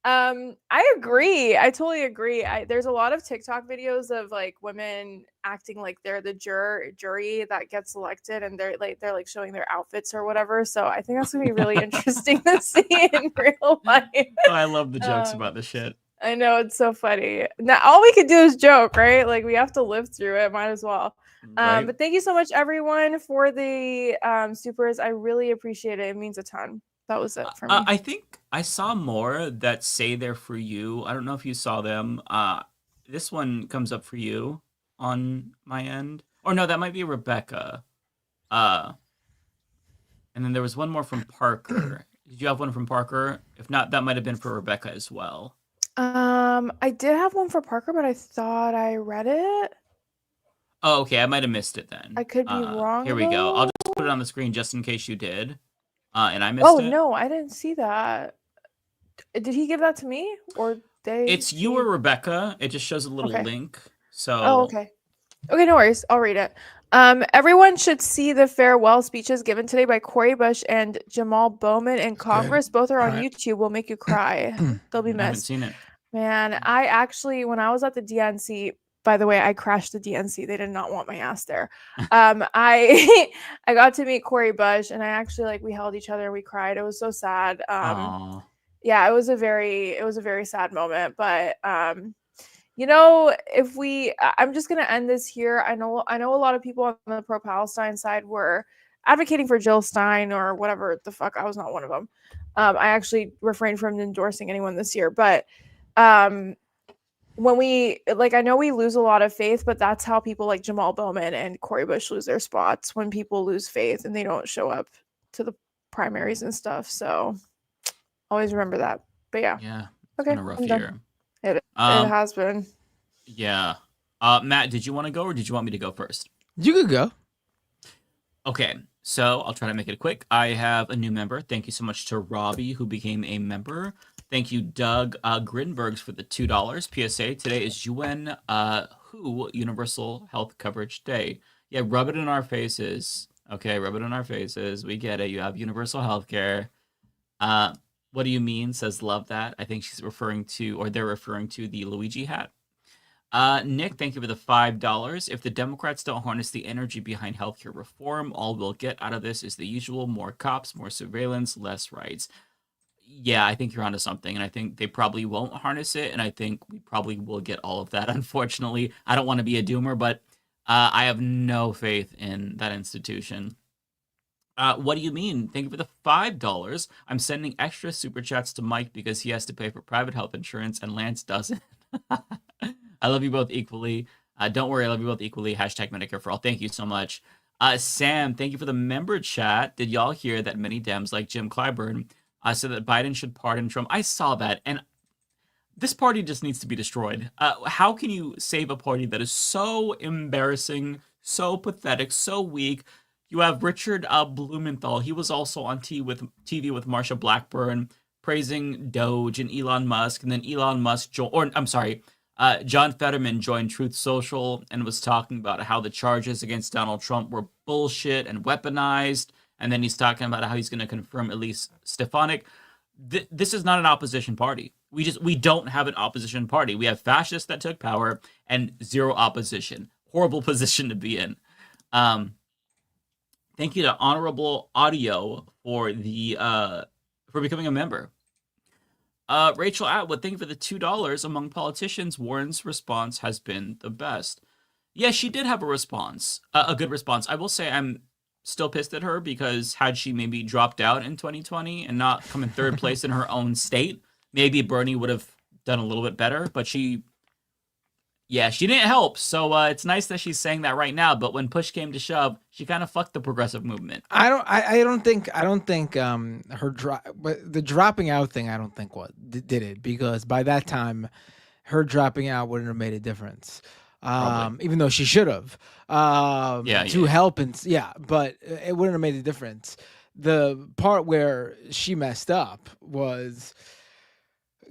I agree. I totally agree. There's a lot of TikTok videos of like women acting like they're the jury that gets selected, and they're like showing their outfits or whatever. So I think that's gonna be really interesting to see in real life. I love the jokes about this shit. I know, it's so funny. Now all we can do is joke, right? Like we have to live through it. Might as well. Right. But thank you so much, everyone, for the supers. I really appreciate it. It means a ton. That was it for me. I think I saw more that say they're for you. I don't know if you saw them. This one comes up for you on my end. Or no, that might be Rebecca. And then there was one more from Parker. Did you have one from Parker? If not, that might have been for Rebecca as well. I did have one for Parker, but I thought I read it. Oh, okay. I might have missed it then. I could be wrong. Here we go. though. I'll just put it on the screen just in case you did. And I missed Oh it. no, I didn't see that. Did he give that to me or they? It's you or Rebecca. It just shows a little Okay. link. So Oh, okay. Okay, no worries. I'll read it. Everyone should see the farewell speeches given today by Cori Bush and Jamal Bowman in Congress. Both are on YouTube. Will make you cry. They'll be I haven't missed. seen it. Man, I actually, when I was at the DNC, by the way, I crashed the DNC. They did not want my ass there. I I got to meet Cori Bush, and I actually we held each other and we cried. It was so sad. Aw. Yeah, it was a very sad moment. But I'm just gonna end this here. I know a lot of people on the pro-Palestine side were advocating for Jill Stein or whatever the fuck. I was not one of them. I actually refrained from endorsing anyone this year, but when we I know we lose a lot of faith, but that's how people like Jamal Bowman and Cori Bush lose their spots, when people lose faith and they don't show up to the primaries and stuff. So always remember that. But yeah. Yeah. It's Okay. been a rough I'm done. year. It Um, has been. Yeah. Matt, did you want to go or did you want me to go first? You could go. Okay, so I'll try to make it quick. I have a new member. Thank you so much to Robbie, who became a member. Thank you, Doug Grinbergs, for the $2. PSA, today is UN WHO Universal Health Coverage Day. Yeah, rub it in our faces. Okay, rub it in our faces. We get it. You have universal health care. What do you mean? Says love that. I think she's referring to, or they're referring to, the Luigi hat. Nick, thank you for the $5. If the Democrats don't harness the energy behind healthcare reform, all we'll get out of this is the usual: more cops, more surveillance, less rights. Yeah, I think you're onto something, and I think they probably won't harness it, and I think we probably will get all of that, unfortunately. I don't want to be a doomer, but I have no faith in that institution. What do you mean? Thank you for the $5. I'm sending extra super chats to Mike because he has to pay for private health insurance and Lance doesn't. I love you both equally. Don't worry, I love you both equally. Hashtag Medicare for all. Thank you so much. Sam, thank you for the member chat. Did y'all hear that many Dems like Jim Clyburn said that Biden should pardon Trump? I saw that, and this party just needs to be destroyed. How can you save a party that is so embarrassing, so pathetic, so weak? You have Richard Blumenthal. He was also on TV with Marsha Blackburn, praising Doge and Elon Musk, and then Elon Musk John Fetterman joined Truth Social and was talking about how the charges against Donald Trump were bullshit and weaponized. And then he's talking about how he's going to confirm Elise Stefanik. This is not an opposition party. We don't have an opposition party. We have fascists that took power and zero opposition. Horrible position to be in. Thank you to Honorable Audio for becoming a member. Rachel Atwood, thank you for the $2. Among politicians, Warren's response has been the best. Yeah, she did have a response, a good response. I will say I'm still pissed at her because had she maybe dropped out in 2020 and not come in third place in her own state, maybe Bernie would have done a little bit better. But she didn't help. So it's nice that she's saying that right now. But when push came to shove, she kind of fucked the progressive movement. I don't think the dropping out thing, I don't think did it, because by that time her dropping out wouldn't have made a difference. Even though she should have help but it wouldn't have made a difference. The part where she messed up was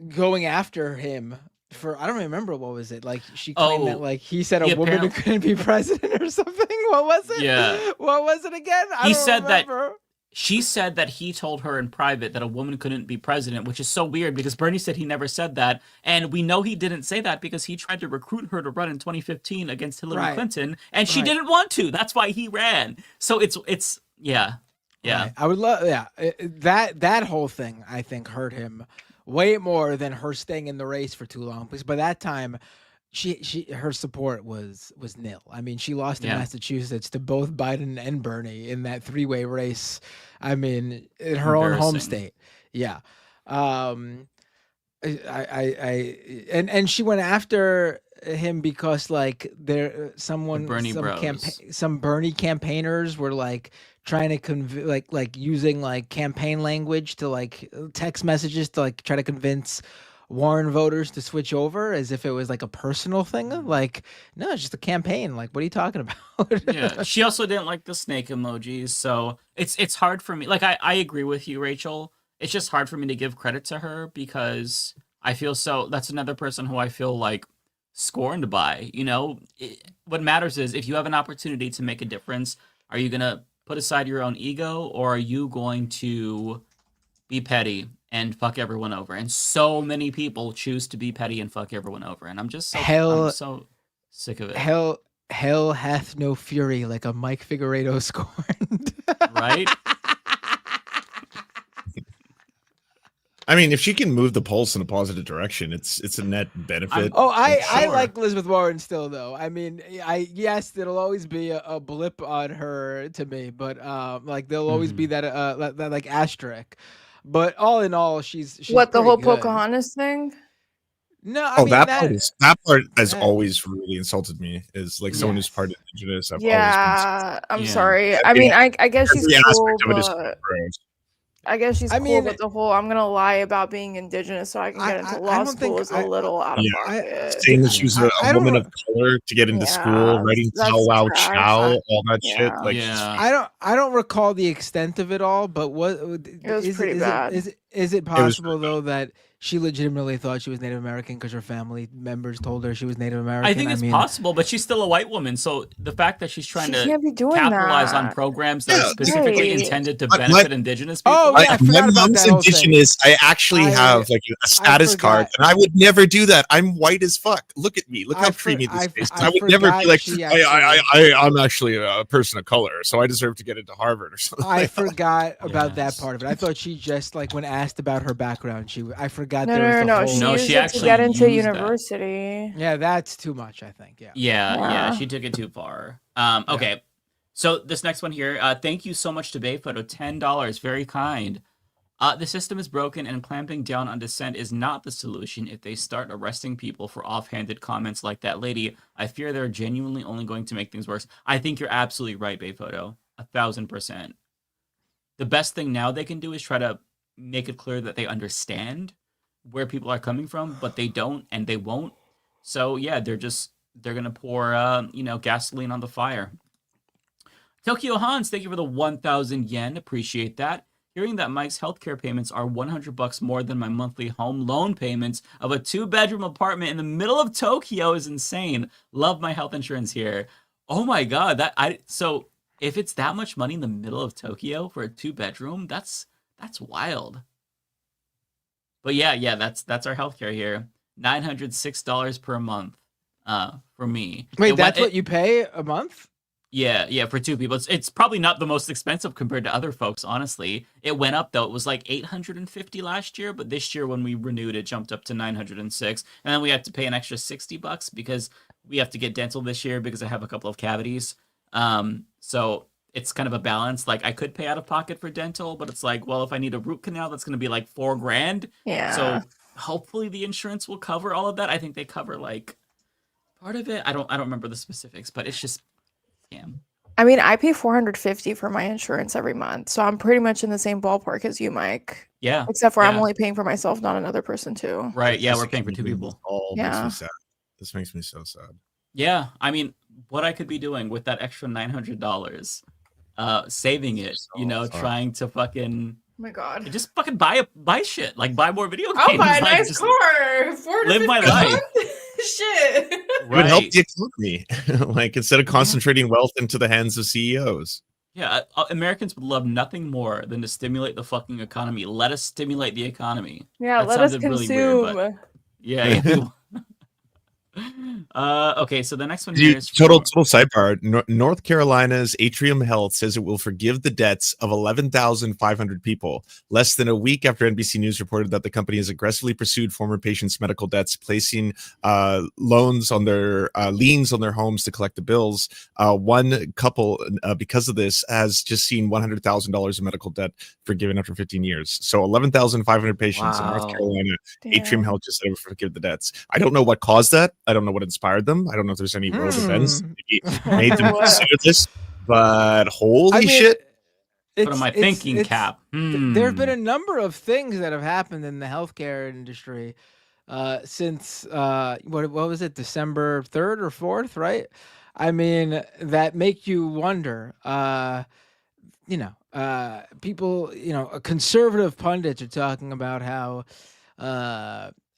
going after him for I don't remember what was it like. She claimed that Oh, like he said a he woman who apparently- couldn't be president or something. What was it? Yeah. What was it again? I He don't said that remember. she said that he told her in private that a woman couldn't be president, which is so weird because Bernie said he never said that. And we know he didn't say that because he tried to recruit her to run in 2015 against Hillary Right. Clinton, and she Right. didn't want to. That's why he ran. So it's yeah. Yeah. Right. I would love that whole thing I think hurt him way more than her staying in the race for too long, because by that time her support was nil. I mean, she lost in Yeah. Massachusetts to both Biden and Bernie in that three-way race. I mean, in her own home Embarrassing. state. Yeah. And she went after him because like some Bernie campaigners were like trying to like using like campaign language to like text messages to like try to convince Warren voters to switch over as if it was like a personal thing. Like, no, it's just a campaign. Like, what are you talking about? Yeah. She also didn't like the snake emojis, so it's hard for me. Like I agree with you, Rachel. It's just hard for me to give credit to her because I feel that's another person who I feel like scorned by. You know, what matters is if you have an opportunity to make a difference, are you gonna put aside your own ego or are you going to be petty and fuck everyone over? And so many people choose to be petty and fuck everyone over, and I'm just I'm so sick of it. Hell hath no fury like a Mike Figueredo scorned. Right? I mean, if she can move the pulse in a positive direction, it's a net benefit. I like Elizabeth Warren still though. I mean, yes, it'll always be a blip on her to me, but like there'll always be that like asterisk. But all in all, she's what, the pretty whole good. Pocahontas thing? No, I mean that part has always really insulted me. Is like someone who's part indigenous. I've Yeah, always I'm sorry. I mean, I guess she's every cool, aspect of it is but gross. I guess she's I cool, mean, but the whole "I'm gonna lie about being indigenous so I can get into law school" is a little out of pocket. Saying that she was a woman of color to get into school, writing that's Chow Wow trash. Chow, all that shit. Like, I don't recall the extent of it all, but what It was pretty bad. Is it possible though that she legitimately thought she was Native American because her family members told her she was Native American? I think it's possible, but she's still a white woman. So the fact that she's trying She to can't be doing capitalize on that. programs that are specifically right. intended to My- benefit indigenous people. Oh, yeah, I my forgot about mom's that whole thing. indigenous. I actually have like a status card, and I would never do that. I'm white as fuck. Look at me. Look how creamy this is. I would never be like, I'm actually a person of color, so I deserve to get into Harvard or something. I forgot about that part of it. I thought she just like when asked about her background, I forgot No, there was no, the no. whole. She used it to get into university. Yeah, that's too much. I think. Yeah. Yeah, she took it too far. Okay, so this next one here. Thank you so much to Bayphoto, $10, very kind. The system is broken, and clamping down on dissent is not the solution. If they start arresting people for offhanded comments like that lady, I fear they're genuinely only going to make things worse. I think you're absolutely right, Bayphoto, 1000%. The best thing now they can do is try to make it clear that they understand where people are coming from, but they don't and they won't. So yeah, they're gonna pour gasoline on the fire. Tokyo Hans, thank you for the 1,000 yen. Appreciate that. Hearing that Mike's healthcare payments are $100 more than my monthly home loan payments of a 2-bedroom apartment in the middle of Tokyo is insane. Love my health insurance here. Oh my god, so if it's that much money in the middle of Tokyo for a 2-bedroom, that's wild. But yeah, that's our healthcare here. $906 per month for me. Wait, that's what you pay a month? Yeah, for 2 people. It's probably not the most expensive compared to other folks, honestly. It went up though. It was like $850 last year, but this year when we renewed it jumped up to $906. And then we had to pay an extra $60 because we have to get dental this year because I have a couple of cavities. So it's kind of a balance. Like I could pay out of pocket for dental, but it's like, well, if I need a root canal, that's going to be like $4,000. Yeah. So hopefully the insurance will cover all of that. I think they cover like part of it. I don't remember the specifics, but it's just scam. I mean, I pay $450 for my insurance every month, so I'm pretty much in the same ballpark as you, Mike. Yeah. Except for I'm only paying for myself, not another person too. Right. Yeah, we're paying for 2 people. Yeah. Makes me sad. This makes me so sad. Yeah, I mean, what I could be doing with that extra $900, saving it, trying to fucking my god. Just fucking buy shit. Like buy more video games. I'll buy a like, nice just car. 4 to live my 50 life. months. Shit. It would help the economy. Like instead of concentrating wealth into the hands of CEOs. Yeah, Americans would love nothing more than to stimulate the fucking economy. Let us stimulate the economy. Yeah, That let us sounded really consume. weird, but yeah. Okay, so the next one here is Total sidebar. North Carolina's Atrium Health says it will forgive the debts of 11,500 people. Less than a week after NBC News reported that the company has aggressively pursued former patients' medical debts, placing liens on their homes to collect the bills. One couple, because of this, has just seen $100,000 in medical debt forgiven after 15 years. So 11,500 patients in North Carolina. Atrium Health just said it would forgive the debts. I don't know what caused that. I don't know what inspired them. I don't know if there's any world events that made them consider this, but holy shit. Put on my thinking cap. There have been a number of things that have happened in the healthcare industry since what was it, December 3rd or 4th, right? I mean, that make you wonder. People, conservative pundits are talking about how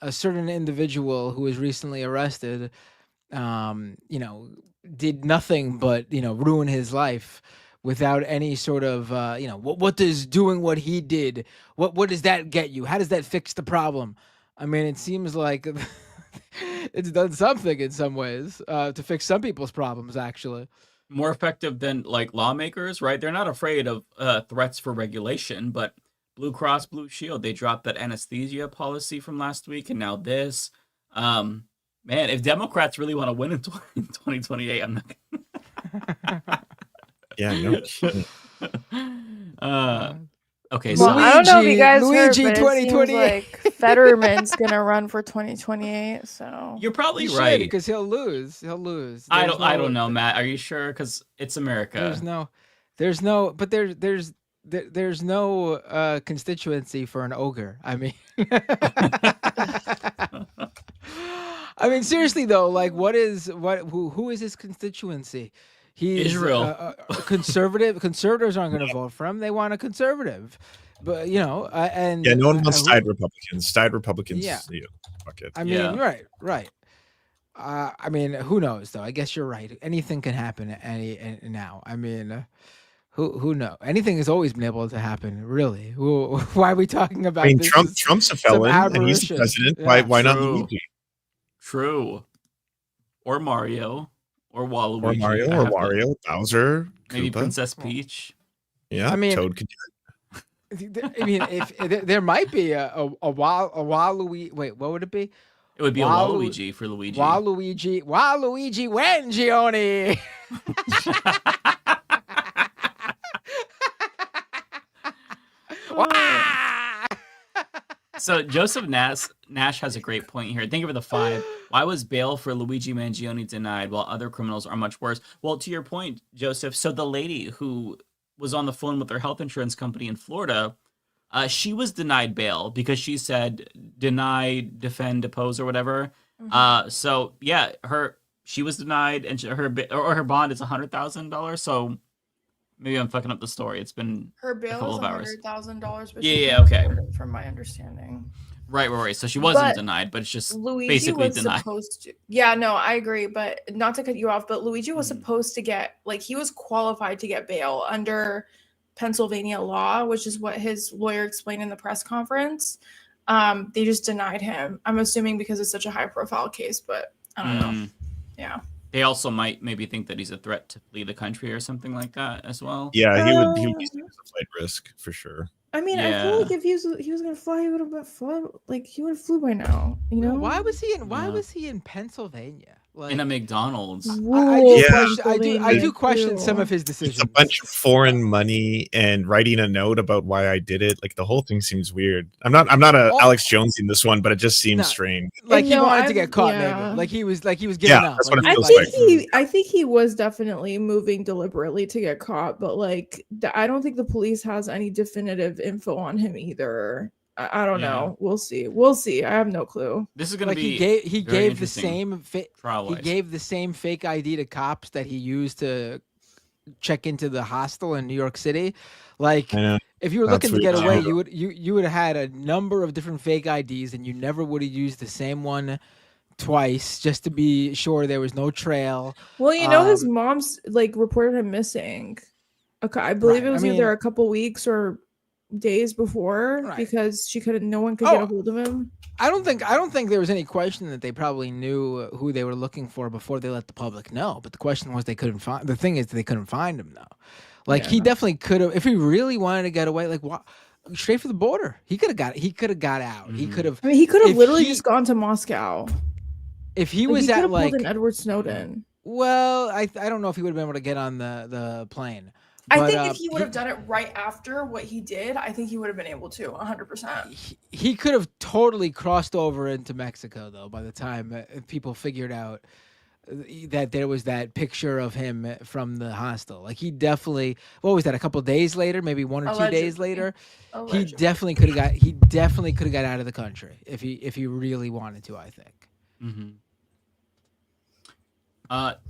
a certain individual who was recently arrested, did nothing but, ruin his life without any sort of, what does doing what he did, what does that get you? How does that fix the problem? I mean, it seems like it's done something in some ways to fix some people's problems, actually. More effective than like lawmakers, right? They're not afraid of threats for regulation, but Blue Cross Blue Shield, they dropped that anesthesia policy from last week, and now this. Man, if Democrats really want to win in 2028, I'm not gonna... Yeah, no. Okay, Well, so I don't know if you guys heard, Luigi but it seems 2028. like Fetterman's gonna run for 2028. So you're probably He right. because he'll lose. He'll lose. I There's don't know, Matt. Are you sure? Because it's America. There's no constituency for an ogre. I mean, seriously though, like, who is his constituency? He's Israel. Conservative. Conservatives aren't going to vote for him. They want a conservative, but and no one wants tied Republicans. Tied Republicans. Yeah. Fuck it. I mean, right. I mean, who knows though? I guess you're right. Anything can happen now. I mean, who knows? Anything has always been able to happen. Really? Why are we talking about? I mean, this? Trump's a felon and he's the president. Yeah. Why not Luigi? True. Or Mario. Or Waluigi. Or Mario, or Wario, Bowser, maybe Koopa. Princess Peach. Yeah, I mean, Toad could do it. I mean, if there might be a Waluigi. Wait, what would it be? It would be a Waluigi for Luigi. Waluigi Mangione. So Joseph Nash has a great point here. Think of the 5. Why was bail for Luigi Mangione denied while other criminals are much worse? Well, to your point, Joseph, so the lady who was on the phone with her health insurance company in Florida, she was denied bail because she said deny, defend, depose, or whatever. So yeah, she was denied, and her bond is $100,000. So maybe I'm fucking up the story. It's been her a bail couple is of hours. $100,000. Yeah, okay. From my understanding. Right. So she wasn't But denied, but it's just Luigi basically was denied. supposed to. Yeah, no, I agree, but not to cut you off, but Luigi was supposed to get, like, he was qualified to get bail under Pennsylvania law, which is what his lawyer explained in the press conference. They just denied him. I'm assuming because it's such a high profile case, but I don't know. Yeah. They also might maybe think that he's a threat to flee the country or something like that as well. Yeah, he would be seen as a flight risk for sure. I mean, I feel like if he was gonna fly, he would have flew. Like, he would have flew by now. You know? Why was he in Pennsylvania? Like, in a McDonald's. I do question some of his decisions. It's a bunch of foreign money and writing a note about why I did it. Like, the whole thing seems weird. I'm not Alex Jones in this one, but it just seems strange. Like, he wanted to get caught, maybe. Like he was giving up. That's what it feels like. I think he was definitely moving deliberately to get caught, but like, I don't think the police has any definitive info on him either. I don't know. We'll see. I have no clue. This is gonna be he gave the same trial-wise. he gave the same fake ID to cops that he used to check into the hostel in New York City. Like, I know. if you were That's looking to get away, weird. you would have had a number of different fake IDs, and you never would have used the same one twice just to be sure there was no trail. Well, his mom's like reported him missing. Okay, I believe it was either a couple weeks or days before because no one could get a hold of him. I don't think there was any question that they probably knew who they were looking for before they let the public know. But the question was they couldn't find. The thing is they couldn't find him though. Like he definitely could have, if he really wanted to get away. Like what? Straight for the border. He could have got out. He could have. I mean, he could have literally just gone to Moscow. If he was at like pulled an Edward Snowden. Well, I don't know if he would have been able to get on the plane. I think if he would have done it right after what he did, I think he would have been able to 100%. He could have totally crossed over into Mexico, though, by the time people figured out that there was that picture of him from the hostel. Like he definitely, what was that? A couple of days later, maybe 1 or 2 days later, he definitely could have got out of the country if he really wanted to. I think. Mm-hmm.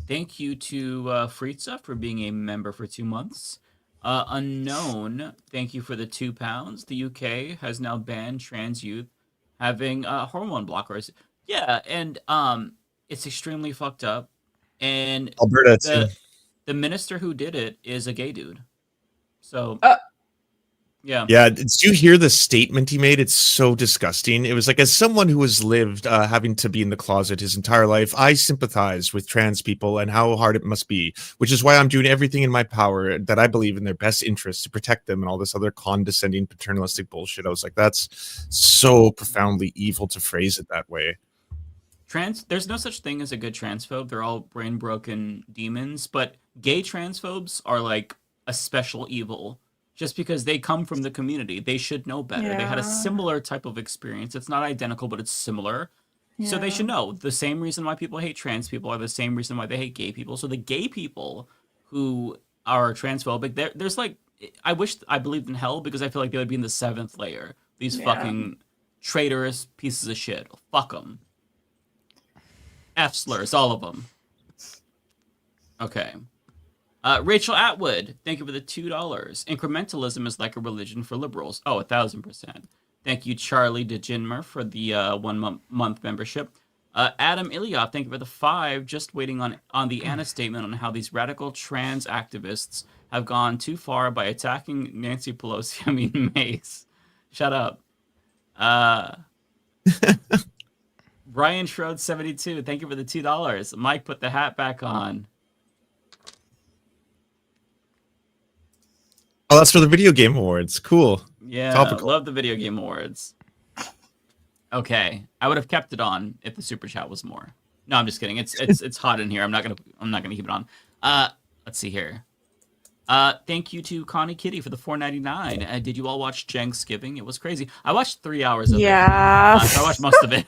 Thank you to Fritza for being a member for 2 months. Unknown, thank you for the £2. The UK has now banned trans youth having hormone blockers. Yeah, and it's extremely fucked up. And Alberta, the minister who did it is a gay dude. So yeah. Did you hear the statement he made? It's so disgusting. It was like, as someone who has lived having to be in the closet his entire life, I sympathize with trans people and how hard it must be, which is why I'm doing everything in my power that I believe in their best interest to protect them and all this other condescending paternalistic bullshit. I was like, that's so profoundly evil to phrase it that way. There's no such thing as a good transphobe. They're all brain broken demons, but gay transphobes are like a special evil. Just because they come from the community, they should know better. They had a similar type of experience. It's not identical, but it's similar. So they should know. The same reason why people hate trans people are the same reason why they hate gay people. So the gay people who are transphobic, there's like, I wish I believed in hell because I feel like they would be in the 7th layer. These fucking traitorous pieces of shit. Fuck them. F slurs, all of them. Okay. Rachel Atwood, thank you for the $2. Incrementalism is like a religion for liberals. Oh, 1,000%. Thank you, Charlie DeGinmer, for the 1 month membership. Adam Ilya, thank you for the 5. Just waiting on the Anna statement on how these radical trans activists have gone too far by attacking Nancy Pelosi. I mean, Mace. Shut up. Brian Schroed 72, thank you for the $2. Mike, put the hat back on. Oh, that's for the video game awards. Cool. Yeah, Topical. love the video game awards. Okay, I would have kept it on if the super chat was more. No, I'm just kidding. It's hot in here. I'm not gonna keep it on. Let's see here. Thank you to Connie Kitty for the $4.99. Did you all watch Thanksgiving? It was crazy. I watched 3 hours of it. Yeah. I watched most of it.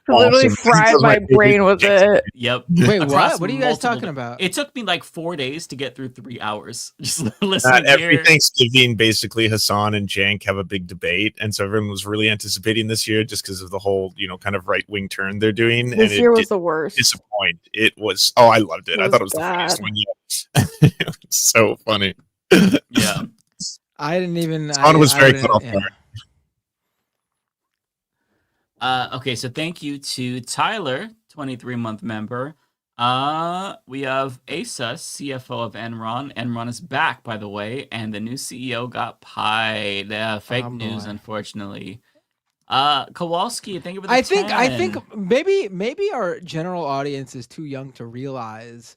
Literally fried my brain with it. Yep. Wait, Across what are you guys multiple talking about? It took me like 4 days to get through 3 hours. Just listening Every here. Thanksgiving, basically, Hassan and Jank have a big debate, and so everyone was really anticipating this year just because of the whole, kind of right-wing turn they're doing. This and year it was the worst. Disappoint. It was. Oh, I loved it. I thought it was bad. the funniest one yet. It was so funny. Yeah. I didn't even. Hassan was very cut off guard. Okay, so thank you to Tyler, 23-month member. We have Asa, CFO of Enron. Enron is back, by the way, and the new CEO got pied. Fake news, unfortunately. Kowalski, thank you for the I 10. think maybe our general audience is too young to realize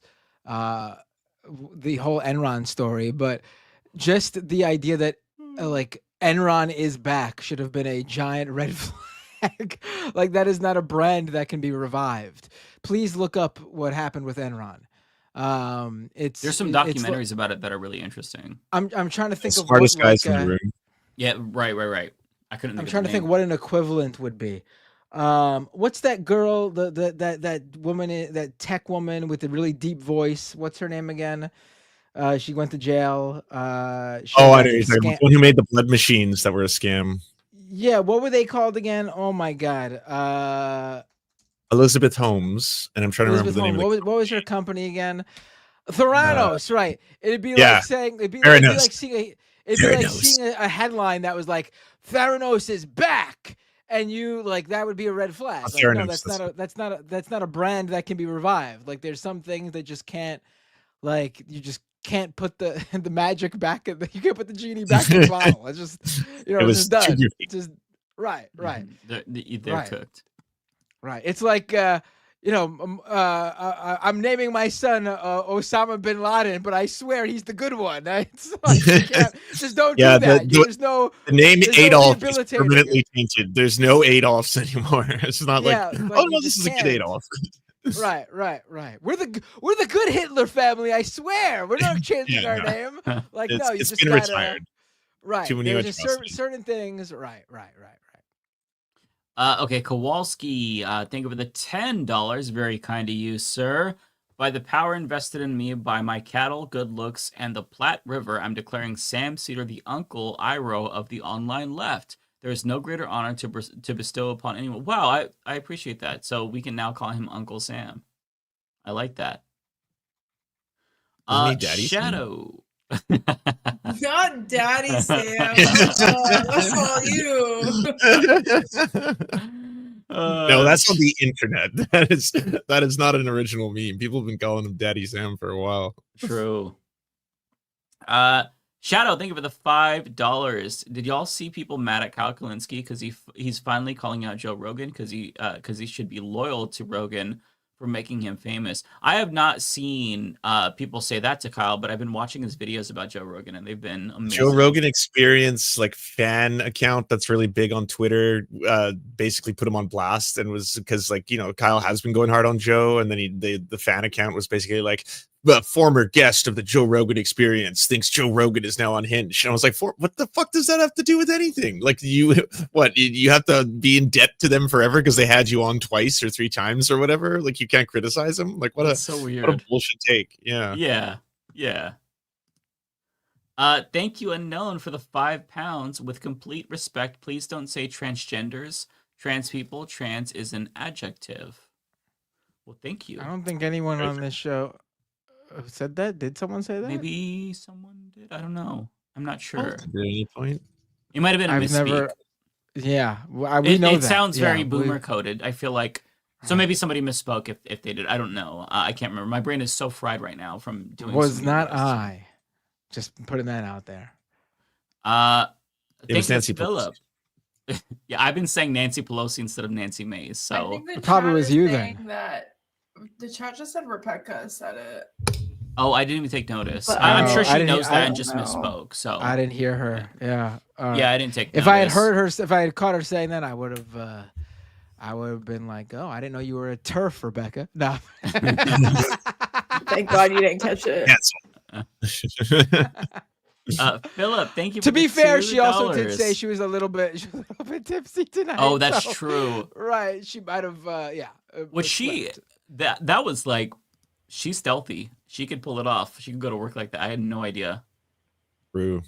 the whole Enron story, but just the idea that like Enron is back should have been a giant red flag. Like that is not a brand that can be revived. Please look up what happened with Enron. There's some documentaries about it that are really interesting. I'm trying to think the of smartest what, guys like, in the room. Yeah, right. I couldn't. I'm trying to think what an equivalent would be. What's that girl, that woman, that tech woman with the really deep voice? What's her name again? She went to jail. I know you're talking about the one who made the blood machines that were a scam. Yeah, what were they called again? Oh my god. Elizabeth Holmes, and I'm trying to remember the name. What was her company again? Theranos, right? It'd be yeah. like saying it'd be Theranos. like seeing a headline that was like Theranos is back, and you like that would be a red flag. Like, no, that's not a brand that can be revived. Like there's some things that just can't, like you just can't put the the magic back in you can't put the genie back in the bottle. It's just it was just done. too Just right. They're Right. cooked. Right. It's like I'm naming my son Osama bin Laden, but I swear he's the good one. It's like, you can't, just don't do that. There's no the name there's Adolf no is rehabilitating permanently tainted. There's no Adolfs anymore. It's not Yeah, like, like, oh you no, this just is a good can't. Adolf. Right. We're the good Hitler family. I swear. We're not changing our name. Like no, you it's just been gotta. retired. Right. Too many There's just atrocities. certain things. Right. Okay, Kowalski, thank you for the $10. Very kind of you, sir. By the power invested in me by my cattle, good looks, and the Platte River, I'm declaring Sam Cedar the Uncle Iroh of the online left. There is no greater honor to bestow upon anyone. Wow, I appreciate that. So we can now call him Uncle Sam. I like that. Isn't he Daddy Shadow. Not Daddy Sam. That's all you. No, that's on the internet. That is not an original meme. People have been calling him Daddy Sam for a while. True. Shadow, thank you for the $5. Did y'all see people mad at Kyle Kalinske because he's finally calling out Joe Rogan because he should be loyal to Rogan for making him famous? I have not seen people say that to Kyle, but I've been watching his videos about Joe Rogan and they've been amazing. Joe Rogan Experience like fan account that's really big on Twitter basically put him on blast, and was because, like, you know, Kyle has been going hard on Joe, and then the fan account was basically like, the former guest of the Joe Rogan Experience thinks Joe Rogan is now unhinged. And I was like, what the fuck does that have to do with anything? Like, you have to be in debt to them forever because they had you on twice or three times or whatever? Like, you can't criticize them? Like, That's so weird. What a bullshit take. Yeah. Yeah. Thank you, Unknown, for the £5. With complete respect, please don't say transgenders, trans people. Trans is an adjective. Well, thank you. I don't think anyone on this show said that. Did someone say that? Maybe someone did. I don't know. I'm not sure. At any point, it might have been a misspeak. Yeah, we know it that. sounds very boomer coded. I feel like so. Maybe somebody misspoke if they did. I don't know. I can't remember. My brain is so fried right now from doing. Was not I. Just putting that out there. It was Nancy Phillip. Yeah, I've been saying Nancy Pelosi instead of Nancy Mace. So it probably was you then. That the chat just said Rebecca said it. Oh, I didn't even take notice. But I'm sure she I knows that and don't just know. misspoke. So I didn't hear her. Yeah. Yeah, I didn't take If I had notice. heard her, if I had caught her saying that, I would have been like, "Oh, I didn't know you were a turf, Rebecca." No. Thank God you didn't catch it. Philip, thank you. To For be the fair, she also did $2. say she was a little bit tipsy tonight. Oh, that's so- true. Right. She might have. Was she? That was like, she's stealthy. She could pull it off. She could go to work like that. I had no idea. True.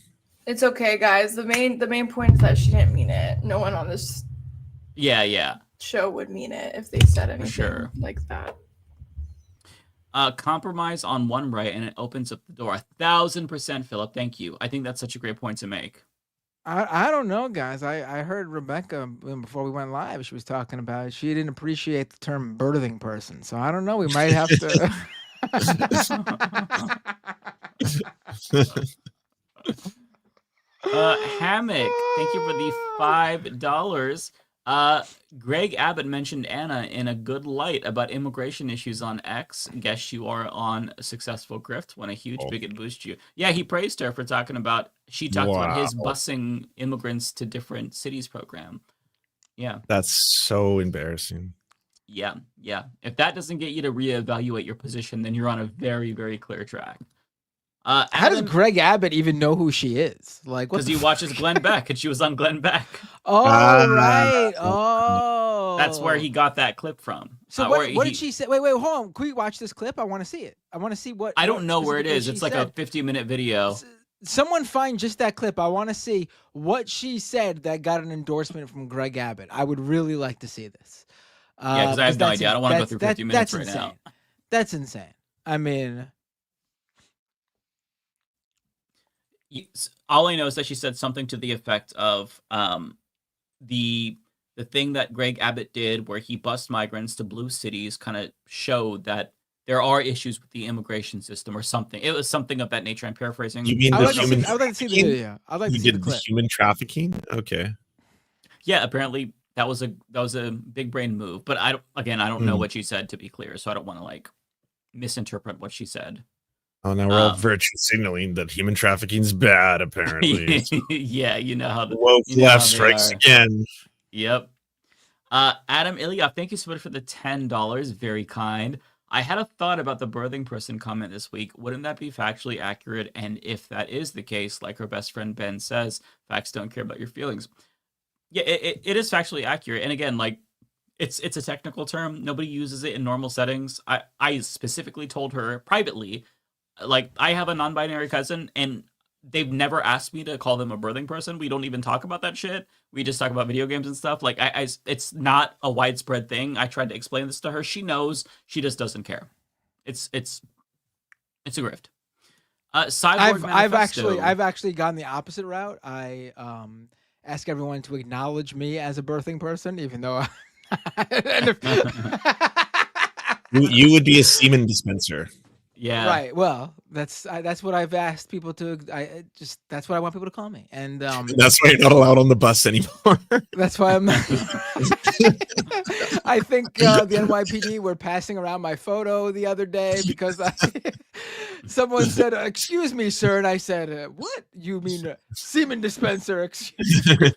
It's okay, guys. The main point is that she didn't mean it. No one on this Yeah. show would mean it if they said anything Sure. like that. Compromise on one right and it opens up the door. 1,000%, Philip. Thank you. I think that's such a great point to make. I don't know, guys. I heard Rebecca before we went live. She was talking about it. She didn't appreciate the term birthing person. So I don't know. We might have to. Hammock, thank you for the $5. Greg Abbott mentioned Anna in a good light about immigration issues on X. Guess you are on a successful grift when a huge bigot boosts you. Yeah, he praised her for talking about, she talked about his busing immigrants to different cities program. Yeah. That's so embarrassing. Yeah. If that doesn't get you to reevaluate your position, then you're on a very, very clear track. How does Greg Abbott even know who she is? Like, because he watches Glenn Beck, and she was on Glenn Beck. Oh, right. Oh, that's where he got that clip from. So what did she say? Wait, hold on. Can we watch this clip? I want to see it. I want to see what. I don't know where it is. she It's like said. a 50-minute video. Someone find just that clip. I want to see what she said that got an endorsement from Greg Abbott. I would really like to see this. Yeah, because I have no idea. I don't want to go through 50 minutes right now. That's insane. I mean, All I know is that she said something to the effect of the thing that Greg Abbott did where he bused migrants to blue cities kind of showed that there are issues with the immigration system or something. It was something of that nature. I'm paraphrasing. You mean I the would human like to see the video. I'd like to see the clip. human trafficking? Okay. Yeah, apparently that was a big brain move, but I don't know what she said, to be clear, so I don't want to like misinterpret what she said. Oh, now we're all virtue signaling that human trafficking's bad, apparently. Yeah, you know how the woke you know how left they strikes are. again. Yep. Adam Ilya, thank you so much for the $10. Very kind. I had a thought about the birthing person comment this week. Wouldn't that be factually accurate? And if that is the case, like her best friend Ben says, facts don't care about your feelings. Yeah, it is factually accurate. And again, like it's a technical term. Nobody uses it in normal settings. I specifically told her privately, like I have a non-binary cousin and they've never asked me to call them a birthing person. We don't even talk about that shit. We just talk about video games and stuff. Like it's not a widespread thing. I tried to explain this to her. She knows. She just doesn't care. It's a grift. Cyborg I've actually gone the opposite route. I ask everyone to acknowledge me as a birthing person, even though You would be a semen dispenser. Yeah. Right. Well, that's what I've asked people to. That's what I want people to call me, and that's why you're not allowed on the bus anymore. That's why I'm not. I think the NYPD were passing around my photo the other day because someone said, "Excuse me, sir," and I said, "What? You mean semen dispenser?" Excuse me.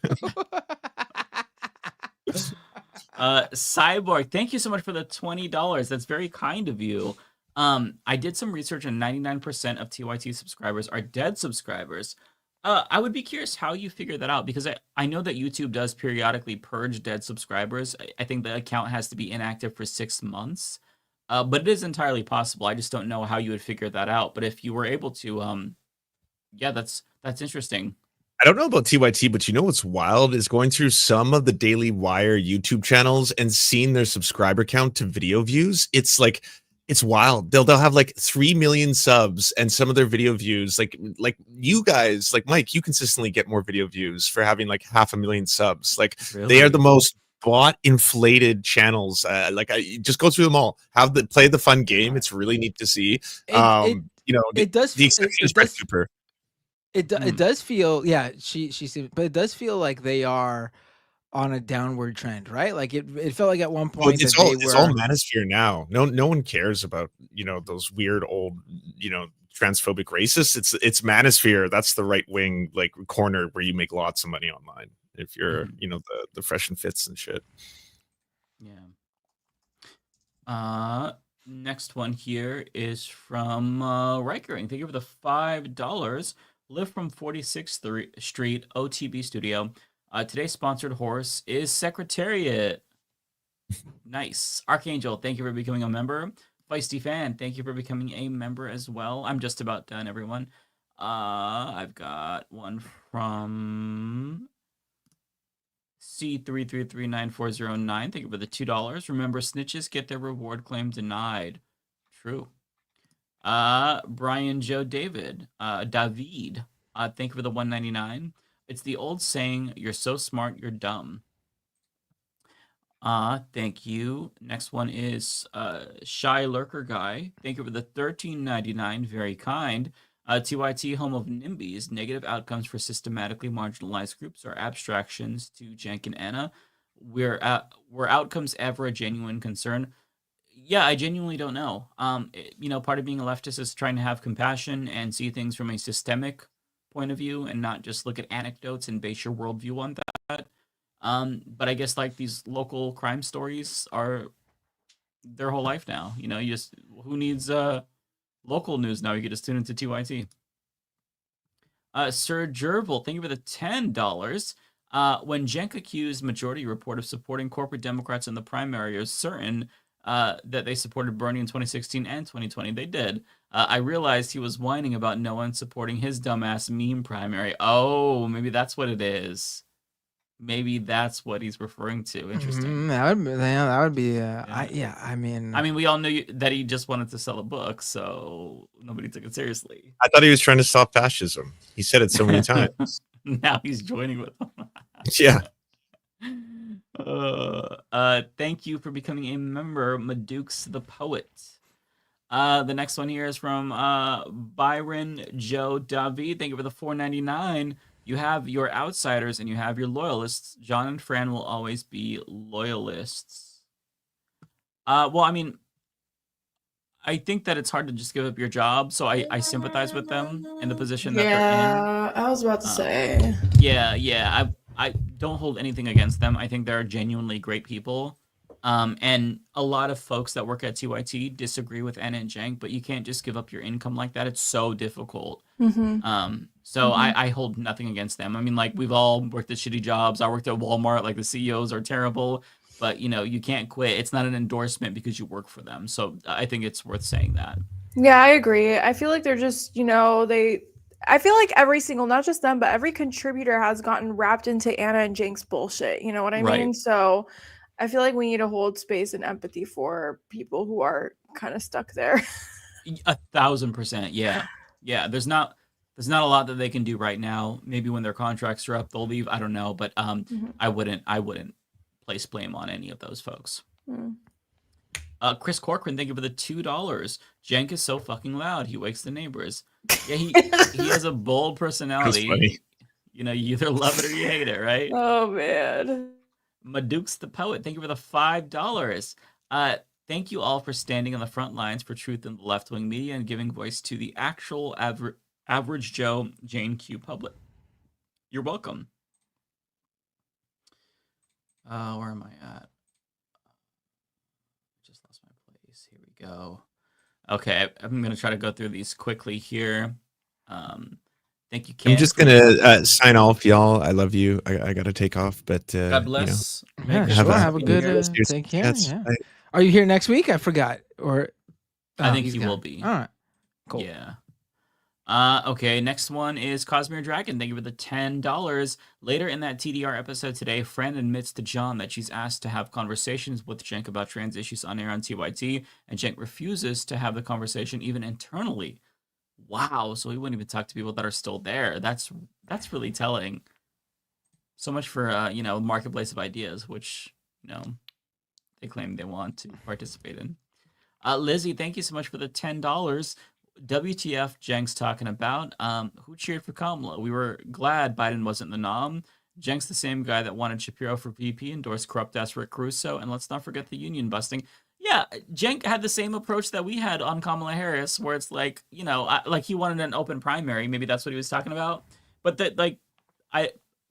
Cyborg, thank you so much for the $20. That's very kind of you. I did some research and 99% of TYT subscribers are dead subscribers. I would be curious how you figure that out because I know that YouTube does periodically purge dead subscribers. I think the account has to be inactive for 6 months, but it is entirely possible. I just don't know how you would figure that out. But if you were able to, yeah, that's interesting. I don't know about TYT, but you know what's wild is going through some of the Daily Wire YouTube channels and seeing their subscriber count to video views. It's like, it's wild. They'll have like 3 million subs and some of their video views, like you guys, like Mike, you consistently get more video views for having like 500,000 subs. Like they are the most bot inflated channels. Like I just go through them all. Play the fun game. It's really neat to see. It does. The exception is Brett Cooper. It does feel, yeah, she seems, but it does feel like they are on a downward trend, right? Like it felt like at one point it's all manosphere now. No one cares about those weird old transphobic racists. It's manosphere. That's the right wing like corner where you make lots of money online if you're the fresh and fits and shit. Yeah. Next one here is from Rikering. Thank you for the $5. Live from 46th Street OTB Studio. Today's sponsored horse is Secretariat. Nice. Archangel, thank you for becoming a member. Feisty Fan, thank you for becoming a member as well. I'm just about done, everyone. I've got one from C3339409. Thank you for the $2. Remember, snitches get their reward claim denied. True. Brian Joe David, David, thank you for the $1.99. It's the old saying, you're so smart, you're dumb. Thank you. Next one is Shy Lurker Guy. Thank you for the $13.99. Very kind. TYT, home of NIMBYs, negative outcomes for systematically marginalized groups are abstractions to Jenk and Anna. Were outcomes ever a genuine concern? Yeah, I genuinely don't know. Part of being a leftist is trying to have compassion and see things from a systemic point of view and not just look at anecdotes and base your worldview on that. But I guess like these local crime stories are their whole life now. Who needs local news now? You can just tune into TYT. Sir Gerbil, thank you for the $10. When Jenk accused Majority Report of supporting corporate Democrats in the primary, is certain that they supported Bernie in 2016 and 2020. They did. I realized he was whining about no one supporting his dumbass meme primary. Oh, maybe that's what it is. maybe that's what he's referring to. Interesting. That would be. I mean, we all knew that he just wanted to sell a book, so nobody took it seriously. I thought he was trying to stop fascism. He said it so many times. Now he's joining with them. Yeah. Thank you for becoming a member, Madukes the Poet. The next one here is from Byron Joe David. Thank you for the $4.99. You have your outsiders and you have your loyalists. John and Fran will always be loyalists. Well, I mean, I think that it's hard to just give up your job, so I sympathize with them in the position that they're in. Yeah, I was about to say. Yeah. I don't hold anything against them. I think they're genuinely great people. And a lot of folks that work at TYT disagree with Anna and Cenk, but you can't just give up your income like that. It's so difficult. So I hold nothing against them. I mean, like, we've all worked at shitty jobs. I worked at Walmart. Like, the CEOs are terrible, but you can't quit. It's not an endorsement because you work for them. So I think it's worth saying that. Yeah, I agree. I feel like they're just, I feel like every single, not just them, but every contributor has gotten wrapped into Anna and Cenk's bullshit. You know what I mean? Right. So I feel like we need to hold space and empathy for people who are kind of stuck there. 1,000%. Yeah. There's not a lot that they can do right now. Maybe when their contracts are up, they'll leave. I don't know, but I wouldn't place blame on any of those folks. Chris Corcoran, thank you for the $2. Cenk is so fucking loud. He wakes the neighbors. Yeah, he has a bold personality. That's funny. You either love it or you hate it, right? Oh man. Madukes the Poet, thank you for the $5. Thank you all for standing on the front lines for truth in the left-wing media and giving voice to the actual average Joe Jane Q public. You're welcome. Where am I at? Just lost my place. Here we go. Okay, I'm going to try to go through these quickly here. Thank you, Ken. I'm just gonna sign off, y'all. I love you. I gotta take off, but God bless. Yeah, Make sure. sure Have a good take care. Yeah. Are you here next week? I forgot. Or I think he's he gone. will be. All right. Cool. Yeah. Okay, next one is Cosmere Dragon. Thank you for the $10. Later in that TDR episode today, Fran admits to John that she's asked to have conversations with Cenk about trans issues on air on TYT, and Cenk refuses to have the conversation even internally. Wow, so he wouldn't even talk to people that are still there. That's really telling. So much for marketplace of ideas, which they claim they want to participate in. Lizzie, thank you so much for the $10. WTF Cenk's talking about. Who cheered for Kamala? We were glad Biden wasn't the nom. Cenk's the same guy that wanted Shapiro for VP, endorsed corrupt ass Rick Caruso, and let's not forget the union busting. Yeah, Cenk had the same approach that we had on Kamala Harris, where it's like, like he wanted an open primary. Maybe that's what he was talking about. But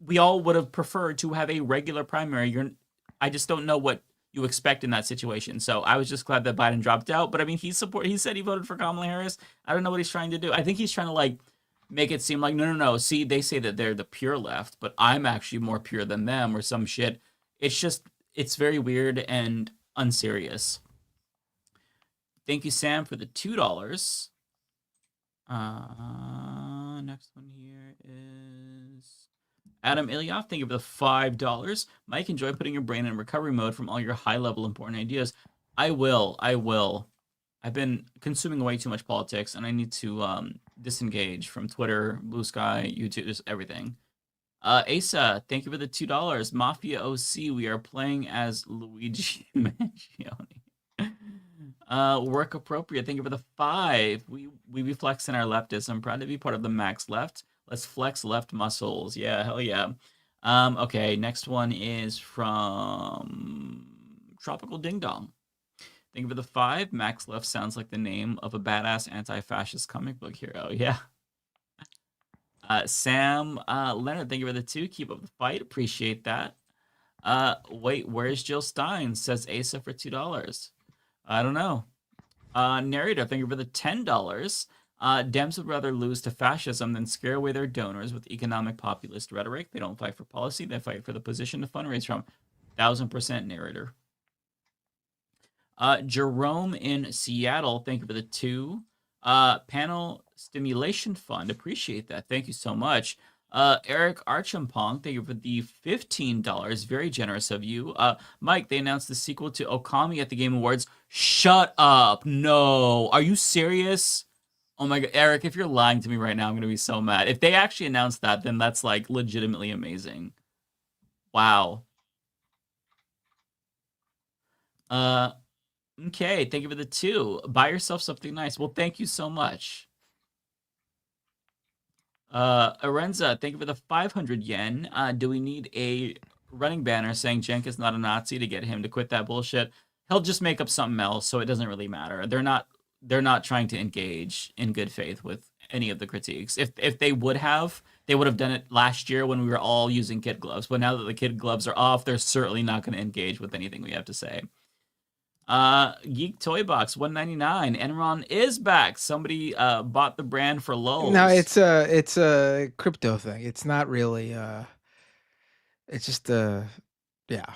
we all would have preferred to have a regular primary. I just don't know what you expect in that situation. So I was just glad that Biden dropped out. But I mean, he said he voted for Kamala Harris. I don't know what he's trying to do. I think he's trying to make it seem like, no. See, they say that they're the pure left, but I'm actually more pure than them or some shit. It's very weird and unserious. Thank you, Sam, for the $2. Next one here is Adam Ilyoff. Thank you for the $5. Mike, enjoy putting your brain in recovery mode from all your high-level important ideas. I will. I've been consuming way too much politics, and I need to disengage from Twitter, Blue Sky, YouTube, just everything. Asa, thank you for the $2. Mafia OC, we are playing as Luigi Mangione. Work appropriate, thank you for the 5. We be flexing our leftism. Proud to be part of the Max Left. Let's flex left muscles. Yeah, hell yeah. Okay, next one is from Tropical Ding Dong. Thank you for the 5. Max Left sounds like the name of a badass anti-fascist comic book hero. Yeah. Sam Leonard, thank you for the 2. Keep up the fight. Appreciate that. Wait, where's Jill Stein? Says Asa for $2. I don't know. Narrator, thank you for the $10. Dems would rather lose to fascism than scare away their donors with economic populist rhetoric. They don't fight for policy. They fight for the position to fundraise from. 1,000% narrator. Jerome in Seattle, thank you for the 2. Panel Stimulation Fund, appreciate that. Thank you so much. Eric Archampong, thank you for the $15. Very generous of you. Mike, they announced the sequel to Okami at the Game Awards. Shut up. No. Are you serious? Oh my god, Eric, if you're lying to me right now, I'm going to be so mad. If they actually announced that, then that's like legitimately amazing. Wow. Okay, thank you for the 2. Buy yourself something nice. Well, thank you so much. Arenza, thank you for the 500 yen. Do we need a running banner saying Cenk is not a Nazi to get him to quit that bullshit? He'll just make up something else, so it doesn't really matter. They're not trying to engage in good faith with any of the critiques. If they would have done it last year when we were all using kid gloves. But now that the kid gloves are off, they're certainly not going to engage with anything we have to say. Geek Toy Box 199. Enron is back. Somebody bought the brand for low. No, it's a crypto thing. It's not really. It's just yeah.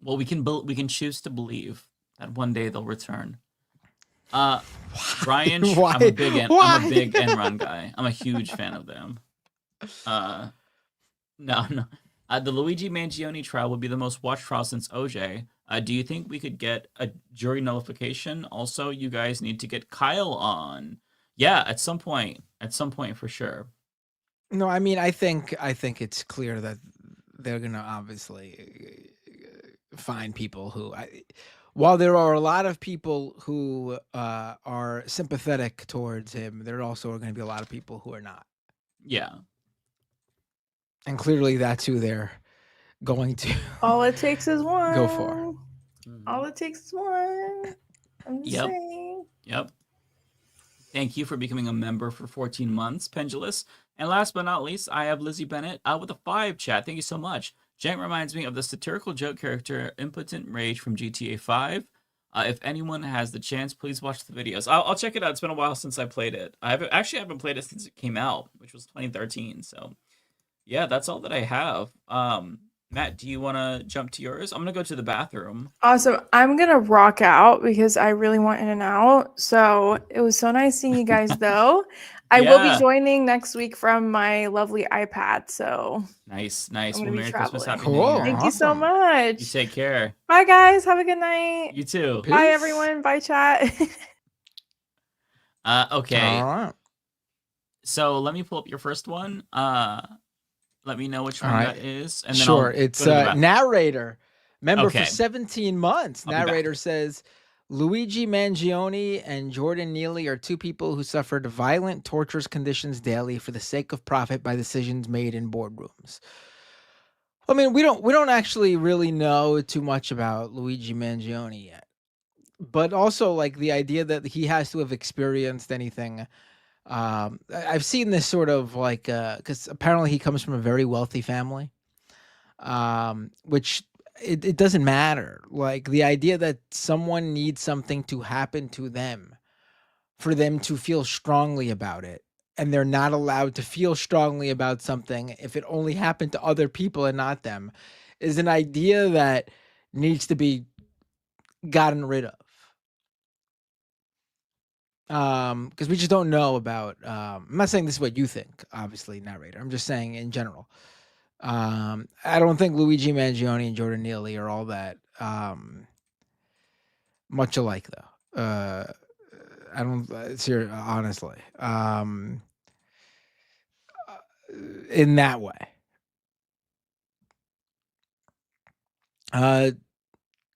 Well, we can choose to believe that one day they'll return. Brian, Why? I'm a big Enron guy. I'm a huge fan of them. No. The Luigi Mangione trial would be the most watched trial since OJ. Do you think we could get a jury nullification? Also, you guys need to get Kyle on. Yeah, at some point for sure. No, I mean, I think it's clear that they're gonna obviously find people who, while there are a lot of people who are sympathetic towards him, there also are going to be a lot of people who are not. Yeah. And clearly that's who they're going to All it takes is one. go for. All it takes is one. I'm just saying. Yep. Thank you for becoming a member for 14 months, Pendulous. And last but not least, I have Lizzie Bennett with a 5 chat. Thank you so much. Cenk reminds me of the satirical joke character Impotent Rage from GTA 5. If anyone has the chance, please watch the videos. I'll check it out. It's been a while since I played it. I haven't played it since it came out, which was 2013. So, yeah, that's all that I have. Matt, do you want to jump to yours? I'm going to go to the bathroom. Awesome. I'm going to rock out because I really want in and out. So it was so nice seeing you guys, though. I will be joining next week from my lovely iPad. So nice. I'm Well, gonna be Merry Christmas. traveling. Happy New Year. Thank you so much. You take care. Bye, guys. Have a good night. You too. Bye, everyone. Bye, chat. Okay. All right. So let me pull up your first one. Let me know which one All that right. is. And then Sure. I'll It's go to the back. narrator. Member Okay. for 17 months. I'll be back. Narrator says Luigi Mangione and Jordan Neely are two people who suffered violent, torturous conditions daily for the sake of profit by decisions made in boardrooms. I mean, we don't actually really know too much about Luigi Mangione yet. But also, like, the idea that he has to have experienced anything. I've seen this sort of like, because apparently he comes from a very wealthy family, which it doesn't matter. Like, the idea that someone needs something to happen to them for them to feel strongly about it, and they're not allowed to feel strongly about something if it only happened to other people and not them, is an idea that needs to be gotten rid of. Because we just don't know about, I'm not saying this is what you think, obviously, narrator. I'm just saying in general. I don't think Luigi Mangione and Jordan Neely are all that much alike, though. I don't, honestly, in that way.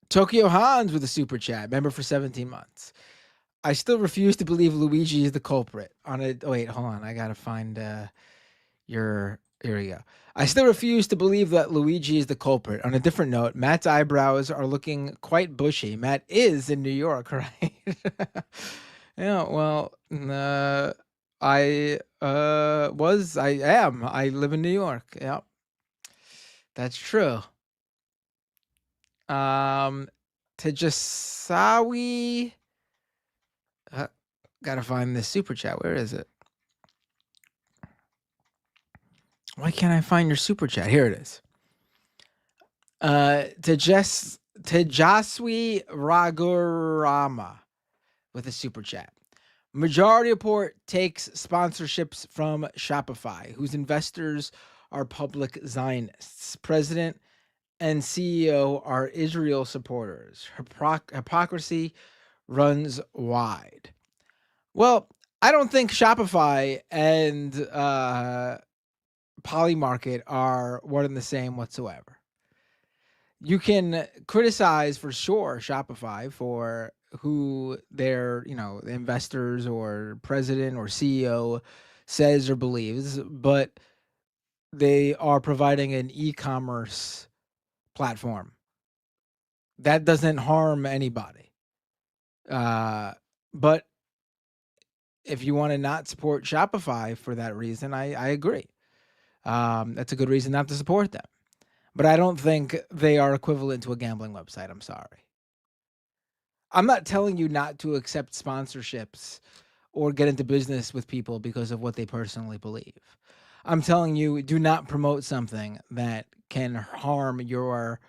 Tokyo Hans with a super chat, member for 17 months. I still refuse to believe Luigi is the culprit. Wait, hold on. I gotta find here we go. I still refuse to believe that Luigi is the culprit. On a different note, Matt's eyebrows are looking quite bushy. Matt is in New York, right? Yeah, well, I am. I live in New York. Yep. That's true. Tejasawi. Gotta find this super chat. Where is it? Why can't I find your super chat? Here it is. Tejaswi Ragurama with a super chat. Majority Report takes sponsorships from Shopify, whose investors are public Zionists. President and CEO are Israel supporters. Hypocrisy runs wide. Well, I don't think Shopify and Polymarket are one and the same whatsoever. You can criticize for sure Shopify for who their, investors or president or CEO says or believes, but they are providing an e-commerce platform that doesn't harm anybody. But if you want to not support Shopify for that reason, I agree. That's a good reason not to support them. But I don't think they are equivalent to a gambling website. I'm sorry. I'm not telling you not to accept sponsorships or get into business with people because of what they personally believe. I'm telling you, do not promote something that can harm your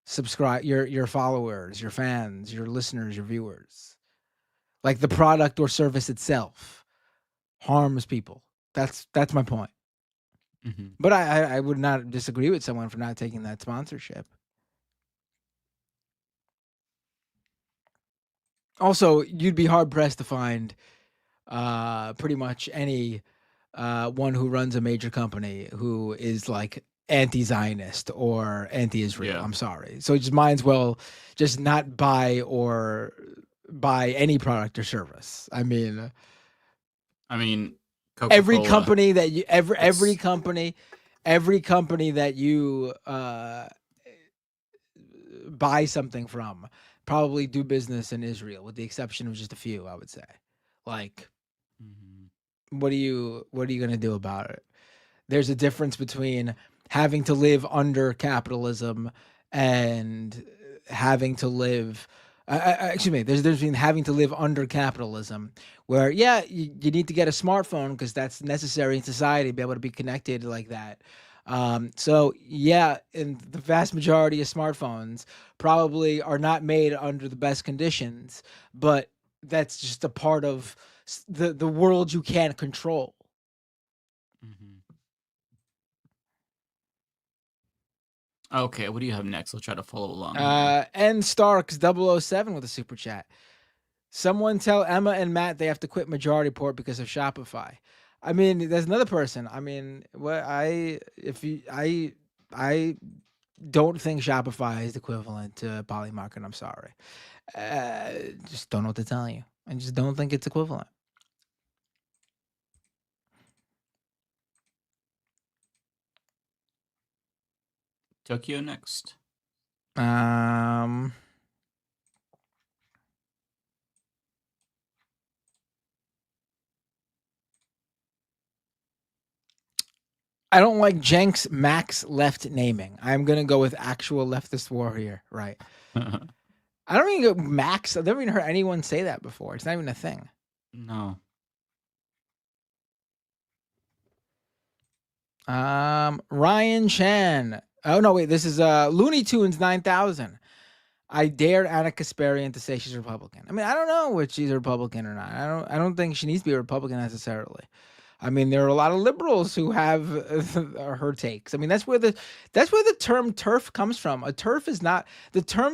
your followers, your fans, your listeners, your viewers. Like the product or service itself harms people. That's my point. But I would not disagree with someone for not taking that sponsorship. Also, you'd be hard pressed to find pretty much any one who runs a major company who is like anti-Zionist or anti-Israel. Yeah. I'm sorry. So just might as well just not buy any product or service. I mean, every Coca-Cola. company that you every company that you buy something from probably do business in Israel, with the exception of just a few, I would say. Like, what are you going to do about it? There's a difference between having to live under capitalism and having to live. There's a difference between having to live under capitalism, where you need to get a smartphone because that's necessary in society to be able to be connected like that. And the vast majority of smartphones probably are not made under the best conditions, but that's just a part of the world you can't control. Okay, what do you have next? I'll try to follow along. N Starks 007 with a super chat. Someone tell Emma and Matt they have to quit Majority Report because of Shopify. I mean, there's another person. I mean, I don't think Shopify is equivalent to Polymarket. I'm sorry. Just don't know what to tell you. I just don't think it's equivalent. Tokyo next. I don't like Jenks Max left naming. I'm gonna go with actual leftist warrior. Right. I don't even go Max. I've never even heard anyone say that before. It's not even a thing. No. Ryan Chan. Oh no, wait. This is Looney Tunes 9000. I dared Anna Kasparian to say she's Republican. I mean, I don't know if she's a Republican or not. I don't think she needs to be a Republican necessarily. I mean, there are a lot of liberals who have her takes. I mean, that's where the term TERF comes from. The term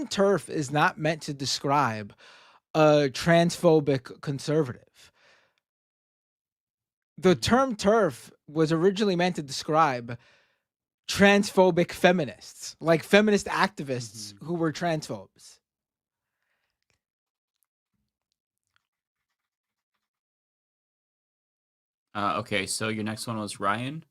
TERF is not meant to describe a transphobic conservative. The term TERF was originally meant to describe transphobic feminists, like feminist activists who were transphobes. Okay, so your next one was Ryan.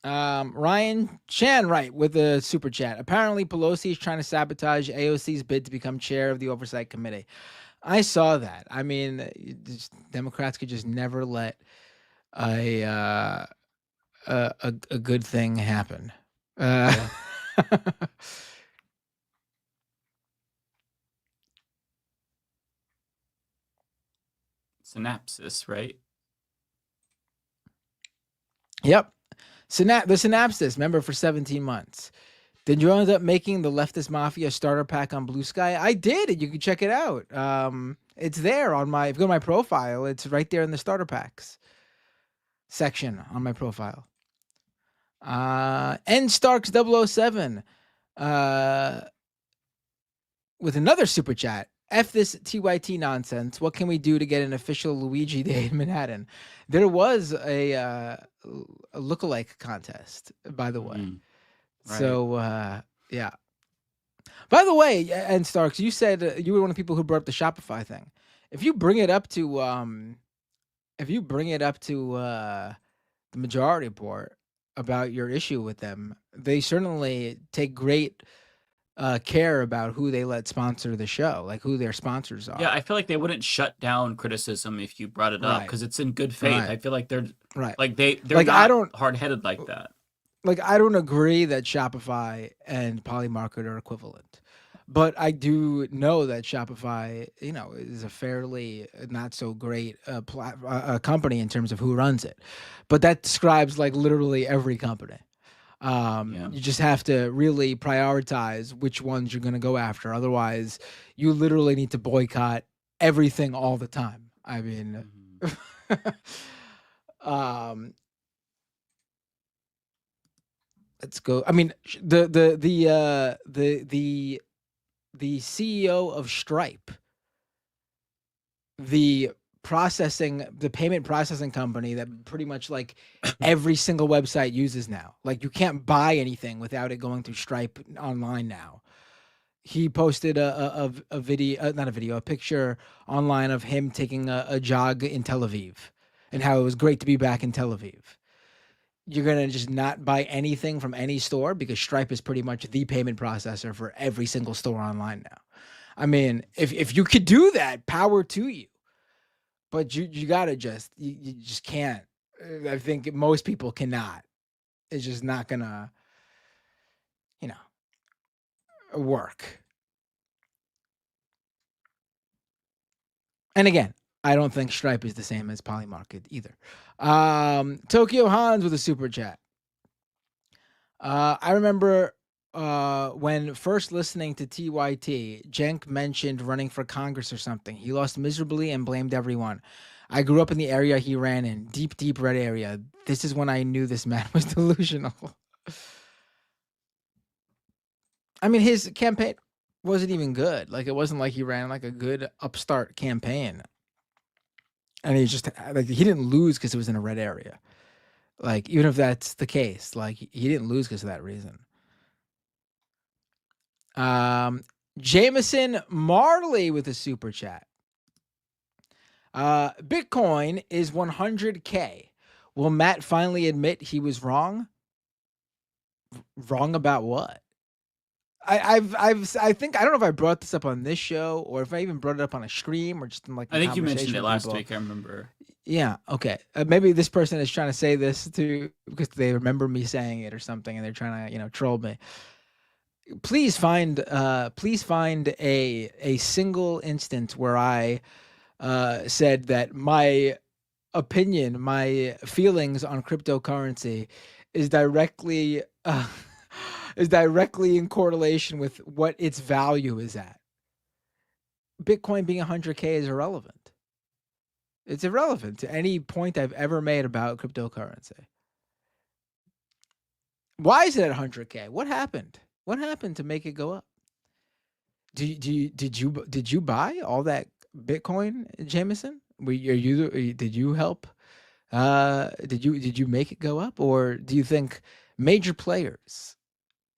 Ryan Chan, right, with a super chat. Apparently, Pelosi is trying to sabotage AOC's bid to become chair of the Oversight Committee. I saw that. I mean, Democrats could just never let a good thing happen. Synapsis, right? Yep. The Synapsis, member for 17 months. Did you end up making the Leftist Mafia starter pack on Blue Sky? I did. You can check it out. It's there on my, if you go to my profile, it's right there in the starter packs section on my profile. N Starks 007 with another super chat. F this TYT nonsense. What can we do to get an official Luigi Day in Manhattan? There was a lookalike contest, by the way. Right. So, yeah. By the way, and Starks, you said you were one of the people who brought up the Shopify thing. If you bring it up to, the Majority Report about your issue with them, they certainly take great care about who they let sponsor the show, like who their sponsors are. Yeah, I feel like they wouldn't shut down criticism if you brought it up Right. because it's in good faith. Right. I feel like they're Right. like they're Like, I not don't- hard-headed like that. Like, I don't agree that Shopify and Polymarket are equivalent, but I do know that Shopify, is a fairly not so great company in terms of who runs it. But that describes like literally every company. You just have to really prioritize which ones you're going to go after. Otherwise, you literally need to boycott everything all the time. I mean, let's go. I mean, the CEO of Stripe, the payment processing company that pretty much like every single website uses now. Like, you can't buy anything without it going through Stripe online now. He posted a video, not a video, a picture online of him taking a jog in Tel Aviv and how it was great to be back in Tel Aviv. You're going to just not buy anything from any store because Stripe is pretty much the payment processor for every single store online now. I mean, if you could do that, power to you. But you got to you just can't. I think most people cannot. It's just not going to, work. And again, I don't think Stripe is the same as Polymarket either. Tokyo Hans with a super chat. I remember when first listening to TYT, Cenk mentioned running for Congress or something. He lost miserably and blamed everyone. I grew up in the area he ran in, deep, deep red area. This is when I knew this man was delusional. I mean, his campaign wasn't even good. Like, it wasn't like he ran like a good upstart campaign. And he just, like, he didn't lose because it was in a red area. Like, even if that's the case, like, he didn't lose because of that reason. Jameson Marley with a super chat. Bitcoin is 100K. Will Matt finally admit he was wrong? Wrong about what? I think, I don't know if I brought this up on this show or if I even brought it up on a stream or just in like I think you mentioned conversation it with last people. week. I remember. Yeah. Okay. Maybe this person is trying to say this because they remember me saying it or something, and they're trying to, troll me. Please find a single instance where I said that my opinion, my feelings on cryptocurrency is directly in correlation with what its value is at. Bitcoin being 100K is irrelevant. It's irrelevant to any point I've ever made about cryptocurrency. Why is it at 100K? What happened? What happened to make it go up? Did you buy all that Bitcoin, Jameson? Did you help? Did you make it go up, or do you think major players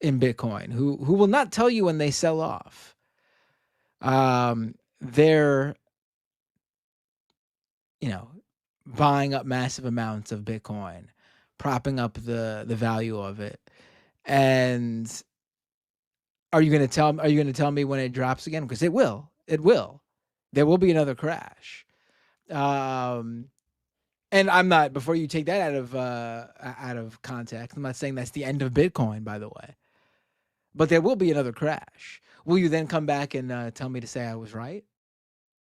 in Bitcoin who will not tell you when they sell off, they're buying up massive amounts of Bitcoin, propping up the value of it, and are you going to tell me when it drops again? Because it will. There will be another crash. And I'm not, before you take that out of context, I'm not saying that's the end of Bitcoin, by the way. But there will be another crash. Will you then come back and tell me to say I was right?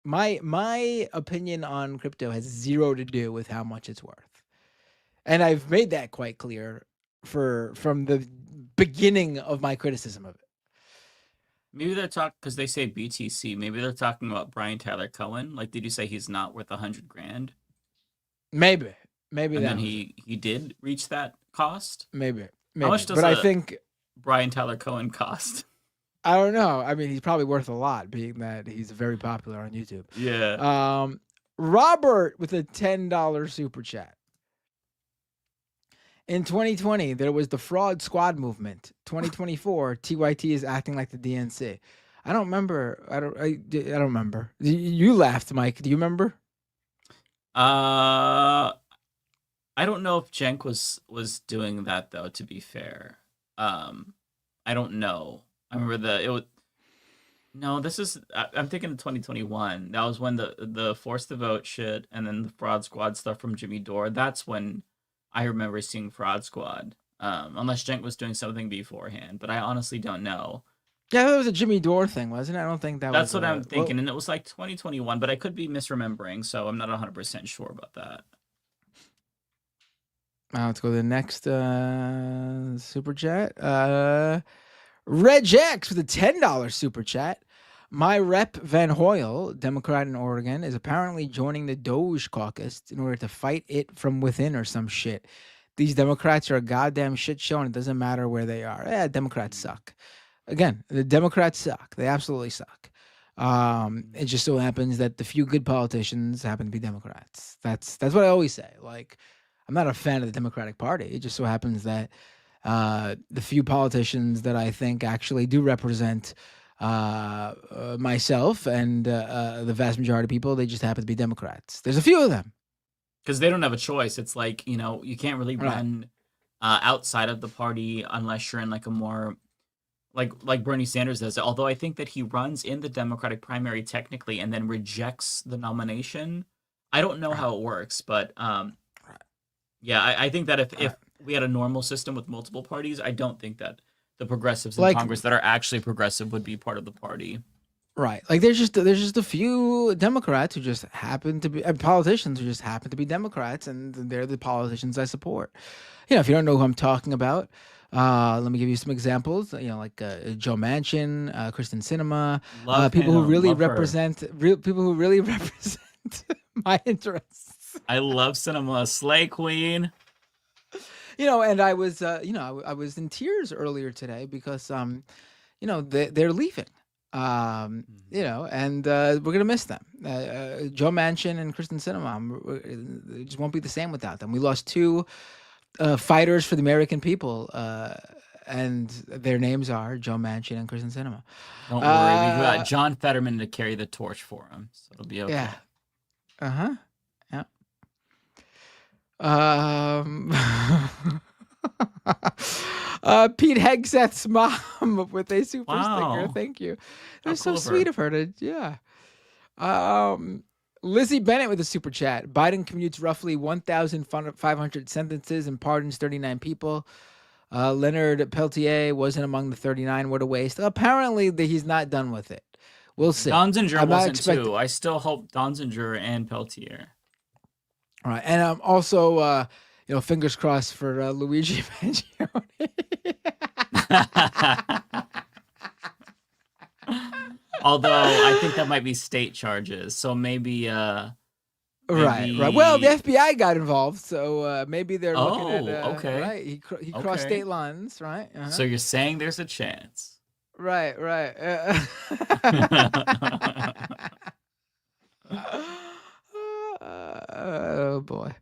My opinion on crypto has zero to do with how much it's worth. And I've made that quite clear from the beginning of my criticism of it. Maybe they're talking because they say BTC. Maybe they're talking about Brian Tyler Cohen. Like, did you say he's not worth $100,000? Maybe And that then was he did reach that cost. maybe. How much does But I think Brian Tyler Cohen cost? I don't know. I mean, he's probably worth a lot, being that he's very popular on YouTube. Yeah. Robert with a $10 super chat. In 2020, there was the fraud squad movement. 2024, TYT is acting like the DNC. I don't remember. I don't remember. You laughed, Mike. Do you remember? I don't know if Cenk was doing that though. To be fair, I don't know. I remember No, this is. I'm thinking of 2021. That was when the force to vote shit, and then the fraud squad stuff from Jimmy Dore. That's when I remember seeing fraud squad. Unless Cenk was doing something beforehand, but I honestly don't know. Yeah, that was a Jimmy Dore thing, wasn't it? I don't think that was. That's what I'm thinking, and it was like 2021, but I could be misremembering, so I'm not 100% sure about that. Let's go to the next super chat. Reg X with a $10 super chat. My rep Van Hoyle, Democrat in Oregon, is apparently joining the Doge caucus in order to fight it from within or some shit. These Democrats are a goddamn shit show, and it doesn't matter where they are. Yeah, Democrats suck. Again, the Democrats suck. They absolutely suck. It just so happens that the few good politicians happen to be Democrats. That's what I always say. Like, I'm not a fan of the Democratic Party. It just so happens that the few politicians that I think actually do represent myself and the vast majority of people, they just happen to be Democrats. There's a few of them. Because they don't have a choice. It's like, you can't really run outside of the party unless you're in like a more like Bernie Sanders does. Although I think that he runs in the Democratic primary technically and then rejects the nomination. I don't know how it works, but yeah, I think that if we had a normal system with multiple parties, I don't think that the progressives in Congress that are actually progressive would be part of the party. Right. Like there's just a few Democrats who just happen to be politicians who just happen to be Democrats, and they're the politicians I support. If you don't know who I'm talking about, let me give you some examples. Like Joe Manchin, Kristen Sinema, people who really represent my interests. I love Sinema, Slay Queen. And I was I was in tears earlier today because they're leaving. And we're gonna miss them. Joe Manchin and Kristen Sinema. It just won't be the same without them. We lost two fighters for the American people, and their names are Joe Manchin and Kristen Sinema. Don't worry, we got John Fetterman to carry the torch for him, so it'll be okay. Yeah. Yeah. Pete Hegseth's mom with a super sticker. Thank you. That's so sweet of her to, yeah. Lizzie Bennett with a super chat. Biden commutes roughly 1,500 sentences and pardons 39 people. Leonard Peltier wasn't among the 39. What a waste. Apparently, he's not done with it. We'll see. Donziger wasn't too. I still hope Donziger and Peltier. All right, and I'm also, fingers crossed for Luigi Mangione. Although I think that might be state charges, so maybe. Right. Well, the FBI got involved, so maybe they're looking at. Okay. Right, he crossed state lines, right? Uh-huh. So you're saying there's a chance. Right. Oh boy.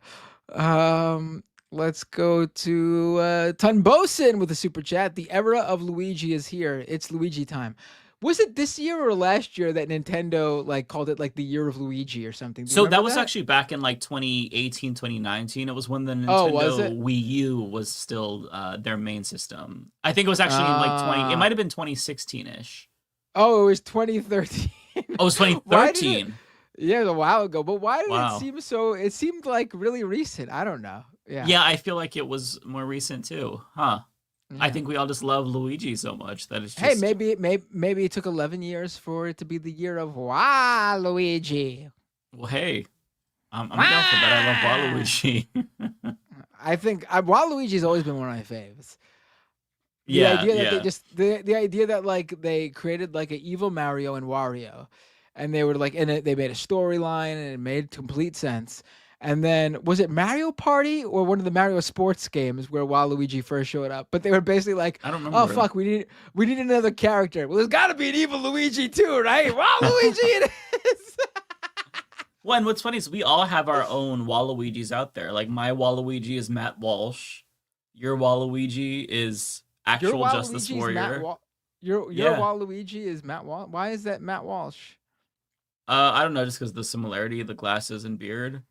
Let's go to Tunbosin with a super chat. The era of Luigi is here. It's Luigi time. Was it this year or last year that Nintendo called it the year of Luigi or something? So that was actually back in 2018, 2019. It was when the Nintendo Wii U was still their main system. I think it was actually in it might have been 2016-ish. Oh, it was 2013. Oh, it was 2013. Yeah, it was a while ago. But why did it seem so? It seemed really recent. I don't know. Yeah. Yeah, I feel like it was more recent too. Huh. Yeah. I think we all just love Luigi so much that it's just... Hey, maybe it took 11 years for it to be the year of Luigi. Well, hey, I'm down for that. I love Waluigi. I think Waluigi's always been one of my faves. The idea that they just the idea that like they created like an evil Mario and Wario, and they were like in it. They made a storyline and it made complete sense. And then was it Mario Party or one of the Mario sports games where Waluigi first showed up? But they were basically like, I don't remember. "Oh fuck, we need another character. Well, there's got to be an evil Luigi too, right? Waluigi it is." Well, and what's funny is we all have our own Waluigis out there. Like my Waluigi is Matt Walsh. Your Waluigi is actual Justice Waluigi's Warrior. Your Yeah. Waluigi is Matt Walsh. Why is that Matt Walsh? I don't know, just because the similarity, the glasses and beard.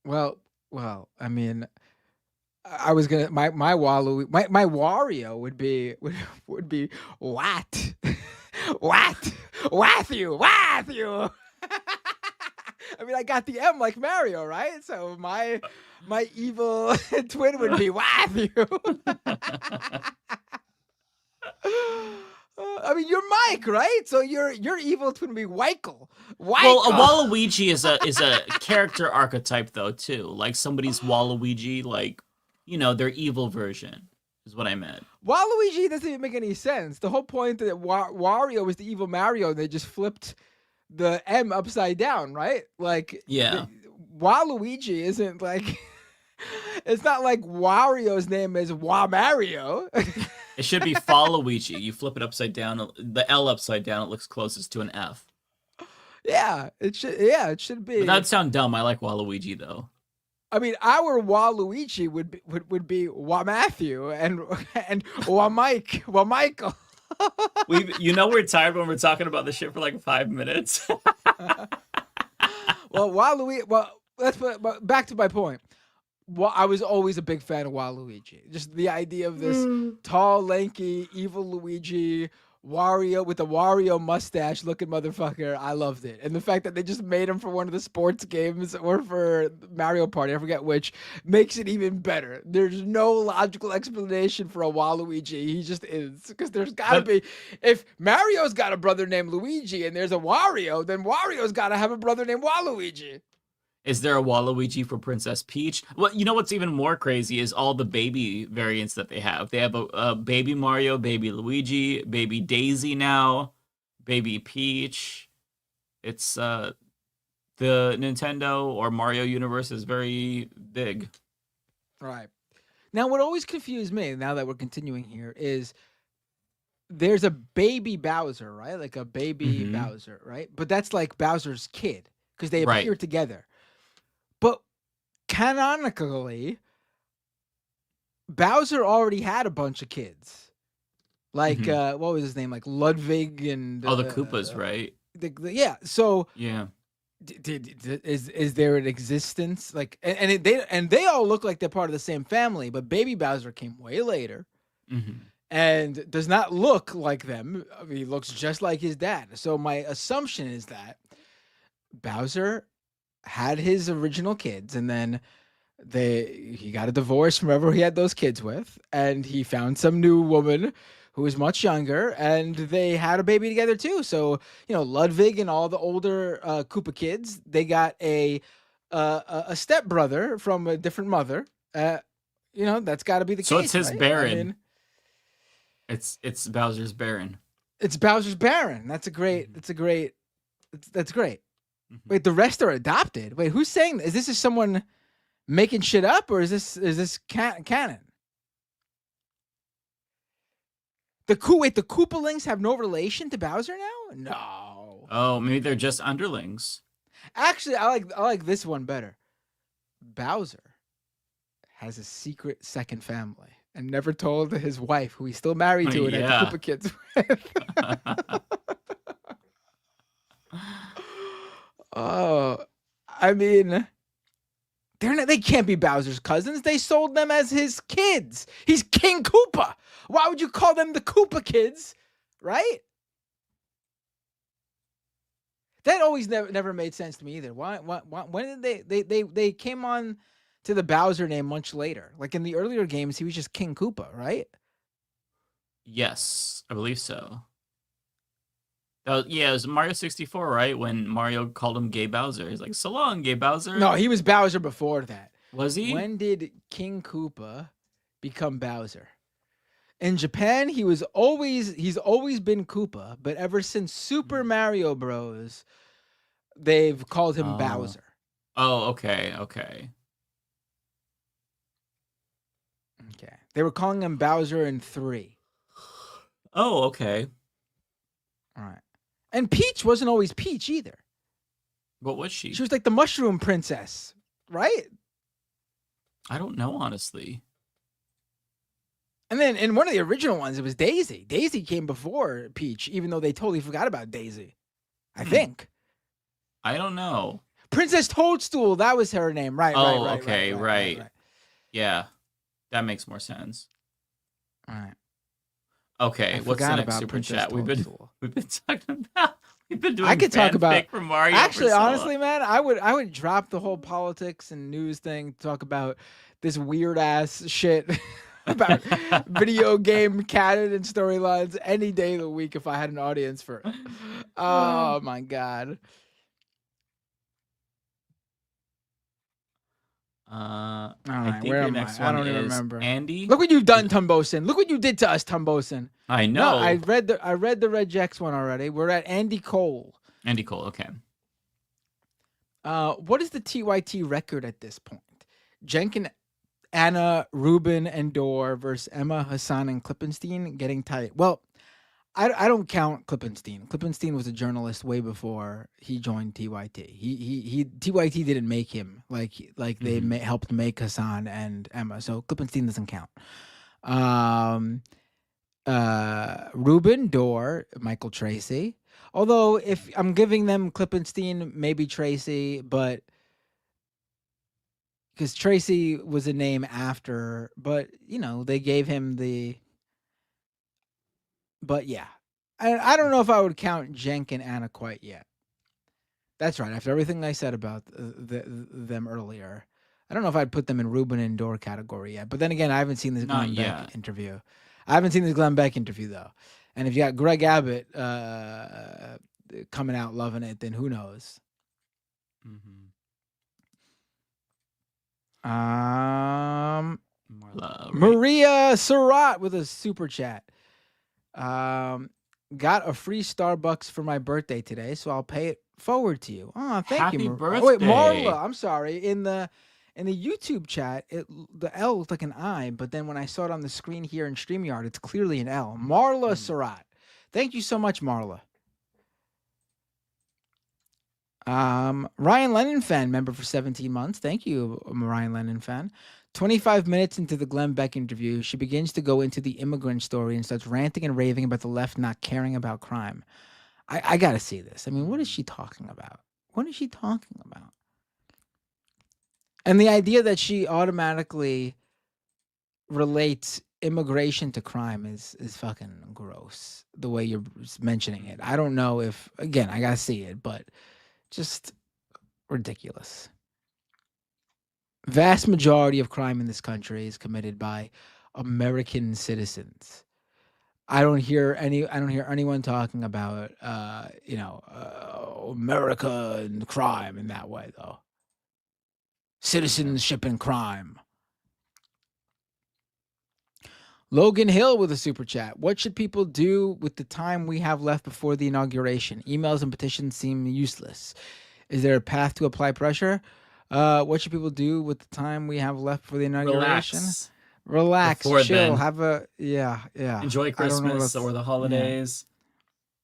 Well, I mean, I was gonna my Wario would be Wat Watthew. I mean, I got the M like Mario, right? So my evil twin would be Watthew. I mean, you're Mike, right? So your evil twin would be Weichel. Well, a Waluigi is a character archetype though too. Like somebody's Waluigi, like their evil version is what I meant. Waluigi doesn't even make any sense. The whole point that Wario was the evil Mario, they just flipped the M upside down, right? Like, yeah, Waluigi isn't like. It's not like Wario's name is Mario. It should be Faluigi. You flip it upside down, the L upside down, it looks closest to an F. Yeah, it should. Yeah, it should be. But that'd sound dumb. I like Waluigi though. I mean, our Waluigi would be Matthew and Michael. We're tired when we're talking about this shit for like 5 minutes. Well, Waluigi. Well, but back to my point. Well, I was always a big fan of Waluigi. Just the idea of this tall, lanky, evil Luigi, Wario with the Wario mustache looking motherfucker. I loved it. And the fact that they just made him for one of the sports games or for Mario Party, I forget which, makes it even better. There's no logical explanation for a Waluigi. He just is. Because there's got to be, if Mario's got a brother named Luigi and there's a Wario, then Wario's got to have a brother named Waluigi. Is there a Waluigi for Princess Peach? Well, you know what's even more crazy is all the baby variants that they have. They have a baby Mario, baby Luigi, baby Daisy now, baby Peach. It's the Nintendo or Mario universe is very big. Right. Now, what always confused me, now that we're continuing here, is there's a baby Bowser, right? Like a baby Bowser, right? But that's like Bowser's kid because they appear together. But canonically, Bowser already had a bunch of kids. Like, what was his name? Like Ludwig and... the Koopas, right? Yeah, so... Yeah. Is there an existence? Like, and they all look like they're part of the same family, but baby Bowser came way later. And does not look like them. I mean, he looks just like his dad. So my assumption is that Bowser had his original kids, and then he got a divorce from whoever he had those kids with, and he found some new woman who was much younger, and they had a baby together too. So Ludwig and all the older Koopa kids, they got a stepbrother from a different mother. That's got to be the case. So it's his right? Baron. I mean, it's Bowser's Baron. It's Bowser's Baron. That's great. That's great. Wait, the rest are adopted. Wait, who's saying this? Is this someone making shit up, or is this canon? The Koopalings have no relation to Bowser now? No. Oh, maybe they're just underlings. Actually, I like this one better. Bowser has a secret second family and never told his wife, who he's still married to, and had the Koopa kids with. Oh, I mean, they can't be Bowser's cousins. They sold them as his kids. He's King Koopa. Why would you call them the Koopa kids, right? That always never made sense to me either. Why when did they came on to the Bowser name much later? Like in the earlier games, he was just King Koopa, right? Yes, I believe so. It was Mario 64, right? When Mario called him Gay Bowser. He's like, so long, Gay Bowser. No, he was Bowser before that. Was he? When did King Koopa become Bowser? In Japan, he's always been Koopa, but ever since Super Mario Bros, they've called him Bowser. Oh, okay, okay. Okay. They were calling him Bowser in 3. Oh, okay. All right. And Peach wasn't always Peach either. What was she? She was like the Mushroom Princess, right? I don't know, honestly. And then in one of the original ones, it was Daisy. Daisy came before Peach, even though they totally forgot about Daisy. I think. I don't know. Princess Toadstool, that was her name. Right, right. Okay, right. Yeah. That makes more sense. All right. Okay, what's the next super Princess chat? We've been talking about. We've been doing. I could talk about from Mario. Actually, honestly, man, I would drop the whole politics and news thing. Talk about this weird ass shit about video game canon and storylines any day of the week if I had an audience for it. Oh my god. I right, think where your am next I? I one don't even is remember. Andy. Look what you've done, Tumbosin. Look what you did to us, Tumbosin. I know. No, I read the Regex one already. We're at Andy Cole. Andy Cole. Okay. What is the TYT record at this point? Jenkin, Anna, Rubin, and Dorr versus Emma, Hassan, and Klippenstein getting tight. Well, I don't count Klippenstein. Klippenstein was a journalist way before he joined TYT. He TYT didn't make him like they helped make Hassan and Emma. So Klippenstein doesn't count. Rubin, Dorr, Michael Tracy. Although if I'm giving them Klippenstein, maybe Tracy, but because Tracy was a name after, but they gave him the. But yeah, I don't know if I would count Jenk and Anna quite yet. That's right. After everything I said about them earlier, I don't know if I'd put them in Rubin and Dorr category yet. But then again, I haven't seen this Glenn Beck interview. I haven't seen this Glenn Beck interview though. And if you got Greg Abbott coming out loving it, then who knows? Maria Surratt with a super chat. Got a free Starbucks for my birthday today, so I'll pay it forward to you. Oh, thank you, birthday. Oh, wait, Marla. I'm sorry. In the YouTube chat, the L looked like an I, but then when I saw it on the screen here in StreamYard, it's clearly an L. Marla Surratt. Thank you so much, Marla. Ryan Lennon fan member for 17 months. Thank you, Ryan Lennon fan. 25 minutes into the Glenn Beck interview, she begins to go into the immigrant story and starts ranting and raving about the left not caring about crime. I got to see this. I mean, what is she talking about? What is she talking about? And the idea that she automatically relates immigration to crime is fucking gross, the way you're mentioning it. I don't know if, again, I got to see it, but just ridiculous. Vast majority of crime in this country is committed by American citizens. I don't hear anyone talking about America and crime in that way though. Citizenship and crime. Logan Hill with a super chat. What should people do with the time we have left before the inauguration? Emails and petitions seem useless. Is there a path to apply pressure? What should people do with the time we have left for the inauguration? Relax, Before chill, then. have a yeah. Enjoy Christmas or the holidays.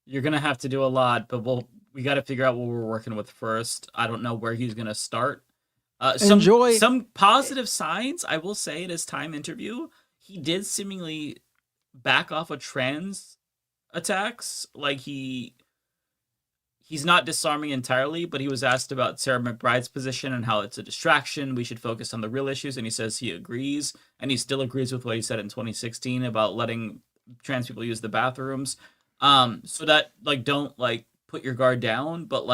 You're gonna have to do a lot, but we got to figure out what we're working with first. I don't know where he's gonna start. Some positive signs. I will say in his time interview, he did seemingly back off of trans attacks. Like he's not disarming entirely, but he was asked about Sarah McBride's position and how it's a distraction. We should focus on the real issues. And he says he agrees. And he still agrees with what he said in 2016 about letting trans people use the bathrooms. So that don't put your guard down, but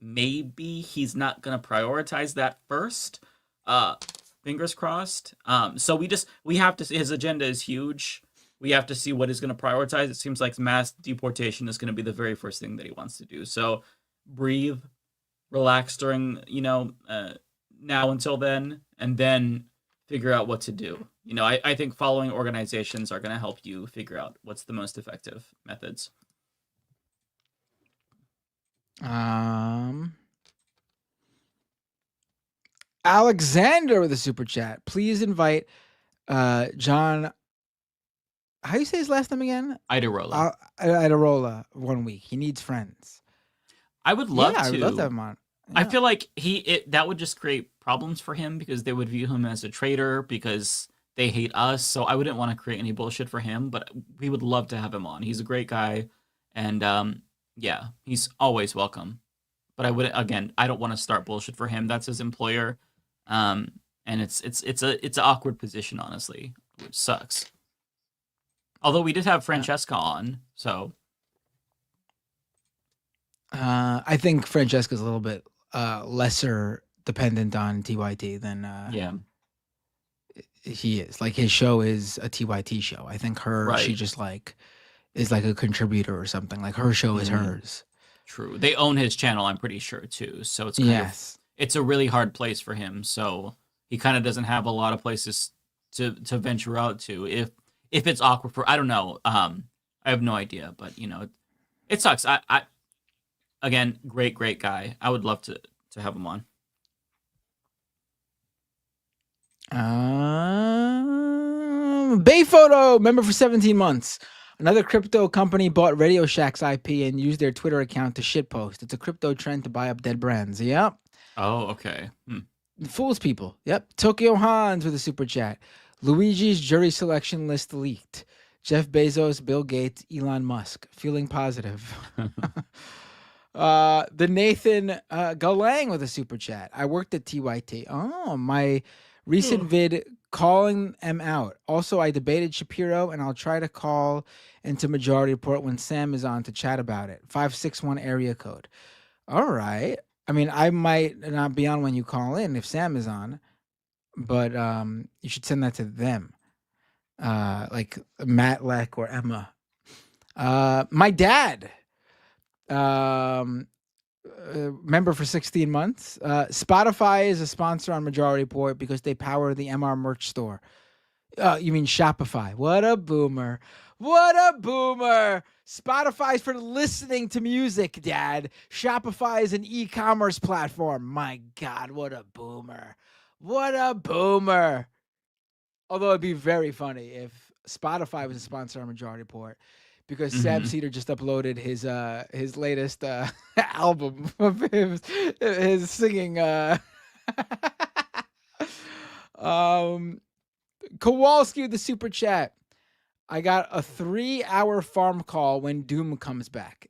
maybe he's not going to prioritize that first. Fingers crossed. So we have to see, his agenda is huge. We have to see what he's going to prioritize. It seems like mass deportation is going to be the very first thing that he wants to do. So breathe, relax during, now until then, and then figure out what to do. You know, I think following organizations are going to help you figure out what's the most effective methods. Alexander with a super chat. Please invite John. How do you say his last name again? Idarola. Idarola 1 week. He needs friends. I would love to. I would love to have him on. I feel like that would just create problems for him because they would view him as a traitor because they hate us. So I wouldn't want to create any bullshit for him, but we would love to have him on. He's a great guy, and yeah, he's always welcome. But I don't want to start bullshit for him. That's his employer, and it's an awkward position, honestly, which sucks. Although we did have Francesca on, so I think Francesca's a little bit lesser dependent on TYT than he is. Like his show is a TYT show. I think she just like is like a contributor or something. Like her show is hers. True. They own his channel, I'm pretty sure too. So it's kind of, it's a really hard place for him. So he kind of doesn't have a lot of places to venture out to if it's awkward for, I don't know. I have no idea, but you know, it sucks. I again, great guy. I would love to have him on. Bay Photo, member for 17 months. Another crypto company bought Radio Shack's IP and used their Twitter account to shitpost. It's a crypto trend to buy up dead brands. Yep. Oh, okay. Fools people. Yep. Tokyo Hans with a super chat. Luigi's jury selection list leaked. Jeff Bezos, Bill Gates, Elon Musk. Feeling positive. The Nathan Galang with a super chat. I worked at TYT. Oh, my recent vid calling them out. Also, I debated Shapiro, and I'll try to call into Majority Report when Sam is on to chat about it. 561 area code. All right. I mean, I might not be on when you call in if Sam is on, but you should send that to them, like Matt Leck or Emma. My dad, member for 16 months. Spotify is a sponsor on Majority Report because they power the MR merch store. You mean Shopify? What a boomer. What a boomer. Spotify's for listening to music, Dad. Shopify is an e-commerce platform. My God, what a boomer. What a boomer. Although it'd be very funny if Spotify was a sponsor on Majority Report, because Sam Cedar just uploaded his latest album of his singing. Kowalski with the super chat. I got a 3-hour farm call when Doom comes back.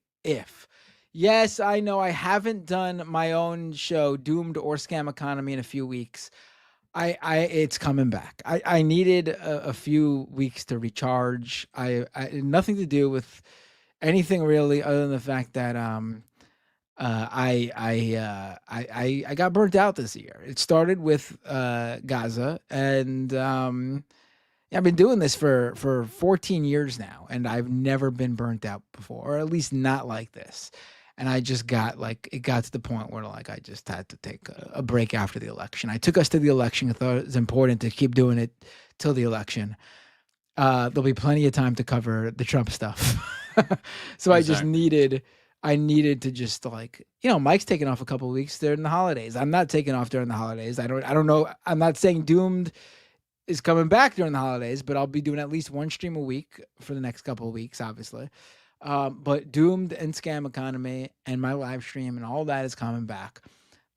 Yes, I know I haven't done my own show, Doomed or Scam Economy, in a few weeks. It's coming back. I needed a few weeks to recharge. I nothing to do with anything really, other than the fact that I got burnt out this year. It started with Gaza, and I've been doing this for 14 years now, and I've never been burnt out before, or at least not like this. And I just got it got to the point where I just had to take a break after the election. I took us to the election. I thought it was important to keep doing it till the election. There'll be plenty of time to cover the Trump stuff. So exactly. I needed to just Mike's taking off a couple of weeks during the holidays. I'm not taking off during the holidays. I don't know. I'm not saying Doomed is coming back during the holidays, but I'll be doing at least one stream a week for the next couple of weeks, obviously. But Doomed and Scam Economy and my live stream and all that is coming back.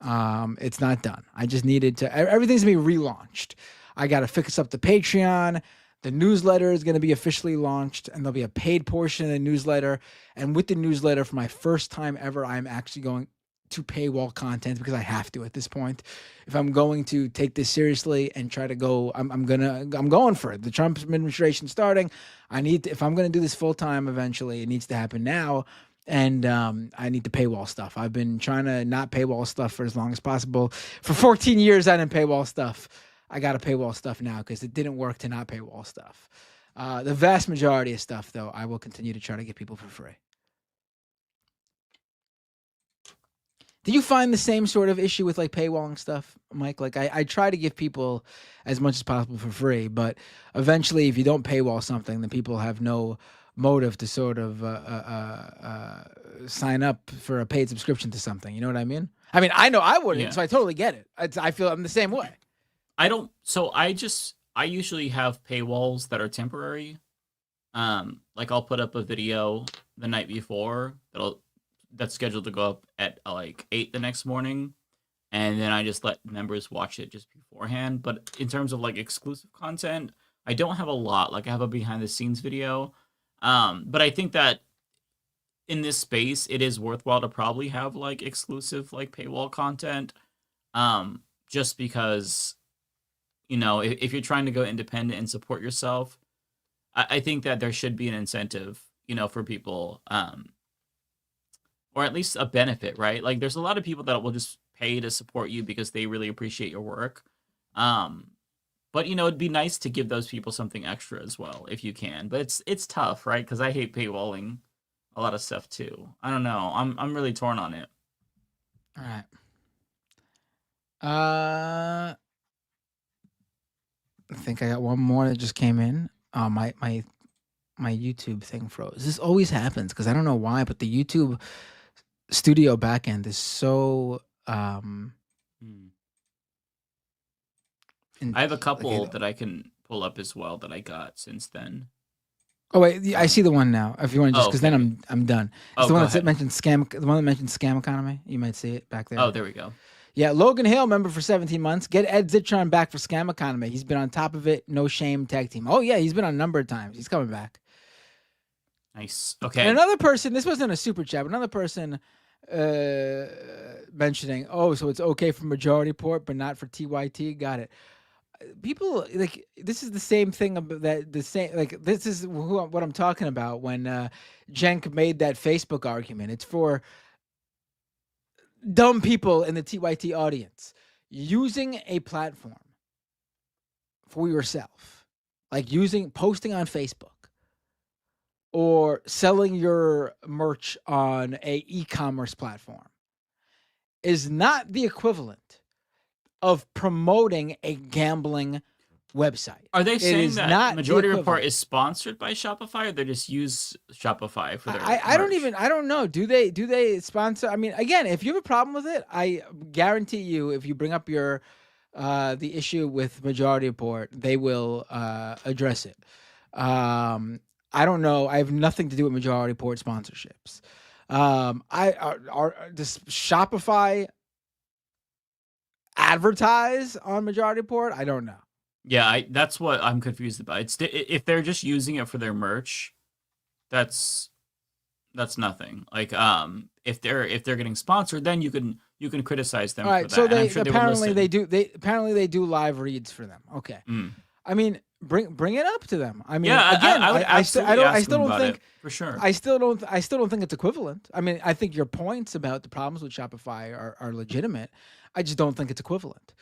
It's not done. I just needed to, everything's going to be relaunched. I got to fix up the Patreon. The newsletter is going to be officially launched, and there'll be a paid portion of the newsletter. And with the newsletter, for my first time ever, I'm actually going to paywall content because I have to at this point. If I'm going to take this seriously and try to go, I'm going for it. The Trump administration starting. If I'm going to do this full time eventually, it needs to happen now. And I need to paywall stuff. I've been trying to not paywall stuff for as long as possible. For 14 years, I didn't paywall stuff. I got to paywall stuff now because it didn't work to not paywall stuff. The vast majority of stuff, though, I will continue to try to get people for free. Do you find the same sort of issue with like paywalling stuff, Mike? Like I try to give people as much as possible for free, but eventually if you don't paywall something, then people have no motive to sort of sign up for a paid subscription to something. You know what I mean? I mean, I know I wouldn't, so I totally get it. I feel I'm the same way. I don't. So I usually have paywalls that are temporary. Like I'll put up a video the night before that's scheduled to go up at like 8 the next morning, and then I just let members watch it just beforehand. But in terms of like exclusive content, I don't have a lot. Like I have a behind the scenes video, but I think that in this space, it is worthwhile to probably have like exclusive like paywall content, just because, you know, if you're trying to go independent and support yourself, I think that there should be an incentive, you know, for people, or at least a benefit, right? Like there's a lot of people that will just pay to support you because they really appreciate your work. But you know, it'd be nice to give those people something extra as well if you can. But it's tough, right? Because I hate paywalling a lot of stuff too. I don't know. I'm really torn on it. All right. I think I got one more that just came in. My YouTube thing froze. This always happens because I don't know why, but the YouTube studio backend is so. I have a couple that I can pull up as well that I got since then. Oh wait, I see the one now. If you want to just, because okay. then I'm done. It's the one that mentioned scam. The one that mentioned scam economy. You might see it back there. Oh, there we go. Yeah, Logan Hale, member for 17 months. Get Ed Zitron back for Scam Economy. He's been on top of it. No shame tag team. Oh, yeah, he's been on a number of times. He's coming back. Nice. Okay. And another person, this wasn't a super chat, but another person mentioning, oh, so it's okay for Majority Report, but not for TYT. Got it. People, like, this is the same thing this is what I'm talking about when Cenk made that Facebook argument. It's for dumb people in the TYT audience using a platform for yourself, like posting on Facebook or selling your merch on a e-commerce platform is not the equivalent of promoting a gambling website. Are they saying that Majority Report is sponsored by Shopify, or they just use Shopify for their I don't know. Do they sponsor? I mean, again, if you have a problem with it, I guarantee you, if you bring up your the issue with Majority Report, they will address it. I don't know. I have nothing to do with Majority Report sponsorships. Does Shopify advertise on Majority Report? I don't know. Yeah, that's what I'm confused about. If they're just using it for their merch, that's nothing. Like if they're getting sponsored, then you can criticize them. All right, for that. so apparently they do live reads for them. Okay, I mean bring it up to them. I mean, yeah, again, I still don't think for sure. I still don't think it's equivalent. I mean, I think your points about the problems with Shopify are legitimate. I just don't think it's equivalent.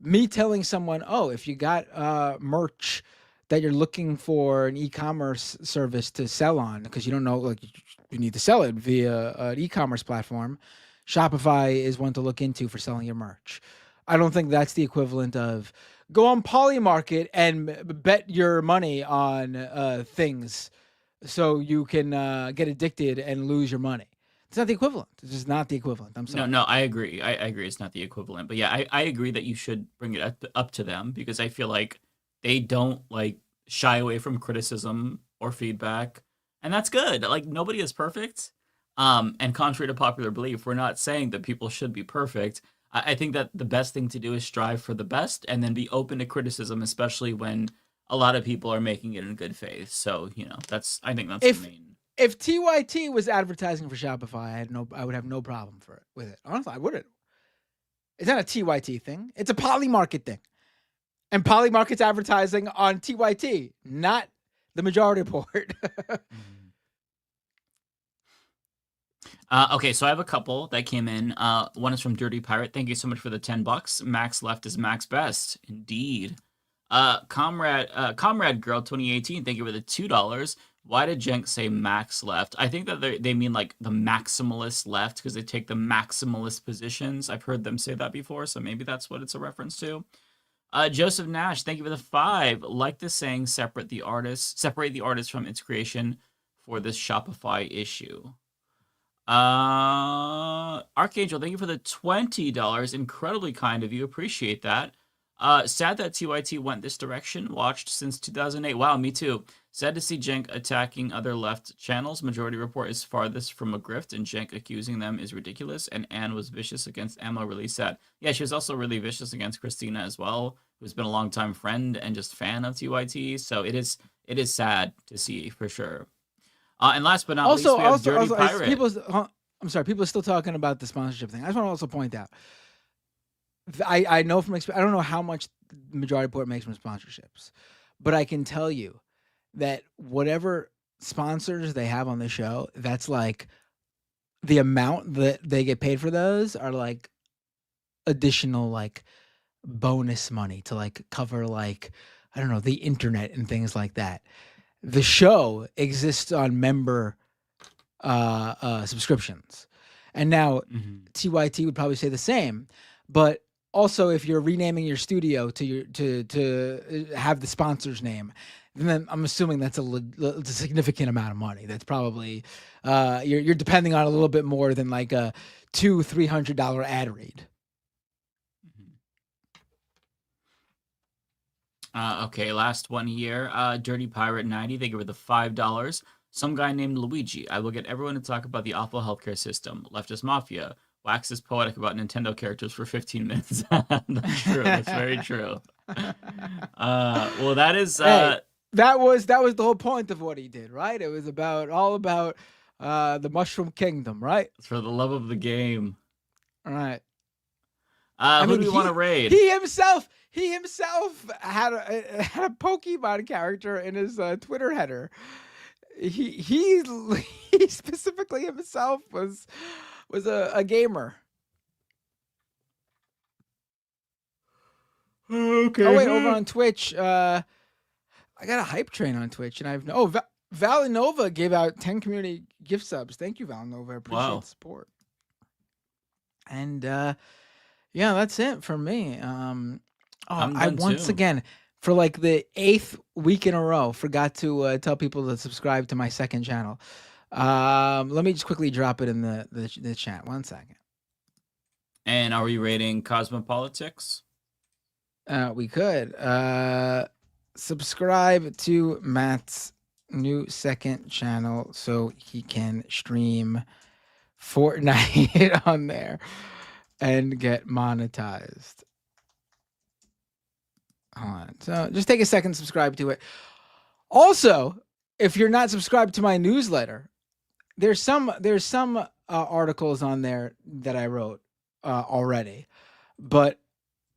Me telling someone, oh, if you got merch that you're looking for an e-commerce service to sell on because you don't know, like you need to sell it via an e-commerce platform, Shopify is one to look into for selling your merch. I don't think that's the equivalent of go on Polymarket and bet your money on things so you can get addicted and lose your money. It's not the equivalent. It's just not the equivalent. I'm sorry. No, I agree. I agree it's not the equivalent. But yeah, I agree that you should bring it up to them because I feel like they don't like shy away from criticism or feedback. And that's good. Like nobody is perfect. And contrary to popular belief, we're not saying that people should be perfect. I think that the best thing to do is strive for the best and then be open to criticism, especially when a lot of people are making it in good faith. So, you know, I think that's the main. If TYT was advertising for Shopify, I would have no problem with it. Honestly, I wouldn't. It's not a TYT thing. It's a Polymarket thing. And Polymarket's advertising on TYT, not the Majority Report. Okay, so I have a couple that came in. One is from Dirty Pirate. Thank you so much for the $10. Max left is Max best. Indeed. Comrade Girl 2018, thank you for the $2. Why did Jenk say max left? I think that they mean like the maximalist left because they take the maximalist positions. I've heard them say that before, so maybe that's what it's a reference to. Joseph Nash, thank you for the 5. Like the saying, separate the artist from its creation for this Shopify issue. Archangel, thank you for the $20. Incredibly kind of you. Appreciate that. Sad that TYT went this direction. Watched since 2008. Wow, me too. Sad to see Jenk attacking other left channels. Majority Report is farthest from a grift, and Jenk accusing them is ridiculous. And Anne was vicious against Amlo. Really sad. Yeah, she was also really vicious against Christina as well, who's been a longtime friend and just fan of TYT. So it is sad to see for sure. And last but not least, we have Dirty Pirate. I'm sorry, people are still talking about the sponsorship thing. I just want to also point out, I know from experience, I don't know how much Majority Report makes from sponsorships, but I can tell you that whatever sponsors they have on the show, that's like the amount that they get paid for those are like additional like bonus money to like cover like, I don't know, the internet and things like that. The show exists on member subscriptions. And now TYT would probably say the same, but also if you're renaming your studio to have the sponsor's name, then I'm assuming that's a significant amount of money. That's probably you're depending on a little bit more than like a $200-300 ad read. Okay, last one here. Dirty Pirate 90. They give her the $5. Some guy named Luigi. I will get everyone to talk about the awful healthcare system. Leftist Mafia. Waxes poetic about Nintendo characters for 15 minutes. That's true. That's very true. Well, that is. Hey, that was the whole point of what he did, right? It was all about the Mushroom Kingdom, right? For the love of the game. All right. Who do we want to raid? He himself had a Pokemon character in his Twitter header. He specifically himself was a gamer. Okay. Oh wait, over on Twitch, I got a hype train on Twitch, and Valinova gave out 10 community gift subs. Thank you, Valinova. I appreciate the support. And yeah, that's it for me. I once again, for like the 8th week in a row, forgot to tell people to subscribe to my second channel. Let me just quickly drop it in the chat. 1 second. And are we rating Cosmopolitics? We could. Subscribe to Matt's new second channel so he can stream Fortnite on there and get monetized. Hold on. So just take a second, subscribe to it. Also, if you're not subscribed to my newsletter, there's some articles on there that I wrote already, but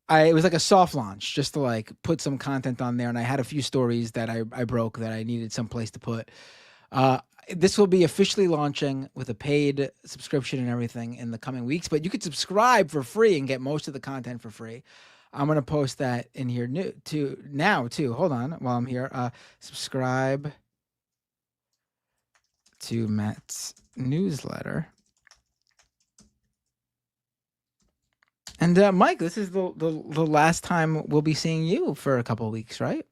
it was like a soft launch just to like put some content on there, and I had a few stories that I broke that I needed some place to put. This will be officially launching with a paid subscription and everything in the coming weeks, but you could subscribe for free and get most of the content for free. I'm going to post that in here now too. Hold on while I'm here. Subscribe to Matt's newsletter. And Mike, this is the last time we'll be seeing you for a couple of weeks, right?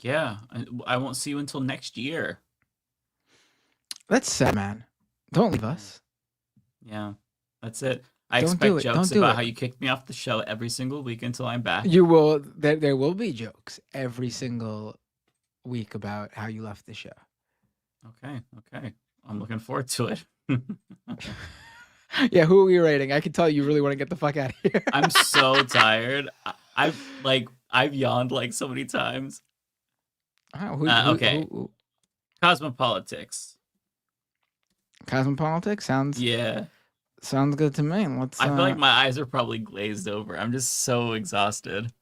Yeah, I won't see you until next year. That's sad, man. Don't leave us. Yeah, that's it. I Don't expect do it. jokes Don't do about it. how you kicked me off the show every single week until I'm back. You will. There will be jokes every single week about how you left the show. Okay. I'm looking forward to it. Yeah, who are we rating? I can tell you really want to get the fuck out of here. I'm so tired. I've yawned like so many times. Okay. Cosmopolitics. Cosmopolitics sounds good to me. I feel like my eyes are probably glazed over. I'm just so exhausted.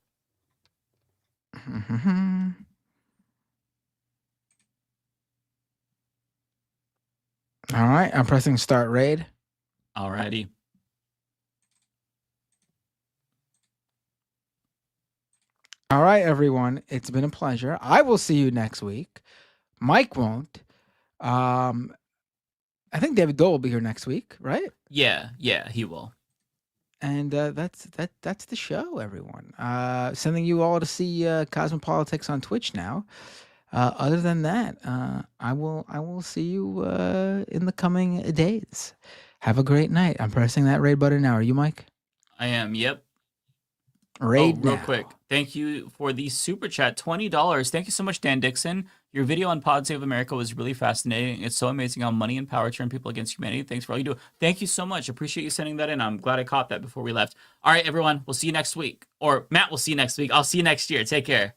All right, I'm pressing start raid. Alrighty. All right, everyone. It's been a pleasure. I will see you next week. Mike won't. I think David Doel will be here next week, right? Yeah, he will. And that's the show, everyone. Sending you all to see Cosmopolitics on Twitch now. Other than that, I will see you in the coming days. Have a great night. I'm pressing that raid button now. Are you, Mike? I am. Yep. Raid real now. quick. Thank you for the super chat, $20. Thank you so much, Dan Dixon. Your video on Pod Save America was really fascinating. It's so amazing how money and power turn people against humanity. Thanks for all you do. Thank you so much. Appreciate you sending that in. I'm glad I caught that before we left. All right, everyone. We'll see you next week. Or Matt will see you next week. I'll see you next year. Take care.